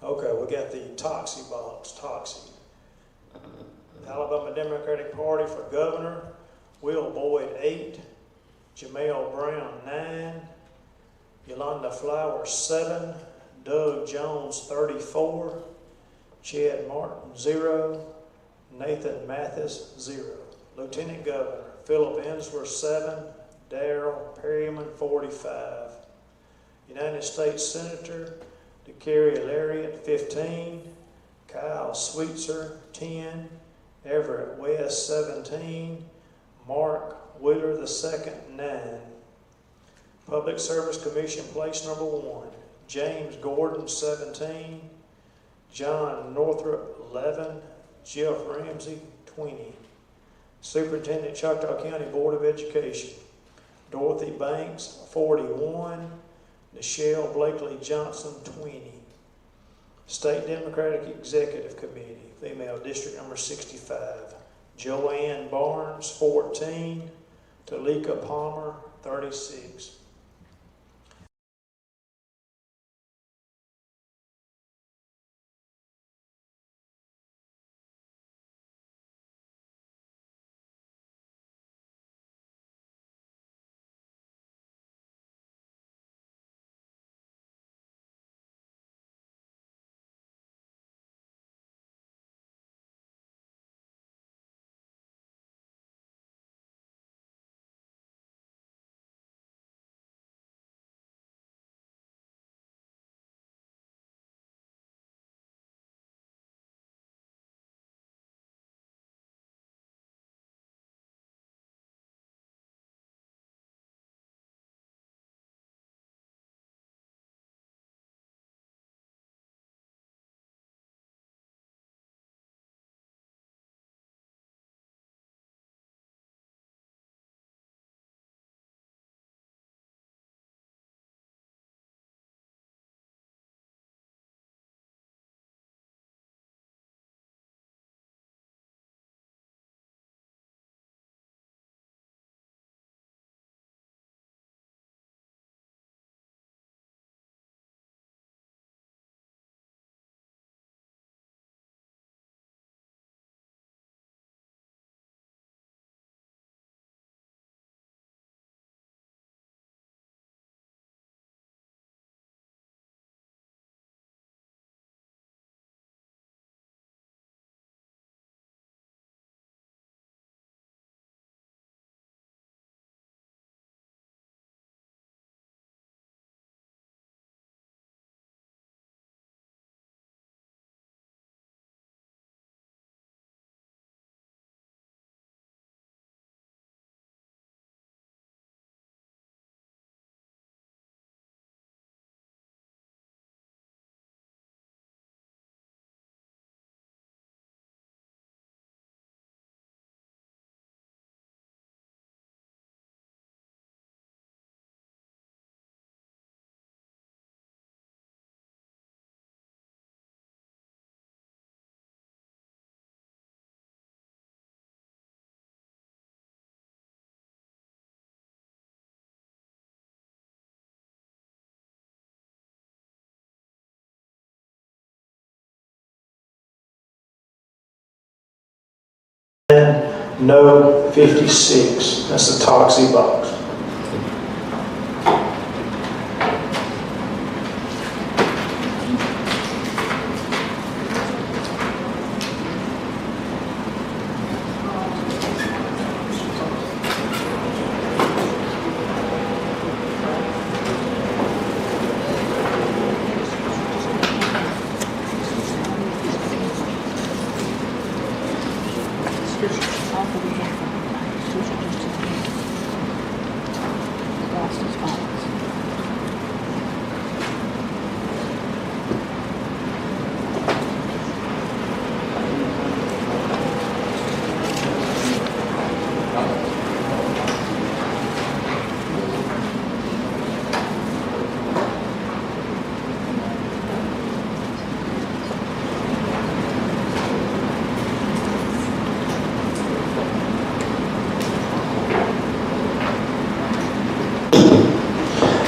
Okay, we got the Toxie box, Toxie. Alabama Democratic Party for Governor, Will Boyd, 8. Jamel Brown, 9. Yolanda Flowers, 7. Doug Jones, 34. Chad Martin, 0. Nathan Mathis, 0. Lieutenant Governor, Philip Ensworth, 7. Darrell Perryman, 45. United States Senator, DeCarrie Lariat, 15. Kyle Sweetser, 10. Everett West, 17. Mark Wheeler II, 9. Public Service Commission, place number 1. James Gordon, 17. John Northrop, 11. Jeff Ramsey, 20. Superintendent, Choctaw County Board of Education, Dorothy Banks, 41. Nichelle Blakely Johnson, 20. State Democratic Executive Committee, female, district number 65. Joanne Barnes, 14. Talika Palmer, 36. no 56. That's the Toxie box.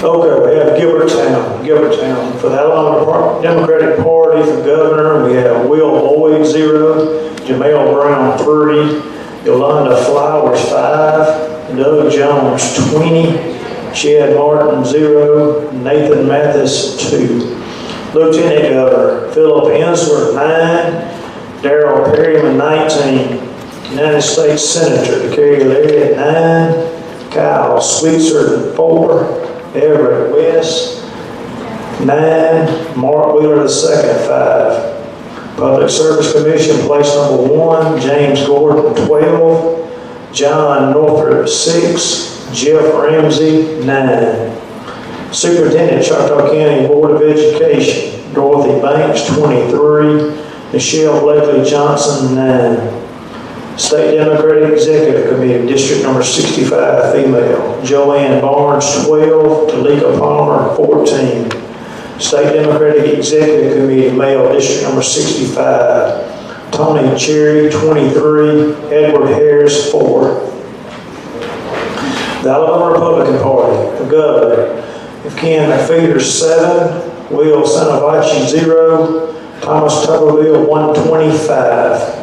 Okay, we have Gilbertown. For the Alabama Democratic Party for governor, we have Will Boyd, 0, Jamel Brown, 3, Yolanda Flowers, 5, Doug Jones, 20, Chad Martin, 0, Nathan Mathis, 2. Lieutenant Governor, Philip Ensler, 9, Darrell Perryman, 19, United States Senator, Kerry Larry at 9, Kyle Sweetser, 4, Everett West, 9, Mark Wheeler II, 5. Public Service Commission, place number 1, James Gordon, 12, John Northrop, 6, Jeff Ramsey, 9. Superintendent, Choctaw County Board of Education, Dorothy Banks, 23, Michelle Blakely Johnson, 9. State Democratic Executive Committee, District number 65, female, Joanne Barnes, 12, Talika Palmer, 14. State Democratic Executive Committee, male, District number 65, Tony Cherry, 23, Edward Harris, 4. The Alabama Republican Party, the governor, Ken Feeder, 7, Will Sanavachi, 0, Thomas Tuberville, 125.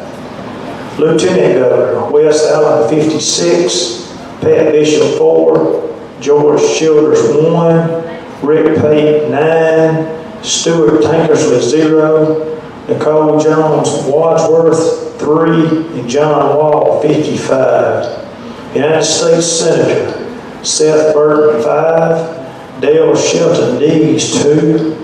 Lieutenant Governor, West Allen, 56, Pat Bishop, 4, George Childers, 1, Rick Pate, 9, Stuart Tankersley, 0, Nicole Jones Wadsworth, 3, and John Wall, 55. United States Senator, Seth Burton, 5, Dale Shelton Dees, 2,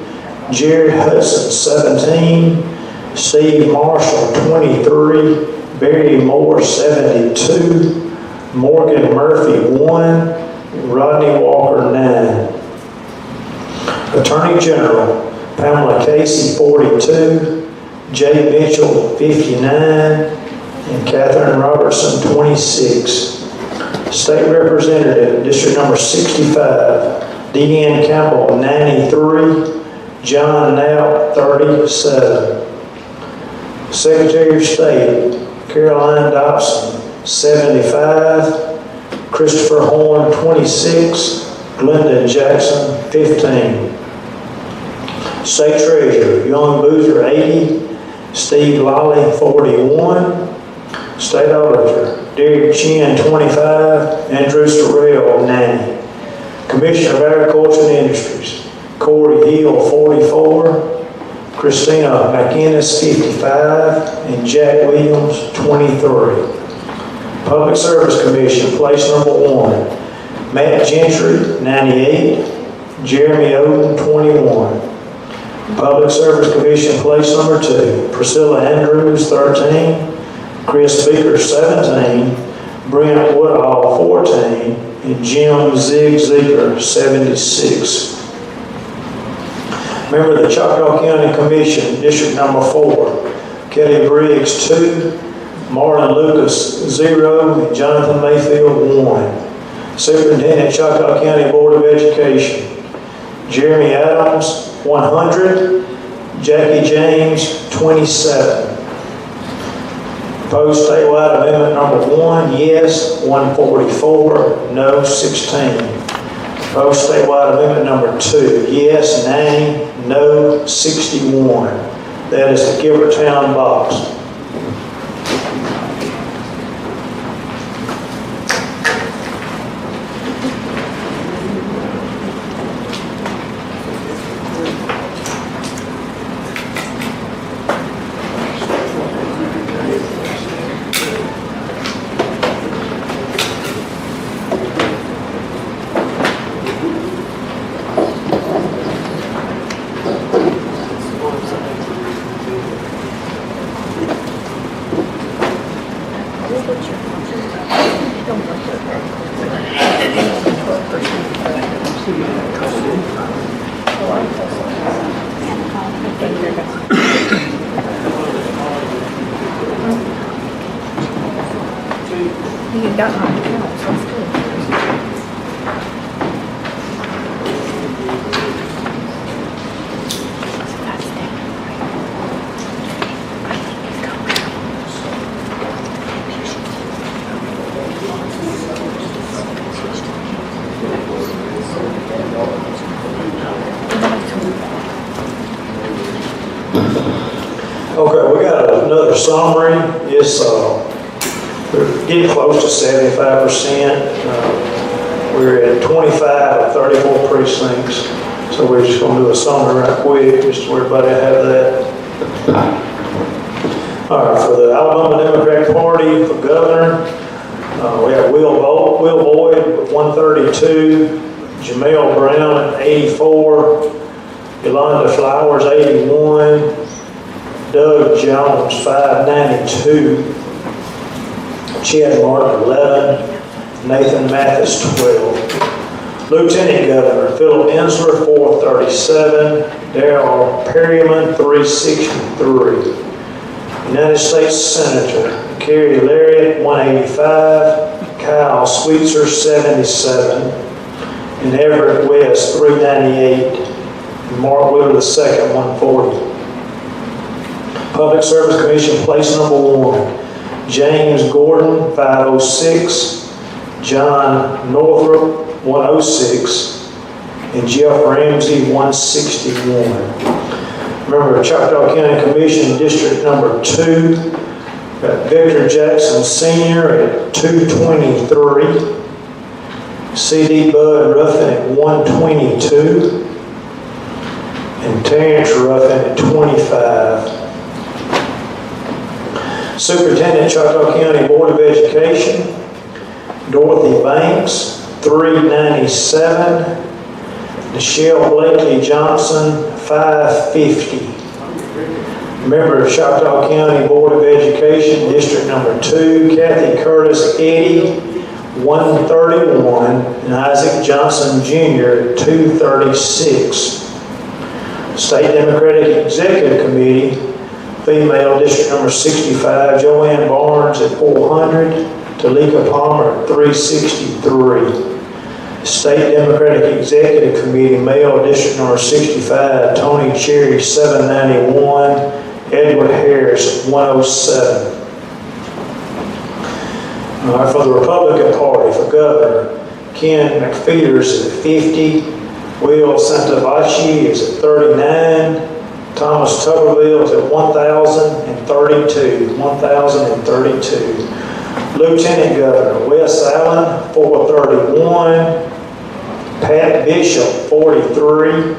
Jerry Hudson, 17, Steve Marshall, 23, Barry Moore, 72, Morgan Murphy, 1, Rodney Walker, 9. Attorney General, Pamela Casey, 42, Jay Mitchell, 59, and Catherine Robertson, 26. State Representative, District number 65, Deanne Campbell, 93, John Knapp, 37. Secretary of State, Caroline Dobson, 75, Christopher Horn, 26, Glenda Jackson, 15. State Treasurer, Young Boozer, 80, Steve Lawley, 41. State Auditor, Derek Chin, 25, Andrew Sorrell, 90. Commissioner of Agriculture and Industries, Corey Hill, 44, Christina McInnes, 55, and Jack Williams, 23. Public Service Commission, place number 1, Matt Gentry, 98, Jeremy Oden, 21. Public Service Commission, place number 2, Priscilla Andrews, 13, Chris Beaker, 17, Brent Woodall, 14, and Jim Ziegler, 76. Member of the Choctaw County Commission, District number 4, Kelly Briggs, 2, Marlon Lucas, 0, and Jonathan Mayfield, 1. Superintendent, Choctaw County Board of Education, Jeremy Adams, 100, Jackie James, 27. Opposed statewide amendment number 1, yes, 144, no, 16. Opposed statewide amendment number 2, yes, 90, no, 61. That is the Gilbertown box. You got my account, so that's good. Okay, we got another summary. It's, we're getting close to 75%. We're at 25 of 34 precincts. So we're just going to do a summary right quick, just so everybody have that. All right, for the Alabama Democratic Party for governor, we have Will Boyd with 132, Jamel Brown at 84, Yolanda Flowers 81, Doug Jones 592, Chad Martin 11, Nathan Mathis 12. Lieutenant Governor Philip Ensler 437, Darrell Perryman 363. United States Senator Kerry Lariat 185, Kyle Sweetser 77, and Everett West 398, and Mark Wheeler II 140. Public Service Commission place number 1, James Gordon 506, John Northrop 106, and Jeff Ramsey 161. Remember, Choctaw County Commission District number 2, got Victor Jackson Sr. at 223, C.D. Bud Ruffin at 122, and Terrence Ruffin at 25. Superintendent, Choctaw County Board of Education, Dorothy Banks, 397, Michelle Blakely Johnson, 550. Member of Choctaw County Board of Education, District number 2, Kathy Curtis Eddy, 131, and Isaac Johnson Jr. at 236. State Democratic Executive Committee, female, District number 65, Joanne Barnes at 400, Talika Palmer at 363. State Democratic Executive Committee, male, District number 65, Tony Cherry 791, Edward Harris 107. All right, for the Republican Party for governor, Ken McPheeters is at 50, Will Santovaci is at 39, Thomas Tuberville is at 1,032. Lieutenant Governor Wes Allen, 431. Pat Bishop, 43.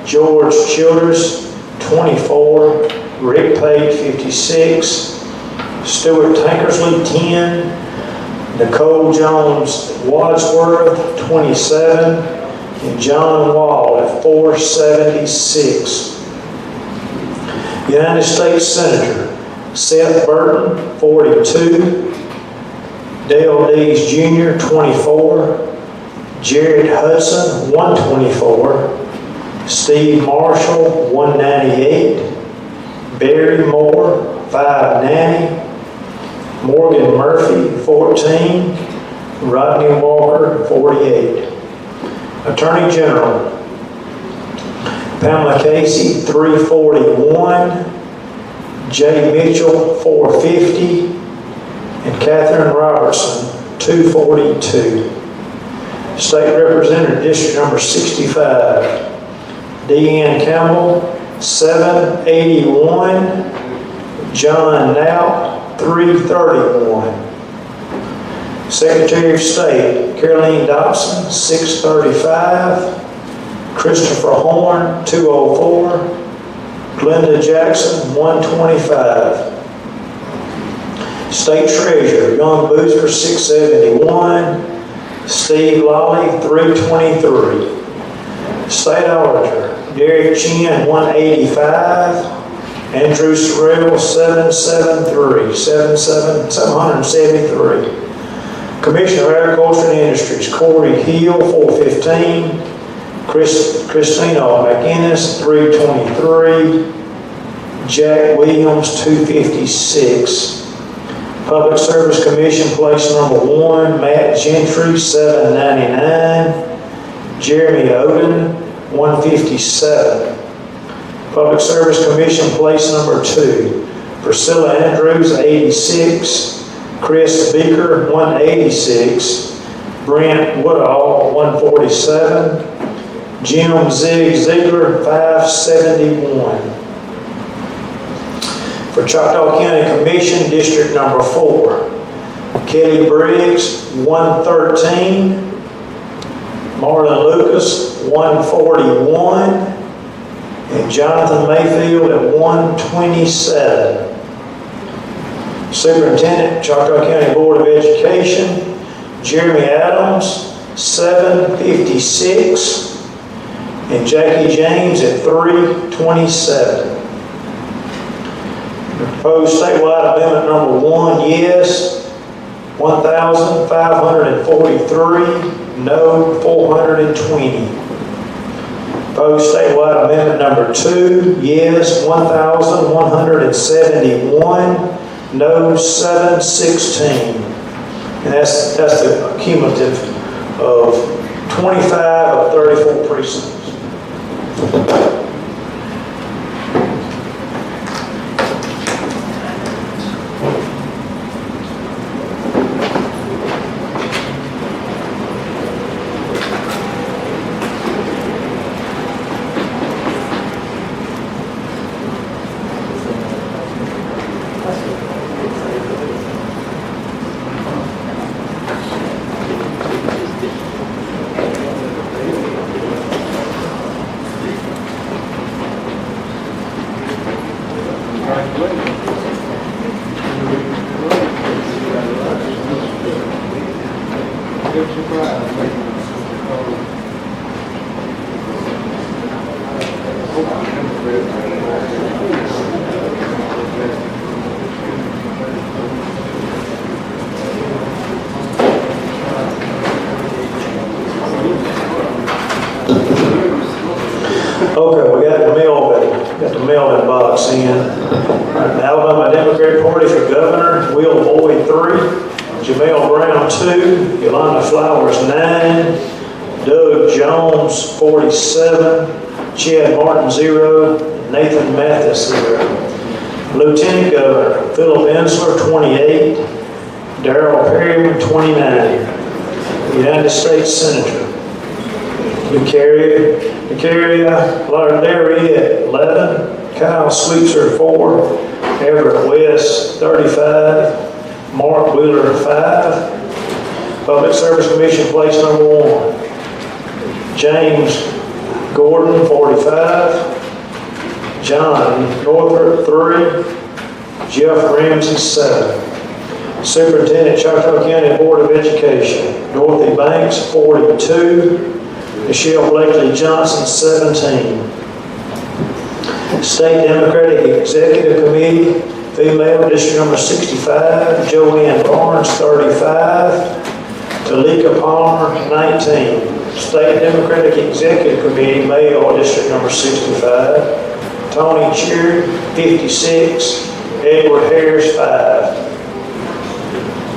George Childers, 24. Rick Page, 56. Stuart Tankersley, 10. Nicole Jones Wadsworth, 27. And John Wall at 476. United States Senator Seth Burton, 42. Dale Dees Jr., 24. Jared Hudson, 124. Steve Marshall, 198. Barry Moore, 590. Morgan Murphy, 14. Rodney Walker, 48. Attorney General Pamela Casey, 341. Jay Mitchell, 450. And Catherine Robertson, 242. State Representative, District number 65, Deanne Campbell, 781. John Knapp, 331. Secretary of State, Caroline Dobson, 635. Christopher Horn, 204. Glenda Jackson, 125. State Treasurer, Young Boozer, 671. Steve Lawley, 323. State Auditor, Derek Chin, 185. Andrew Sorrell, 773. Commissioner of Agriculture and Industries, Corey Hill, 415. Christina McInnes, 323. Jack Williams, 256. Public Service Commission, place number 1, Matt Gentry, 799. Jeremy Oden, 157. Public Service Commission, place number 2, Priscilla Andrews, 86. Chris Beaker, 186. Brent Woodall, 147. Jim Ziegler, 571. For Choctaw County Commission, District number 4, Kelly Briggs, 113. Marlon Lucas, 141. And Jonathan Mayfield at 127. Superintendent, Choctaw County Board of Education, Jeremy Adams, 756. And Jackie James at 327. Proposed statewide amendment number 1, yes, 1,543, no, 420. Proposed statewide amendment number 2, yes, 1,171, no, 716. And that's the cumulative of 25 of 34 precincts. Okay, we got the mail-in box in. Alabama Democratic Party for Governor, Will Boyd 3, Jamel Brown 2, Yolanda Flowers 9, Doug Jones 47, Chad Martin 0, Nathan Mathis 0. Lieutenant Governor, Philip Ensler 28, Darrell Perryman 29. United States Senator, Lucaria Larry 11, Kyle Sweetser 4, Everett West 35, Mark Wheeler 5. Public Service Commission, place number 1, James Gordon 45, John Northrup 3, Jeff Ramsey 7. Superintendent, Choctaw County Board of Education, Dorothy Banks 42, Michelle Blakely Johnson, 17. State Democratic Executive Committee, female, District number 65, Joanne Barnes, 35, Talika Palmer, 19. State Democratic Executive Committee, male, District number 65, Tony Cherry, 56, Edward Harris, 5.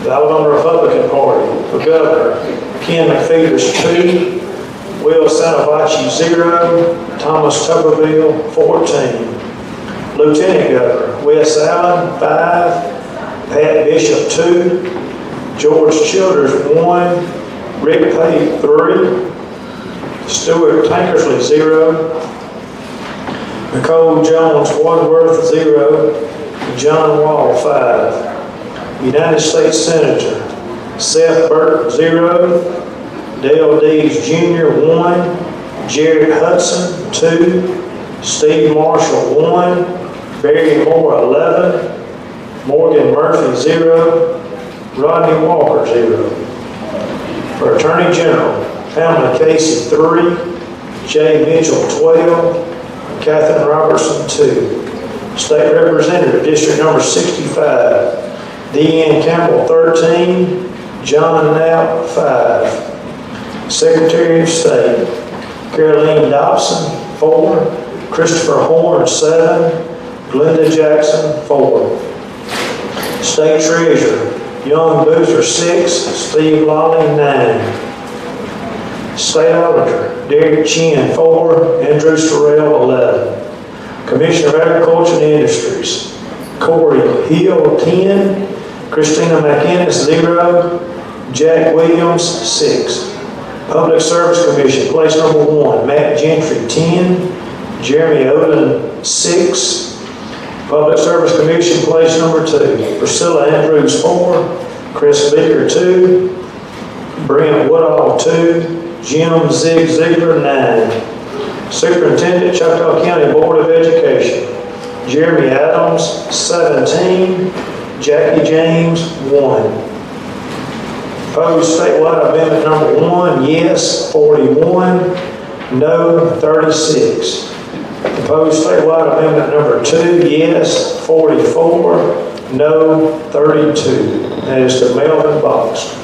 The Alabama Republican Party, for Governor, Ken McPheeters, 2, Will Sanavachi 0, Thomas Tuberville 14. Lieutenant Governor, Wes Allen 5, Pat Bishop 2, George Childers 1, Rick Pate 3, Stuart Tankersley 0, Nicole Jones Wadsworth 0, John Wall 5. United States Senator, Seth Burke 0, Dale Dees Jr. 1, Jared Hudson 2, Steve Marshall 1, Barry Moore 11, Morgan Murphy 0, Rodney Walker 0. For Attorney General, Pamela Casey 3, Jay Mitchell 12, Catherine Robertson 2. State Representative, District number 65, D.N. Campbell, 13, John Knapp, 5. Secretary of State, Caroline Dobson, 4, Christopher Horn, 7, Glenda Jackson, 4. State Treasurer, Young Boozer, 6, Steve Lawley, 9. State Auditor, Derek Chin, 4, Andrew Storrell, 11. Commissioner of Agriculture and Industries, Corey Hill, 10, Christina McInnes, 0, Jack Williams, 6. Public Service Commission, place number 1, Matt Gentry, 10, Jeremy Odin, 6. Public Service Commission, place number 2, Priscilla Andrews, 4, Chris Baker, 2, Brent Woodall, 2, Jim Zig Ziegler, 9. Superintendent, Choctaw County Board of Education, Jeremy Adams, 17, Jackie James, 1. Opposed statewide amendment number 1, yes, 41, no, 36. Opposed statewide amendment number 2, yes, 44, no, 32. That is to Melvin Box.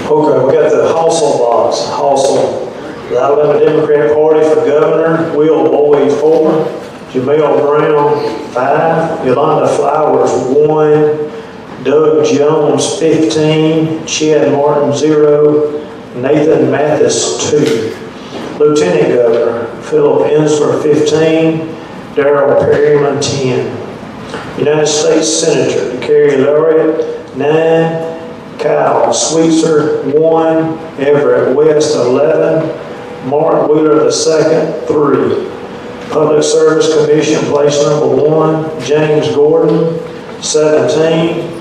Okay, we got the Halsell box. Halsell, the Alabama Democrat Party for Governor, Will Boyd, 4, Jamel Brown, 5, Yolanda Flowers, 1, Doug Jones, 15, Chad Martin, 0, Nathan Mathis, 2. Lieutenant Governor, Philip Ensler, 15, Darrell Perryman, 10. United States Senator, Carrie Laureate, 9, Kyle Sweetser, 1, Everett West, 11, Mark Wheeler II, 3. Public Service Commission, place number 1, James Gordon, 17,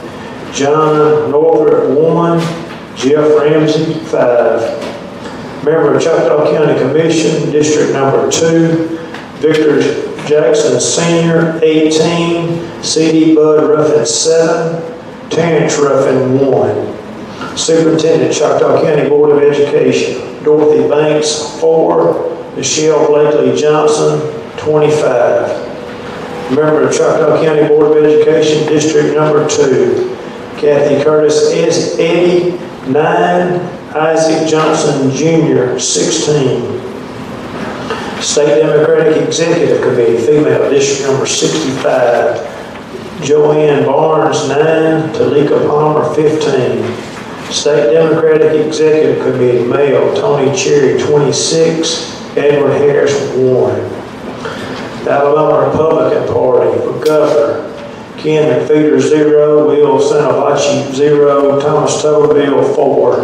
John Northrup, 1, Jeff Ramsey, 5. Member of Choctaw County Commission, District number 2, Victor Jackson Sr., 18, C.D. Bud Ruffin, 7, Terrence Ruffin, 1. Superintendent, Choctaw County Board of Education, Dorothy Banks, 4, Michelle Blakely Johnson, 25. Member of Choctaw County Board of Education, District number 2, Kathy Curtis Eddy, 9, Isaac Johnson Jr., 16. State Democratic Executive Committee, female, District number 65, Joanne Barnes, 9, Talika Palmer, 15. State Democratic Executive Committee, male, Tony Cherry, 26, Edward Harris, 1. The Alabama Republican Party for Governor, Ken McFeeder, 0, Will Sanavachi, 0, Thomas Tobeville, 4.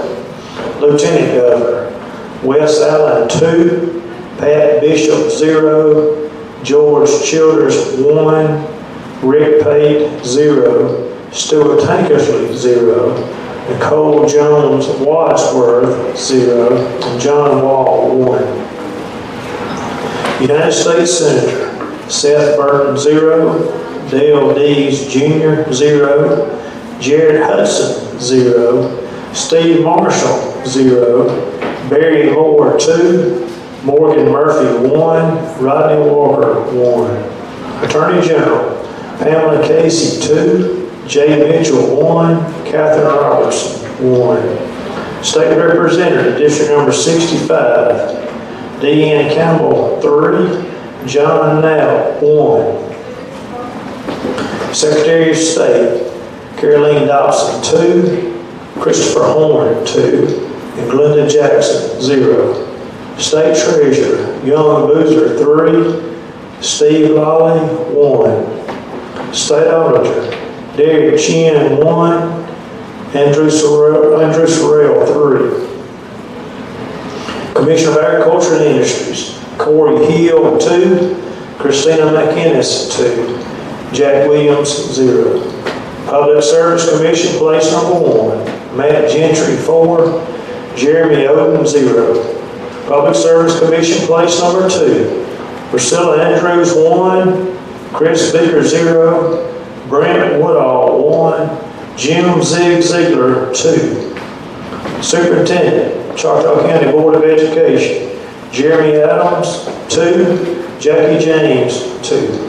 Lieutenant Governor, Wes Allen, 2, Pat Bishop, 0, George Childers, 1, Rick Pate, 0, Stuart Tankersley, 0, Nicole Jones Wadsworth, 0, and John Wall, 1. United States Senator, Seth Burton, 0, Dale Dees Jr., 0, Jared Hudson, 0, Steve Marshall, 0, Barry Moore, 2, Morgan Murphy, 1, Rodney Walker, 1. Attorney General, Pamela Casey, 2, Jay Mitchell, 1, Catherine Robertson, 1. State Representative, District number 65, D.N. Campbell, 3, John Knapp, 1. Secretary of State, Caroline Dobson, 2, Christopher Horn, 2, and Glenda Jackson, 0. State Treasurer, Young Boozer, 3. Steve Lawley, 1. State Auditor, Derek Chin, 1. Andrew Sorrell, 3. Commissioner of Agriculture and Industries, Corey Hill, 2. Christina McInnes, 2. Jack Williams, 0. Public Service Commission, place number 1. Matt Gentry, 4. Jeremy Oden, 0. Public Service Commission, place number 2. Priscilla Andrews, 1. Chris Beaker, 0. Brent Woodall, 1. Jim Ziegler, 2. Superintendent, Choctaw County Board of Education, Jeremy Adams, 2. Jackie James, 2.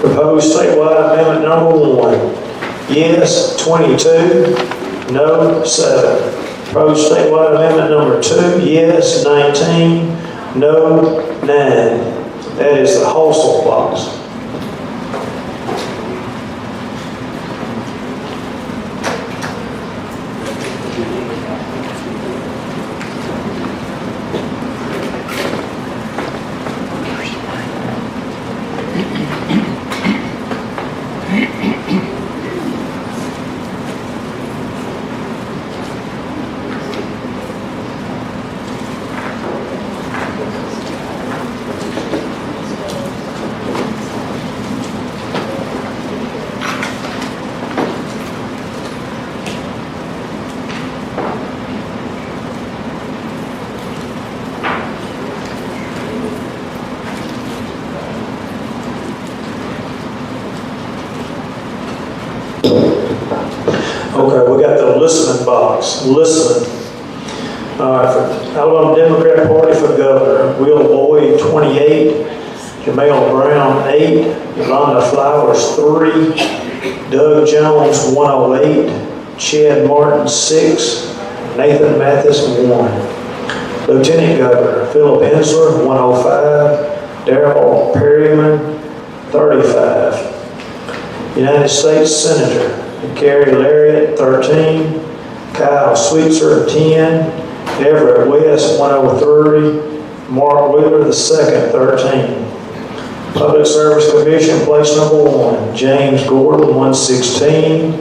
Proposed statewide amendment number 1. Yes, 22. No, 7. Proposed statewide amendment number 2. Yes, 19. No, 9. That is the Halsell box. Okay, we got the listening box. Listening. All right, for Alabama Democrat Party for Governor, Will Boyd, 28. Jamel Brown, 8. Yolanda Flowers, 3. Doug Jones, 108. Chad Martin, 6. Nathan Mathis, 1. Lieutenant Governor, Philip Hensler, 105. Darrell Perryman, 35. United States Senator, Carrie Lariat, 13. Kyle Sweetser, 10. Everett West, 103. Mark Wheeler, II, 13. Public Service Commission, place number 1. James Gordon, 116.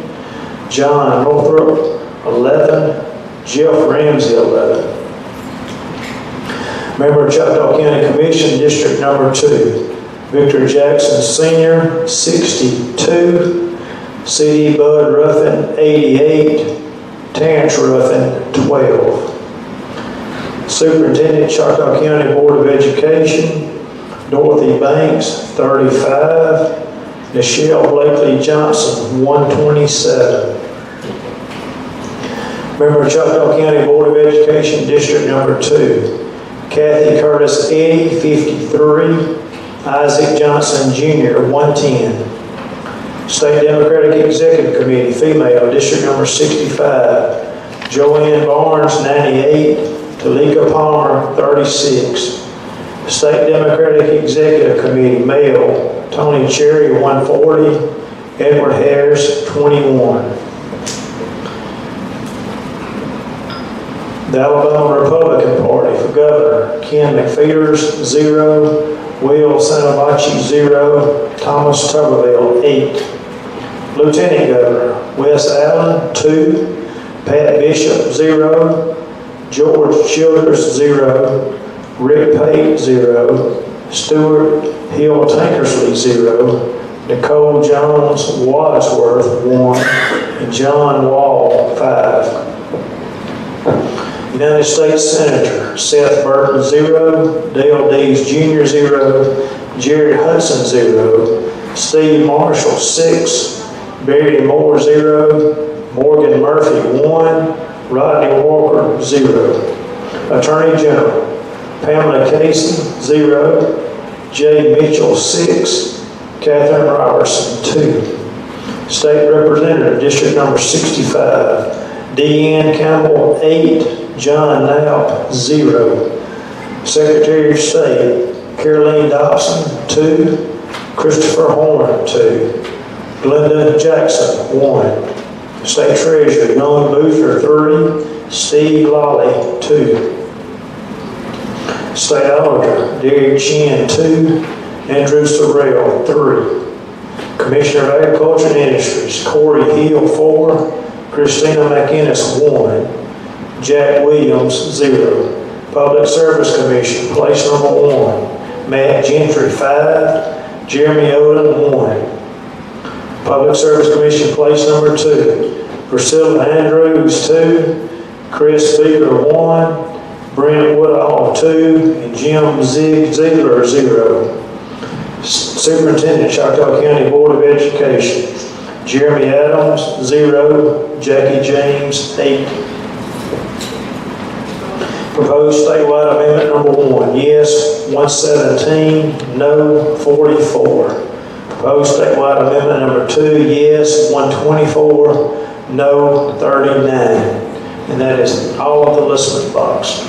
John Northrop, 11. Jeff Ramsey, 11. Member of Choctaw County Commission, District number 2. Victor Jackson Sr., 62. C.D. Bud Ruffin, 88. Terrence Ruffin, 12. Superintendent, Choctaw County Board of Education, Dorothy Banks, 35. Nichelle Blakely Johnson, 127. Member of Choctaw County Board of Education, District number 2. Kathy Curtis Eddy, 53. Isaac Johnson Jr., 110. State Democratic Executive Committee, female, District number 65. Joanne Barnes, 98. Talika Palmer, 36. State Democratic Executive Committee, male, Tony Cherry, 140. Edward Harris, 21. The Alabama Republican Party for Governor, Ken McPheeters, 0. Will Sanabachi, 0. Thomas Tuberville, 8. Lieutenant Governor, Wes Allen, 2. Pat Bishop, 0. George Childers, 0. Rick Pate, 0. Stuart Hill Tankersley, 0. Nicole Jones Wadsworth, 1. And John Wall, 5. United States Senator, Seth Burton, 0. Dale Dees Jr., 0. Jared Hudson, 0. Steve Marshall, 6. Barry Moore, 0. Morgan Murphy, 1. Rodney Walker, 0. Attorney General, Pamela Casey, 0. Jay Mitchell, 6. Catherine Robertson, 2. State Representative, District number 65. Deanne Campbell, 8. John Knapp, 0. Secretary of State, Caroline Dobson, 2. Christopher Horn, 2. Glenda Jackson, 1. State Treasurer, Young Boozer, 3. Steve Lolly, 2. State Auditor, Derek Chin, 2. Andrew Sorrell, 3. Commissioner of Agriculture and Industries, Corey Hill, 4. Christina McInnes, 1. Jack Williams, 0. Public Service Commission, place number 1. Matt Gentry, 5. Jeremy Odom, 1. Public Service Commission, place number 2. Priscilla Andrews, 2. Chris Beaker, 1. Brent Woodall, 2. And Jim Ziegler, 0. Superintendent, Choctaw County Board of Education, Jeremy Adams, 0. Jackie James, 8. Proposed statewide amendment number 1, yes, 117, no, 44. Proposed statewide amendment number 2, yes, 124, no, 39. And that is all of the listment box.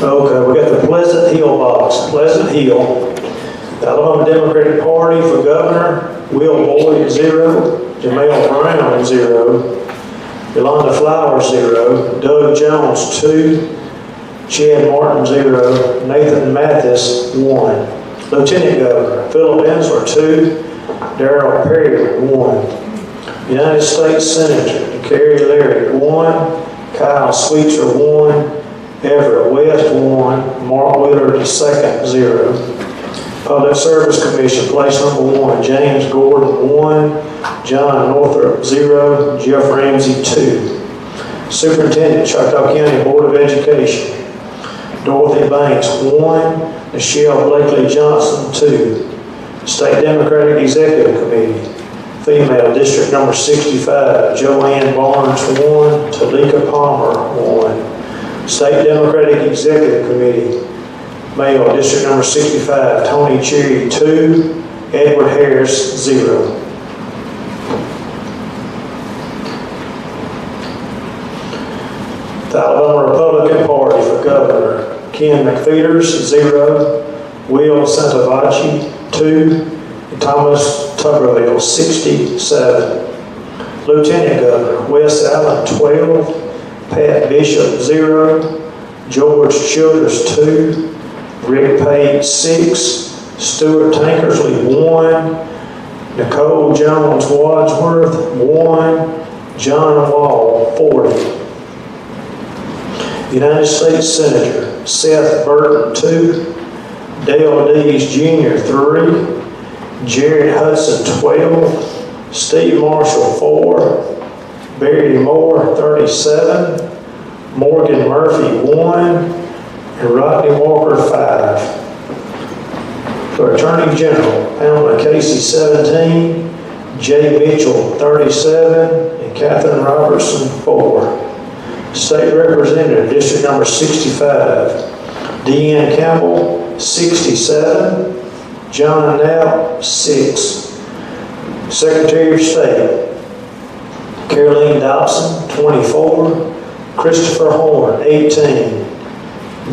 Okay, we got the Pleasant Hill box. Pleasant Hill. The Alabama Democratic Party for Governor, Will Boyd, 0. Jamel Brown, 0. Yolanda Flowers, 0. Doug Jones, 2. Chad Martin, 0. Nathan Mathis, 1. Lieutenant Governor, Philip Ensler, 2. Darrell Perry, 1. United States Senator, Kerry Larry, 1. Kyle Sweetser, 1. Everett West, 1. Mark Willard, 2nd, 0. Public Service Commission, place number 1. James Gordon, 1. John Northrop, 0. Jeff Ramsey, 2. Superintendent, Choctaw County Board of Education, Dorothy Banks, 1. Michelle Blakely Johnson, 2. State Democratic Executive Committee, female, District number 65, Joanne Barnes, 1. Talika Palmer, 1. State Democratic Executive Committee, male, District number 65, Tony Cherry, 2. Edward Harris, 0. The Alabama Republican Party for Governor, Ken McPheeters, 0. Will Santovaci, 2. And Thomas Tuberville, 67. Lieutenant Governor, Wes Allen, 12. Pat Bishop, 0. George Childress, 2. Rick Page, 6. Stuart Tankersley, 1. Nicole Jones Wadsworth, 1. John Wall, 40. United States Senator Seth Burton, 2. Dale Dees Jr., 3. Jared Hudson, 12. Steve Marshall, 4. Barry Moore, 37. Morgan Murphy, 1. And Rodney Walker, 5. For Attorney General, Pamela Casey, 17. Jay Mitchell, 37. And Catherine Robertson, 4. State Representative, District number 65. Deanne Campbell, 67. John Knapp, 6. Secretary of State, Caroline Dobson, 24. Christopher Horn, 18.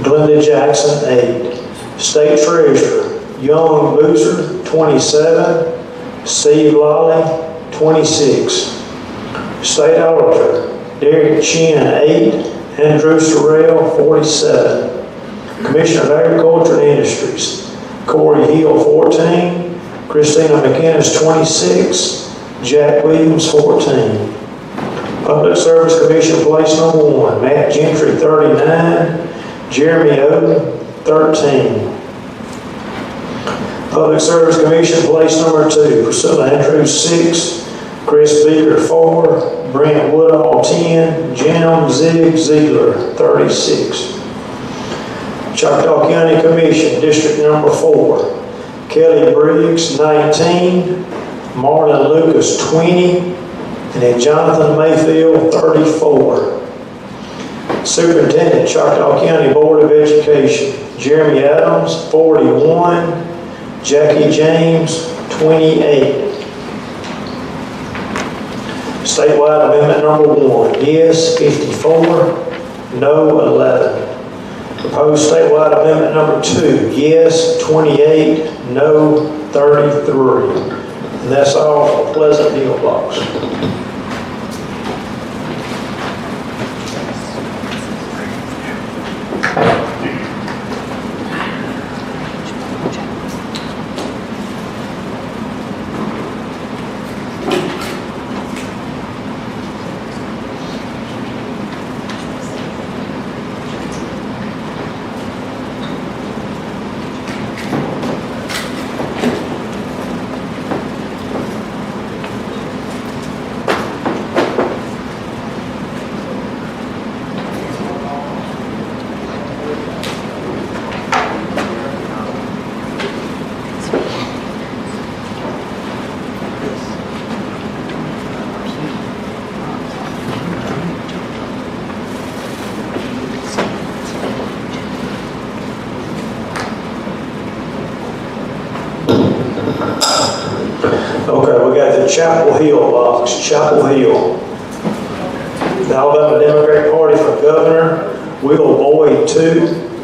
Glenda Jackson, 8. State Treasurer, Young Boozer, 27. Steve Lolly, 26. State Auditor, Derek Chin, 8. Andrew Sorrell, 47. Commissioner of Agriculture and Industries, Corey Hill, 14. Christina McInnes, 26. Jack Williams, 14. Public Service Commission, place number 1. Matt Gentry, 39. Jeremy Oden, 13. Public Service Commission, place number 2, Priscilla Andrews, 6. Chris Beaker, 4. Brent Woodall, 10. Jim Zig Ziegler, 36. Choctaw County Commission, District number 4. Kelly Briggs, 19. Marlon Lucas, 20. And then Jonathan Mayfield, 34. Superintendent, Choctaw County Board of Education, Jeremy Adams, 41. Jackie James, 28. Statewide Amendment number 1, yes, 54, no, 11. Proposed statewide amendment number 2, yes, 28, no, 33. And that's all for Pleasant Hill blocks. Okay, we got the Chapel Hill box, Chapel Hill. The Alabama Democratic Party for Governor, Will Boyd, 2.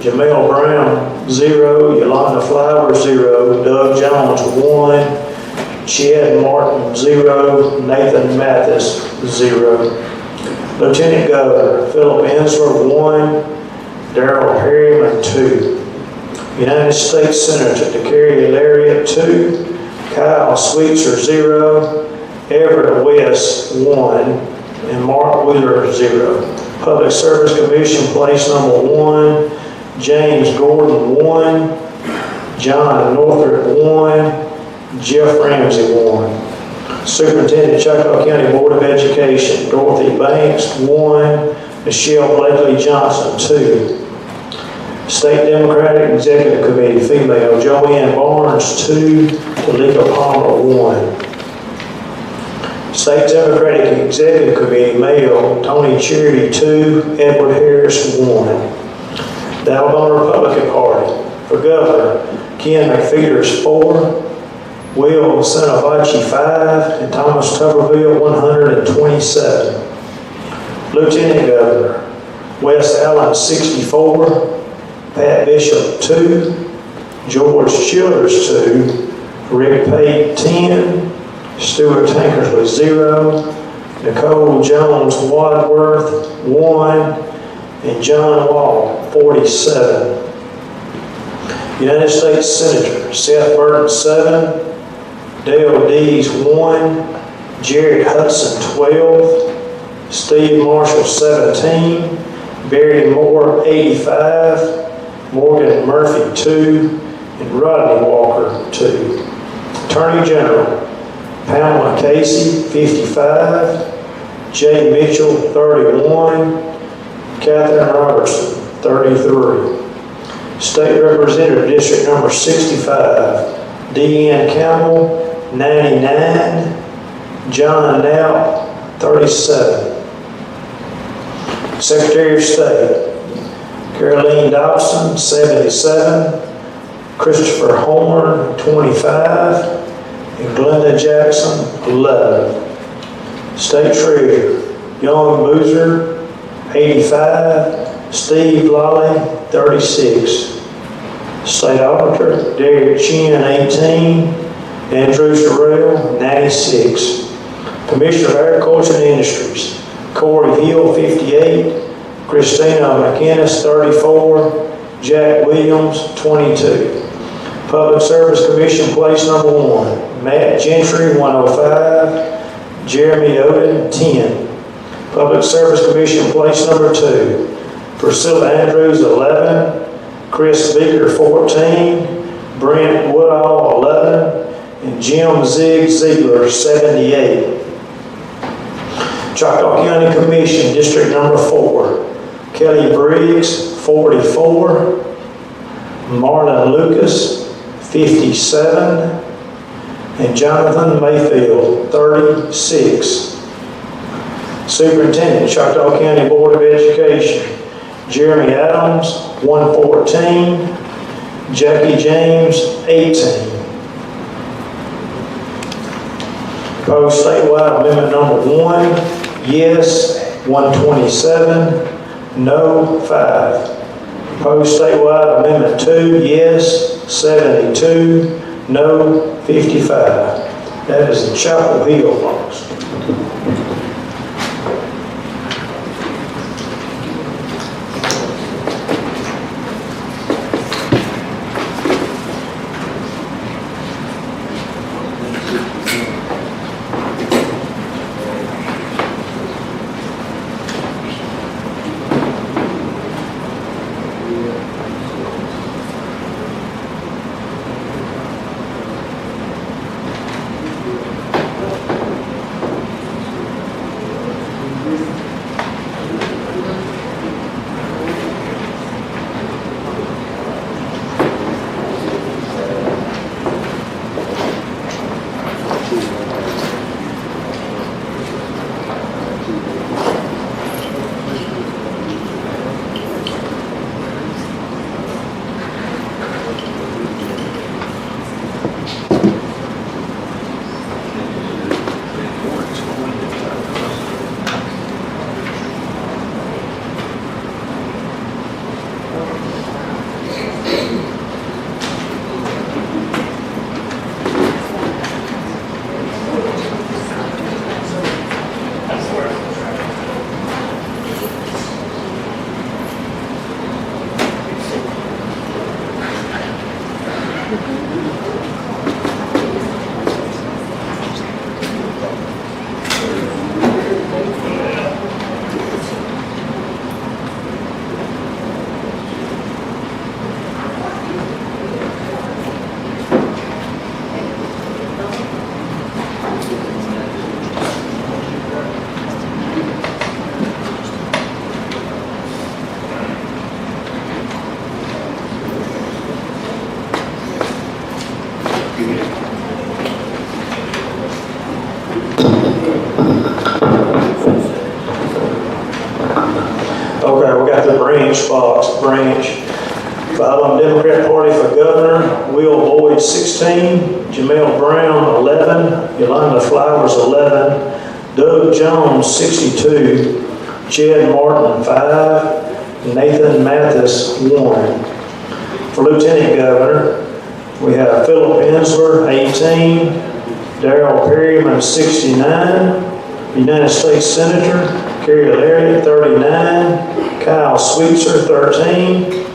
Jamel Brown, 0. Yolanda Flowers, 0. Doug Jones, 1. Chad Martin, 0. Nathan Mathis, 0. Lieutenant Governor, Philip Ensler, 1. Darrell Harriman, 2. United States Senator DeCarrie Lariat, 2. Kyle Sweetser, 0. Everett West, 1. And Mark Wheeler, 0. Public Service Commission, place number 1. James Gordon, 1. John Northrop, 1. Jeff Ramsey, 1. Superintendent, Choctaw County Board of Education, Dorothy Banks, 1. Michelle Blakely Johnson, 2. State Democratic Executive Committee, female, Joanne Barnes, 2. Talika Palmer, 1. State Democratic Executive Committee, male, Tony Charity, 2. Edward Harris, 1. The Alabama Republican Party, for Governor, Ken McPheeters, 4. Will Sanavachi, 5. And Thomas Tuberville, 127. Lieutenant Governor, Wes Allen, 64. Pat Bishop, 2. George Childers, 2. Rick Pate, 10. Stuart Tankersley, 0. Nicole Jones Wadsworth, 1. And John Wall, 47. United States Senator, Seth Burton, 7. Dale Dees, 1. Jared Hudson, 12. Steve Marshall, 17. Barry Moore, 85. Morgan Murphy, 2. And Rodney Walker, 2. Attorney General, Pamela Casey, 55. Jay Mitchell, 31. Catherine Robertson, 33. State Representative, District number 65. Deanne Campbell, 99. John Knapp, 37. Secretary of State, Caroline Dobson, 77. Christopher Homer, 25. And Glenda Jackson, 11. State Treasurer, Young Boozer, 85. Steve Lally, 36. State Auditor, Derek Chin, 18. Andrew Sorrell, 96. Commissioner of Agriculture and Industries, Corey Hill, 58. Christina McInnes, 34. Jack Williams, 22. Public Service Commission, place number 1. Matt Gentry, 105. Jeremy Oden, 10. Public Service Commission, place number 2. Priscilla Andrews, 11. Chris Beaker, 14. Brent Woodall, 11. And Jim Zig Ziegler, 78. Choctaw County Commission, District number 4. Kelly Briggs, 44. Marlon Lucas, 57. And Jonathan Mayfield, 36. Superintendent, Choctaw County Board of Education, Jeremy Adams, 114. Jackie James, 18. Proposed statewide amendment number 1, yes, 127, no, 5. Proposed statewide amendment 2, yes, 72, no, 55. That is the Chapel Hill laws. Branch. Alabama Democrat Party for Governor, Will Boyd, 16. Jamel Brown, 11. Yolanda Flowers, 11. Doug Jones, 62. Chad Martin, 5. Nathan Mathis, 1. For Lieutenant Governor, we have Philip Ensler, 18. Darrell Perryman, 69. United States Senator, Kerry Lariat, 39. Kyle Sweetser, 13.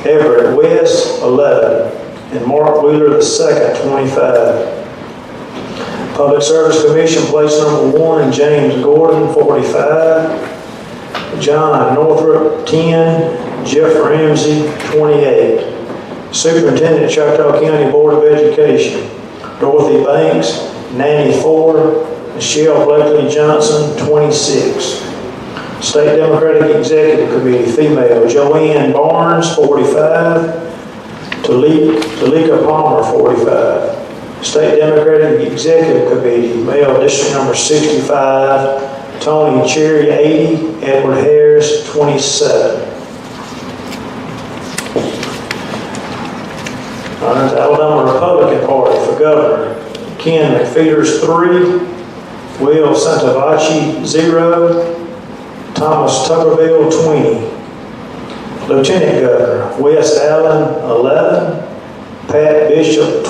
Everett West, 11. And Mark Wheeler II, 25. Public Service Commission, place number 1, James Gordon, 45. John Northrop, 10. Jeff Ramsey, 28. Superintendent, Choctaw County Board of Education, Dorothy Banks, 94. Michelle Blakely Johnson, 26. State Democratic Executive Committee, female, Joanne Barnes, 45. Talika Palmer, 45. State Democratic Executive Committee, male, district number 65. Tony Cherry, 80. Edward Harris, 27. Alabama Republican Party for Governor, Ken McFeeters, 3. Will Santavachi, 0. Thomas Tuckerville, 20. Lieutenant Governor, Wes Allen, 11. Pat Bishop,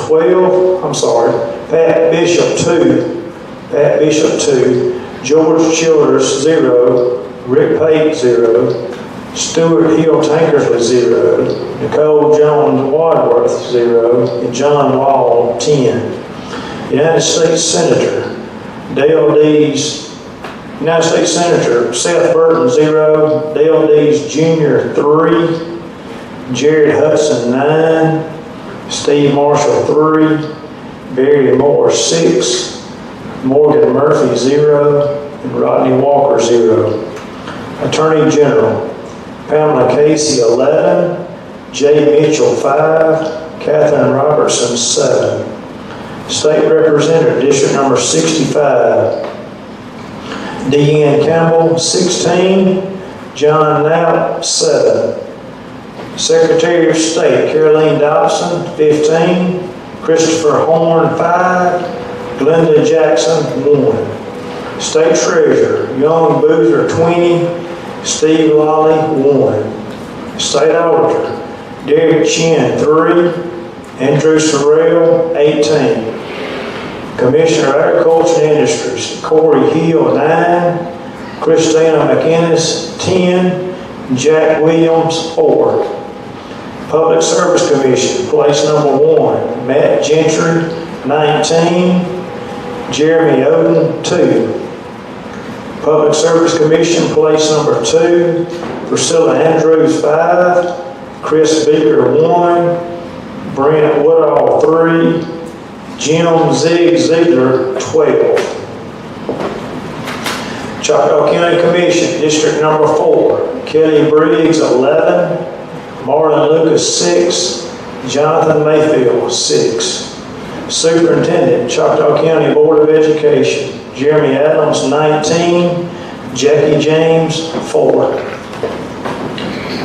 2. George Childers, 0. Rick Pate, 0. Stuart Hill Tankersley, 0. Nicole Jones Wadsworth, 0. And John Wall, 10. United States Senator, Dale Dees United States Senator Seth Burton, 0. Dale Dees Jr., 3. Jared Hudson, 9. Steve Marshall, 3. Barry Moore, 6. Morgan Murphy, 0. And Rodney Walker, 0. Attorney General Pamela Casey, 11. Jay Mitchell, 5. Catherine Robertson, 7. State Representative, District number 65, Deanne Campbell, 16. John Knapp, 7. Secretary of State, Caroline Dobson, 15. Christopher Horn, 5. Glenda Jackson, 1. State Treasurer, Young Boozer, 20. Steve Lolly, 1. State Auditor, Derek Chin, 3. Andrew Sorrell, 18. Commissioner of Agriculture and Industries, Corey Hill, 9. Christina McInnes, 10. Jack Williams, 4. Public Service Commission, place number 1, Matt Gentry, 19. Jeremy Oden, 2. Public Service Commission, place number 2, Priscilla Andrews, 5. Chris Beaker, 1. Brent Woodall, 3. Jim Ziegler, 12. Choctaw County Commission, District number 4, Kelly Briggs, 11. Marlon Lucas, 6. Jonathan Mayfield, 6. Superintendent, Choctaw County Board of Education, Jeremy Adams, 19. Jackie James, 4.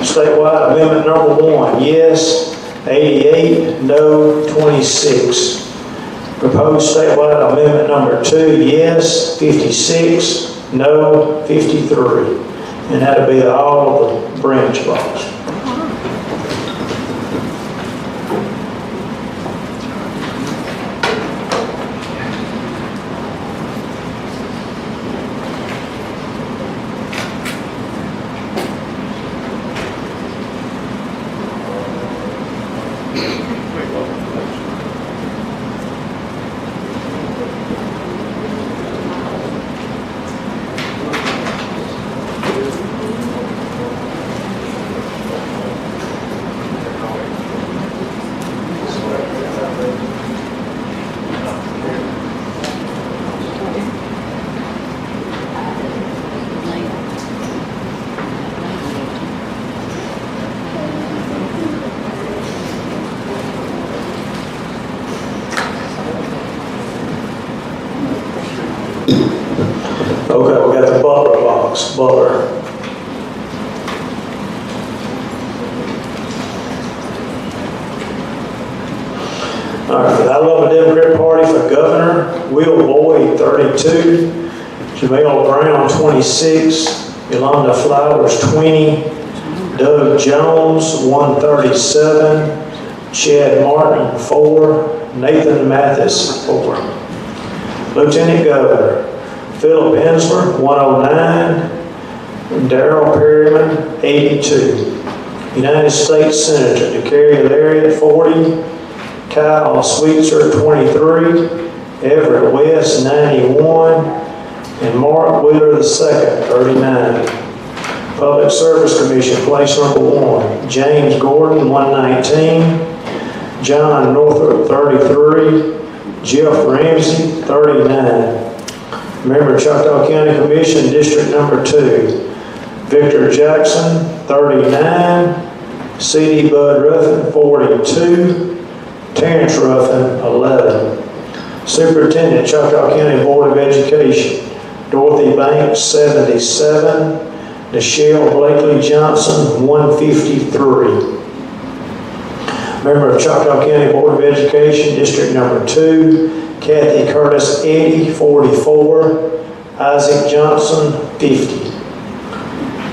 Statewide Amendment number 1, yes, 88, no, 26. Proposed statewide amendment number 2, yes, 56, no, 53. And that'll be all of the branch votes. Okay, we got the Butler box. Butler. All right, Alabama Democrat Party for Governor, Will Boyd, 32. Jamel Brown, 26. Yolanda Flowers, 20. Doug Jones, 137. Chad Martin, 4. Nathan Mathis, 4. Lieutenant Governor, Philip Hensler, 109. Darrell Perryman, 82. United States Senator DeCarrie Lariat, 40. Kyle Sweetser, 23. Everett West, 91. And Mark Wheeler II, 39. Public Service Commission, place number 1, James Gordon, 119. John Northrop, 33. Jeff Ramsey, 39. Member Choctaw County Commission, District number 2, Victor Jackson, 39. C.D. Bud Ruffin, 42. Terrence Ruffin, 11. Superintendent, Choctaw County Board of Education, Dorothy Banks, 77. Nichelle Blakely Johnson, 153. Member of Choctaw County Board of Education, District number 2, Kathy Curtis Eddy, 44. Isaac Johnson, 50.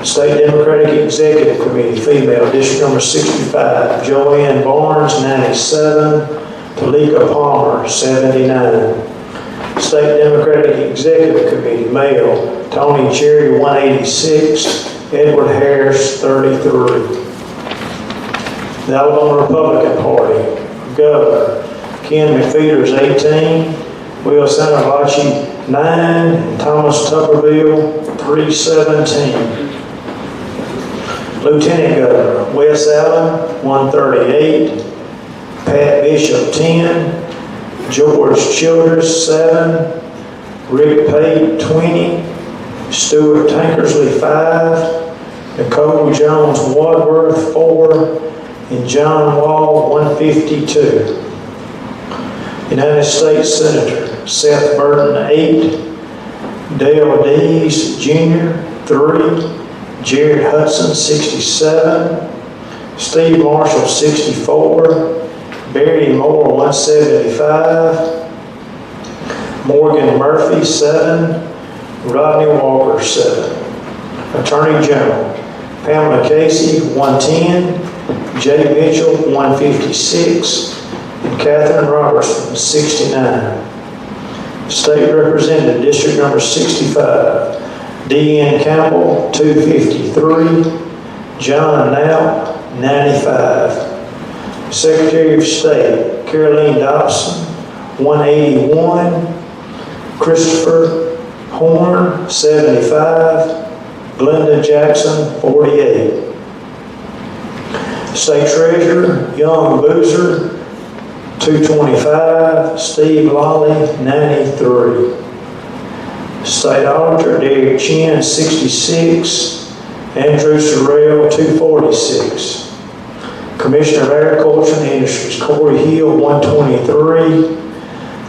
State Democratic Executive Committee, female, District number 65, Joanne Barnes, 97. Talika Palmer, 79. State Democratic Executive Committee, male, Tony Cherry, 186. Edward Harris, 33. The Alabama Republican Party, Governor, Ken McFeeters, 18. Will Sanavachi, 9, and Thomas Tuckerville, 317. Lieutenant Governor, Wes Allen, 138. Pat Bishop, 10. George Childers, 7. Rick Pate, 20. Stuart Tankersley, 5. Nicole Jones Wadworth, 4. And John Wall, 152. United States Senator, Seth Burton, 8. Dale Dees, Jr., 3. Jared Hudson, 67. Steve Marshall, 64. Barry Moore, 175. Morgan Murphy, 7. Rodney Walker, 7. Attorney General, Pamela Casey, 110. Jay Mitchell, 156. And Catherine Robertson, 69. State Representative, District number 65. D.N. Campbell, 253. John Knapp, 95. Secretary of State, Caroline Dobson, 181. Christopher Horn, 75. Glenda Jackson, 48. State Treasurer, Young Boozer, 225. Steve Lawley, 93. State Auditor, Derek Chin, 66. Andrew Sorrell, 246. Commissioner of Agriculture and Industries, Corey Hill, 123.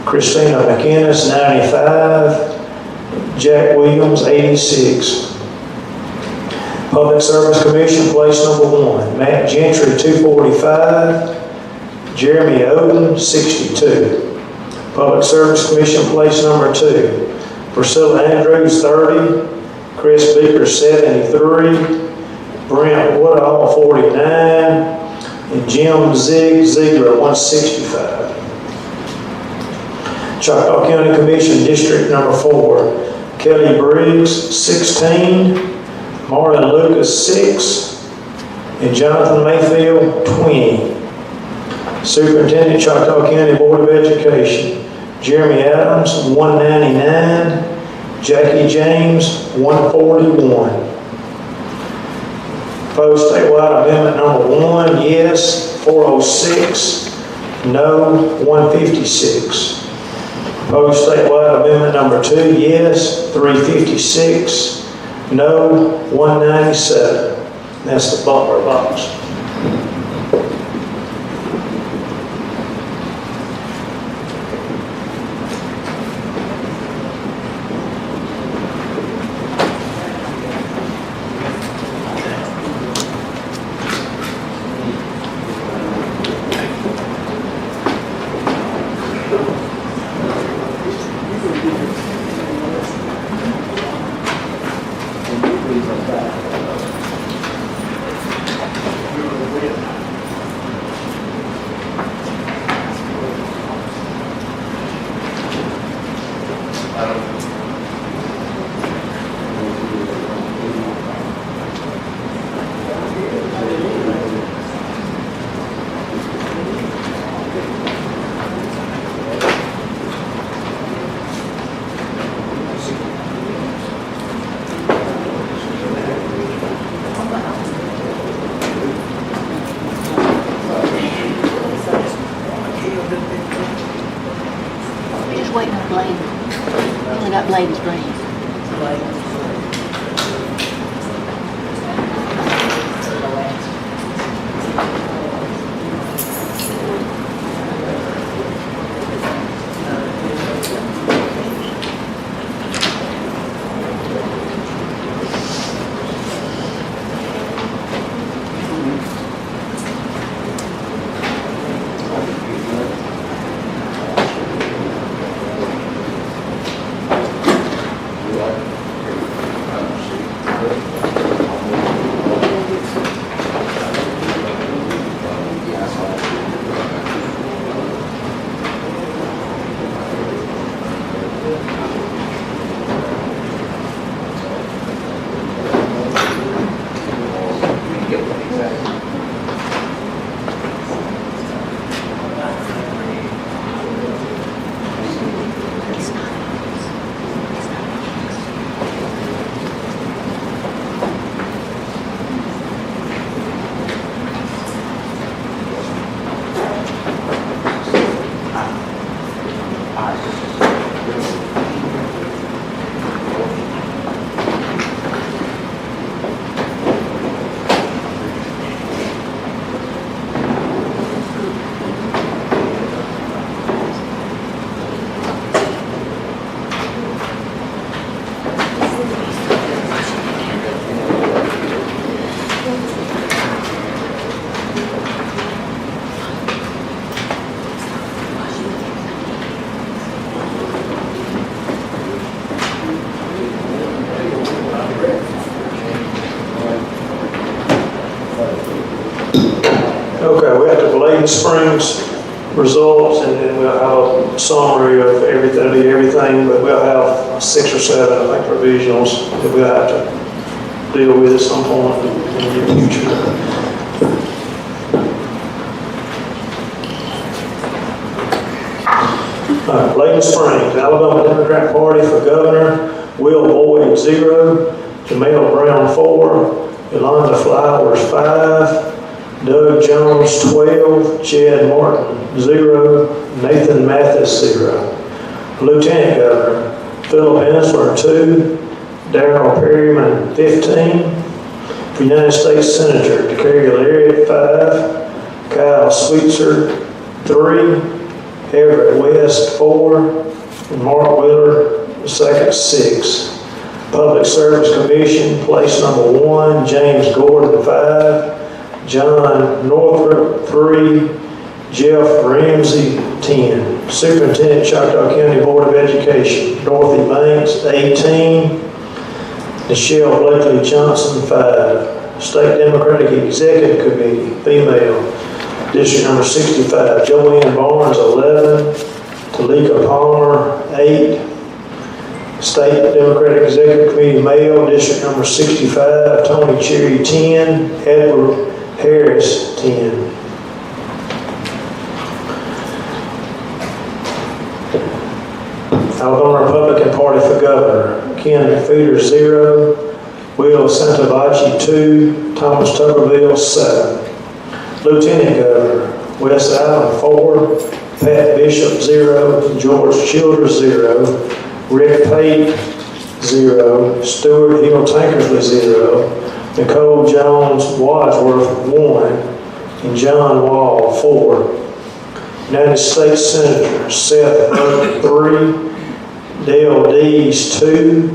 Christina McInnes, 95. Jack Williams, 86. Public Service Commission, place number 1. Matt Gentry, 245. Jeremy Oden, 62. Public Service Commission, place number 2. Priscilla Andrews, 30. Chris Beaker, 73. Brent Woodall, 49. And Jim Ziegler, 165. Choctaw County Commission, District number 4. Kelly Briggs, 16. Marlon Lucas, 6. And Jonathan Mayfield, 20. Superintendent, Choctaw County Board of Education, Jeremy Adams, 199. Jackie James, 141. Opposed statewide amendment number 1, yes, 406. No, 156. Opposed statewide amendment number 2, yes, 356. No, 197. That's the Butler box. Waiting on Blade. Only got Blade's green. Lake Springs results, and then we'll have a summary of everything, but we'll have 6 or 7, I think, provisionals that we'll have to deal with at some point in the future. Lake Springs, Alabama Democrat Party for Governor, Will Boyd 0, Jamel Brown 4, Yolanda Flowers 5, Doug Jones 12, Chad Martin 0, Nathan Mathis 0. Lieutenant Governor, Philip Ensler 2, Darrell Perryman 15. For United States Senator, DeCarrie Lariat 5, Kyle Sweetser 3, Everett West 4, and Mark Wheeler II 6. Public Service Commission, place number 1, James Gordon 5, John Northrop 3, Jeff Ramsey 10. Superintendent, Choctaw County Board of Education, Dorothy Banks 18, Michelle Blakely Johnson 5. State Democratic Executive Committee, female, District number 65, Joanne Barnes 11, Talika Palmer 8. State Democratic Executive Committee, male, District number 65, Tony Cherry 10, Edward Harris 10. Alabama Republican Party for Governor, Ken Feeder 0, Will Santavachi 2, Thomas Tuberville 7. Lieutenant Governor, West Allen 4, Pat Bishop 0, George Childers 0, Rick Pate 0, Stuart Hill Tankersley 0, Nicole Jones Wadsworth 1, and John Wall 4. United States Senator, Seth Burke 3, Dale Dees 2,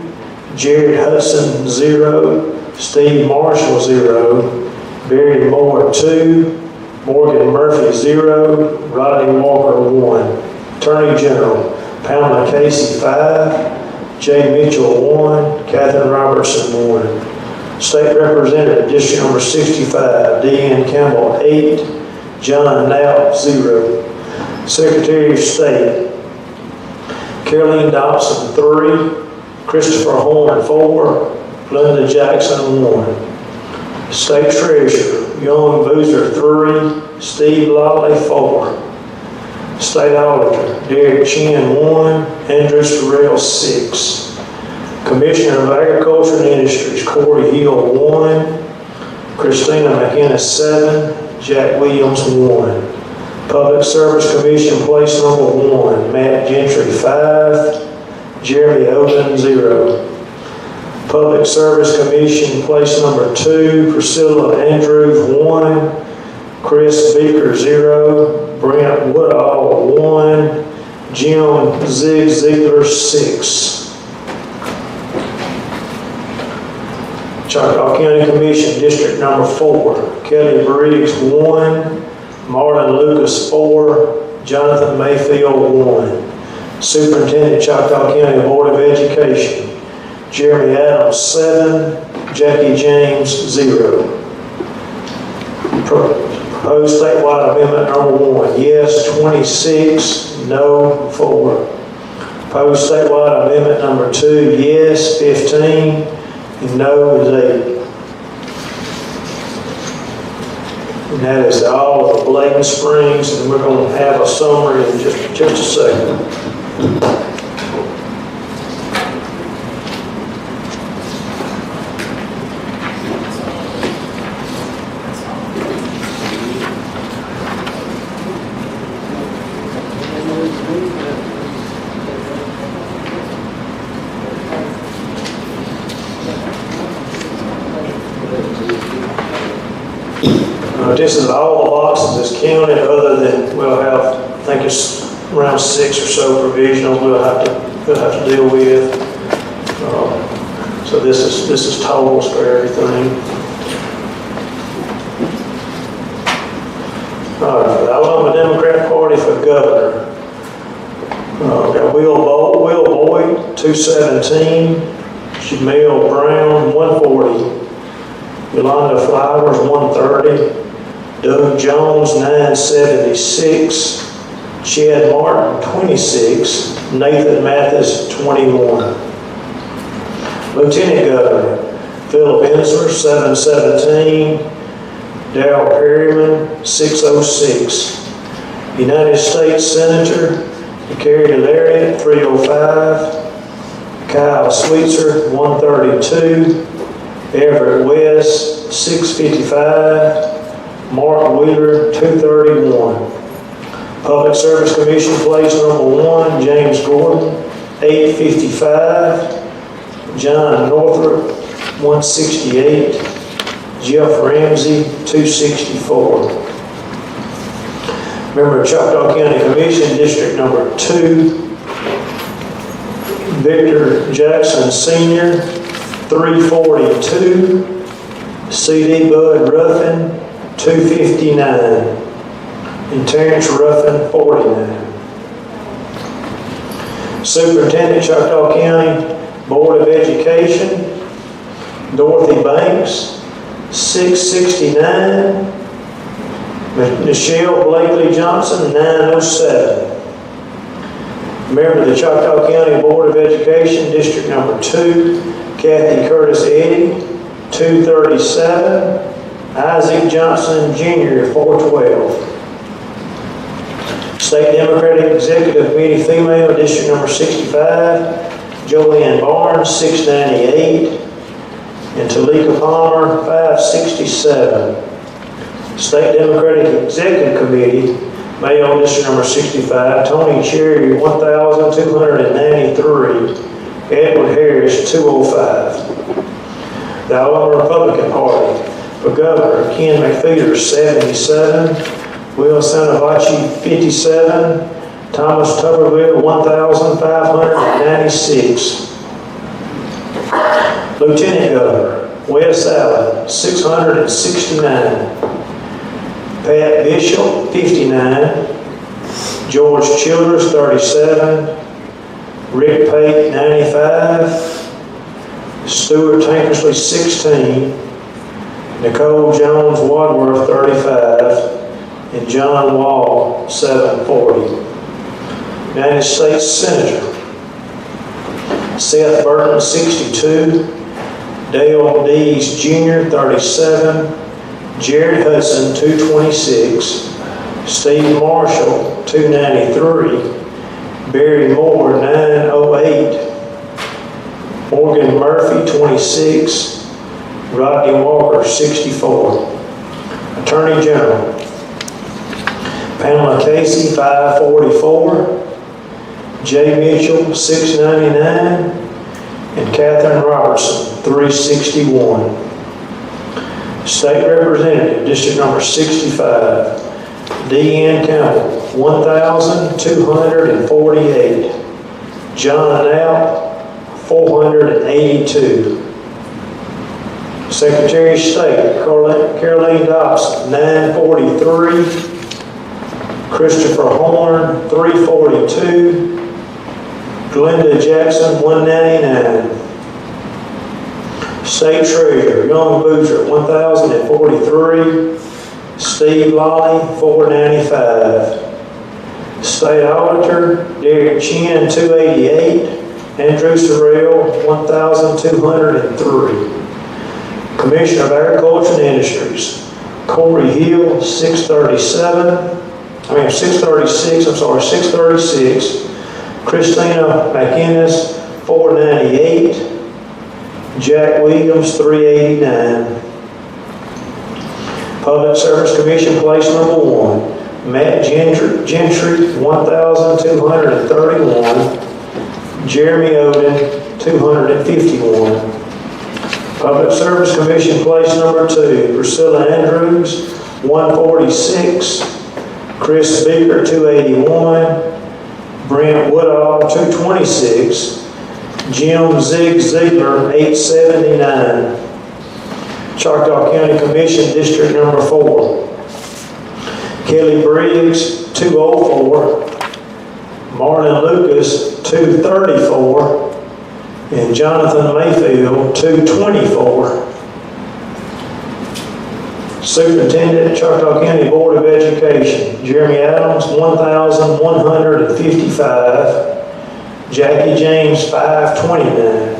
Jared Hudson 0, Steve Marshall 0, Barry Moore 2, Morgan Murphy 0, Rodney Walker 1. Attorney General, Pamela Casey 5, Jay Mitchell 1, Catherine Robertson 1. State Representative, District number 65, Deanne Campbell 8, John Knapp 0. Secretary of State, Caroline Dobson 3, Christopher Horn 4, Linda Jackson 1. State Treasurer, Young Boozer 3, Steve Lawley 4. State Auditor, Derek Chin 1, Andrew Terrell 6. Commissioner of Agriculture and Industries, Corey Hill 1, Christina McInnes 7, Jack Williams 1. Public Service Commission, place number 1, Matt Gentry 5, Jeremy Oden 0. Public Service Commission, place number 2, Priscilla Andrews 1, Chris Beaker 0, Brent Woodall 1, Jim Zig Ziegler 6. Choctaw County Commission, District number 4, Kelly Briggs 1, Marlon Lucas 4, Jonathan Mayfield 1. Superintendent, Choctaw County Board of Education, Jeremy Adams 7, Jackie James 0. Proposed statewide amendment number 1, yes 26, no 4. Proposed statewide amendment number 2, yes 15, and no is 8. And that is all of Bladen Springs, and we're going to have a summary in just a second. This is all the boxes that's counted, other than we'll have, I think it's around 6 or so provisionals we'll have to deal with. So this is totals for everything. Alabama Democrat Party for Governor. Got Will Boyd 217, Jamel Brown 140, Yolanda Flowers 130. Doug Jones, 976. Chad Martin, 26. Nathan Mathis, 21. Lieutenant Governor, Philip Ensler, 717. Darrell Perryman, 606. United States Senator, Carrie Delariat, 305. Kyle Sweetser, 132. Everett West, 655. Mark Wheeler, 231. Public Service Commission, place number 1, James Gordon, 855. John Northrop, 168. Jeff Ramsey, 264. Member of Choctaw County Commission, District number 2, Victor Jackson Sr., 342. C.D. Bud Ruffin, 259. And Terrence Ruffin, 49. Superintendent, Choctaw County Board of Education, Dorothy Banks, 669. Michelle Blakely Johnson, 907. Member of the Choctaw County Board of Education, District number 2, Kathy Curtis Eddy, 237. Isaac Johnson Jr., 412. State Democratic Executive Committee Female, District number 65, Joanne Barnes, 698. And Talika Palmer, 567. State Democratic Executive Committee, Male, District number 65, Tony Cherry, 1,293. Edward Harris, 205. The Alabama Republican Party, for Governor, Ken McPheeters, 77. Will Sanavachi, 57. Thomas Tuberville, 1,596. Lieutenant Governor, Wes Allen, 669. Pat Bishop, 59. George Childers, 37. Rick Pate, 95. Stuart Tankersley, 16. Nicole Jones Wadworth, 35. And John Wall, 740. United States Senator, Seth Burton, 62. Dale Dees Jr., 37. Jared Hudson, 226. Steve Marshall, 293. Barry Moore, 908. Morgan Murphy, 26. Rodney Walker, 64. Attorney General, Pamela Casey, 544. Jay Mitchell, 699. And Catherine Robertson, 361. State Representative, District number 65, Deanne Campbell, 1,248. John Knapp, 482. Secretary of State, Caroline Dobson, 943. Christopher Horn, 342. Glenda Jackson, 199. State Treasurer, Young Boozer, 1,043. Steve Lolly, 495. State Auditor, Derek Chin, 288. Andrew Sorrell, 1,203. Commissioner of Agriculture and Industries, Corey Hill, 636. Christina McInnes, 498. Jack Williams, 389. Public Service Commission, place number 1, Matt Gentry, 1,231. Jeremy Oden, 251. Public Service Commission, place number 2, Priscilla Andrews, 146. Chris Beaker, 281. Brent Woodall, 226. Jim Ziegler, 879. Choctaw County Commission, District number 4. Kelly Briggs, 204. Marlon Lucas, 234. And Jonathan Mayfield, 224. Superintendent, Choctaw County Board of Education, Jeremy Adams, 1,155. Jackie James, 529.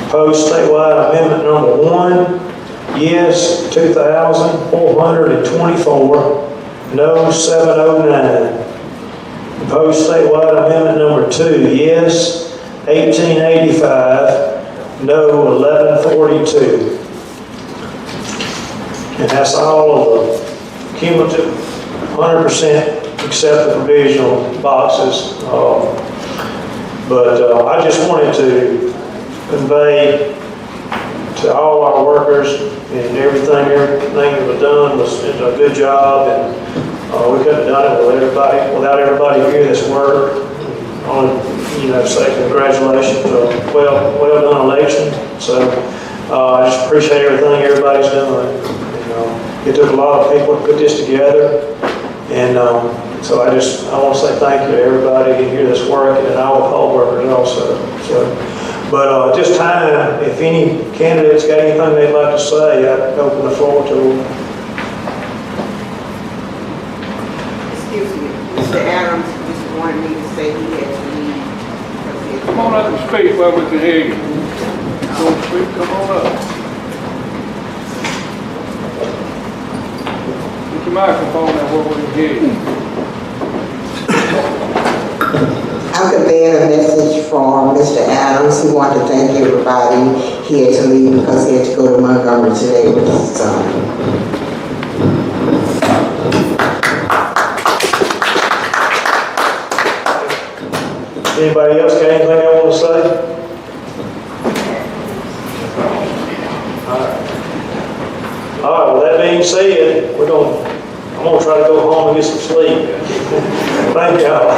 Opposed statewide amendment number 1, yes, 2,424. No, 709. Opposed statewide amendment number 2, yes, 1885. No, 1142. And that's all of the cumulative 100% except the provisional boxes. But I just wanted to convey to all our workers and everything that was done was a good job, and we couldn't have done it without everybody here that's worked. I want to say congratulations, well done election. So I just appreciate everything everybody's done. It took a lot of people to put this together, and so I want to say thank you to everybody here that's working and all the poll workers also. But at this time, if any candidates got anything they'd like to say, I'd open the floor to them. Excuse me, Mr. Adams just wanted me to say he had to leave. Come on up and speak where we can hear you. Don't speak, come on up. Put your microphone there where we can hear you. I'm conveying a message from Mr. Adams. He wanted to thank everybody. He had to leave because he had to go to Montgomery today with his son. Anybody else got anything they want to say? All right, well, that being said, I'm going to try to go home and get some sleep. Thank y'all.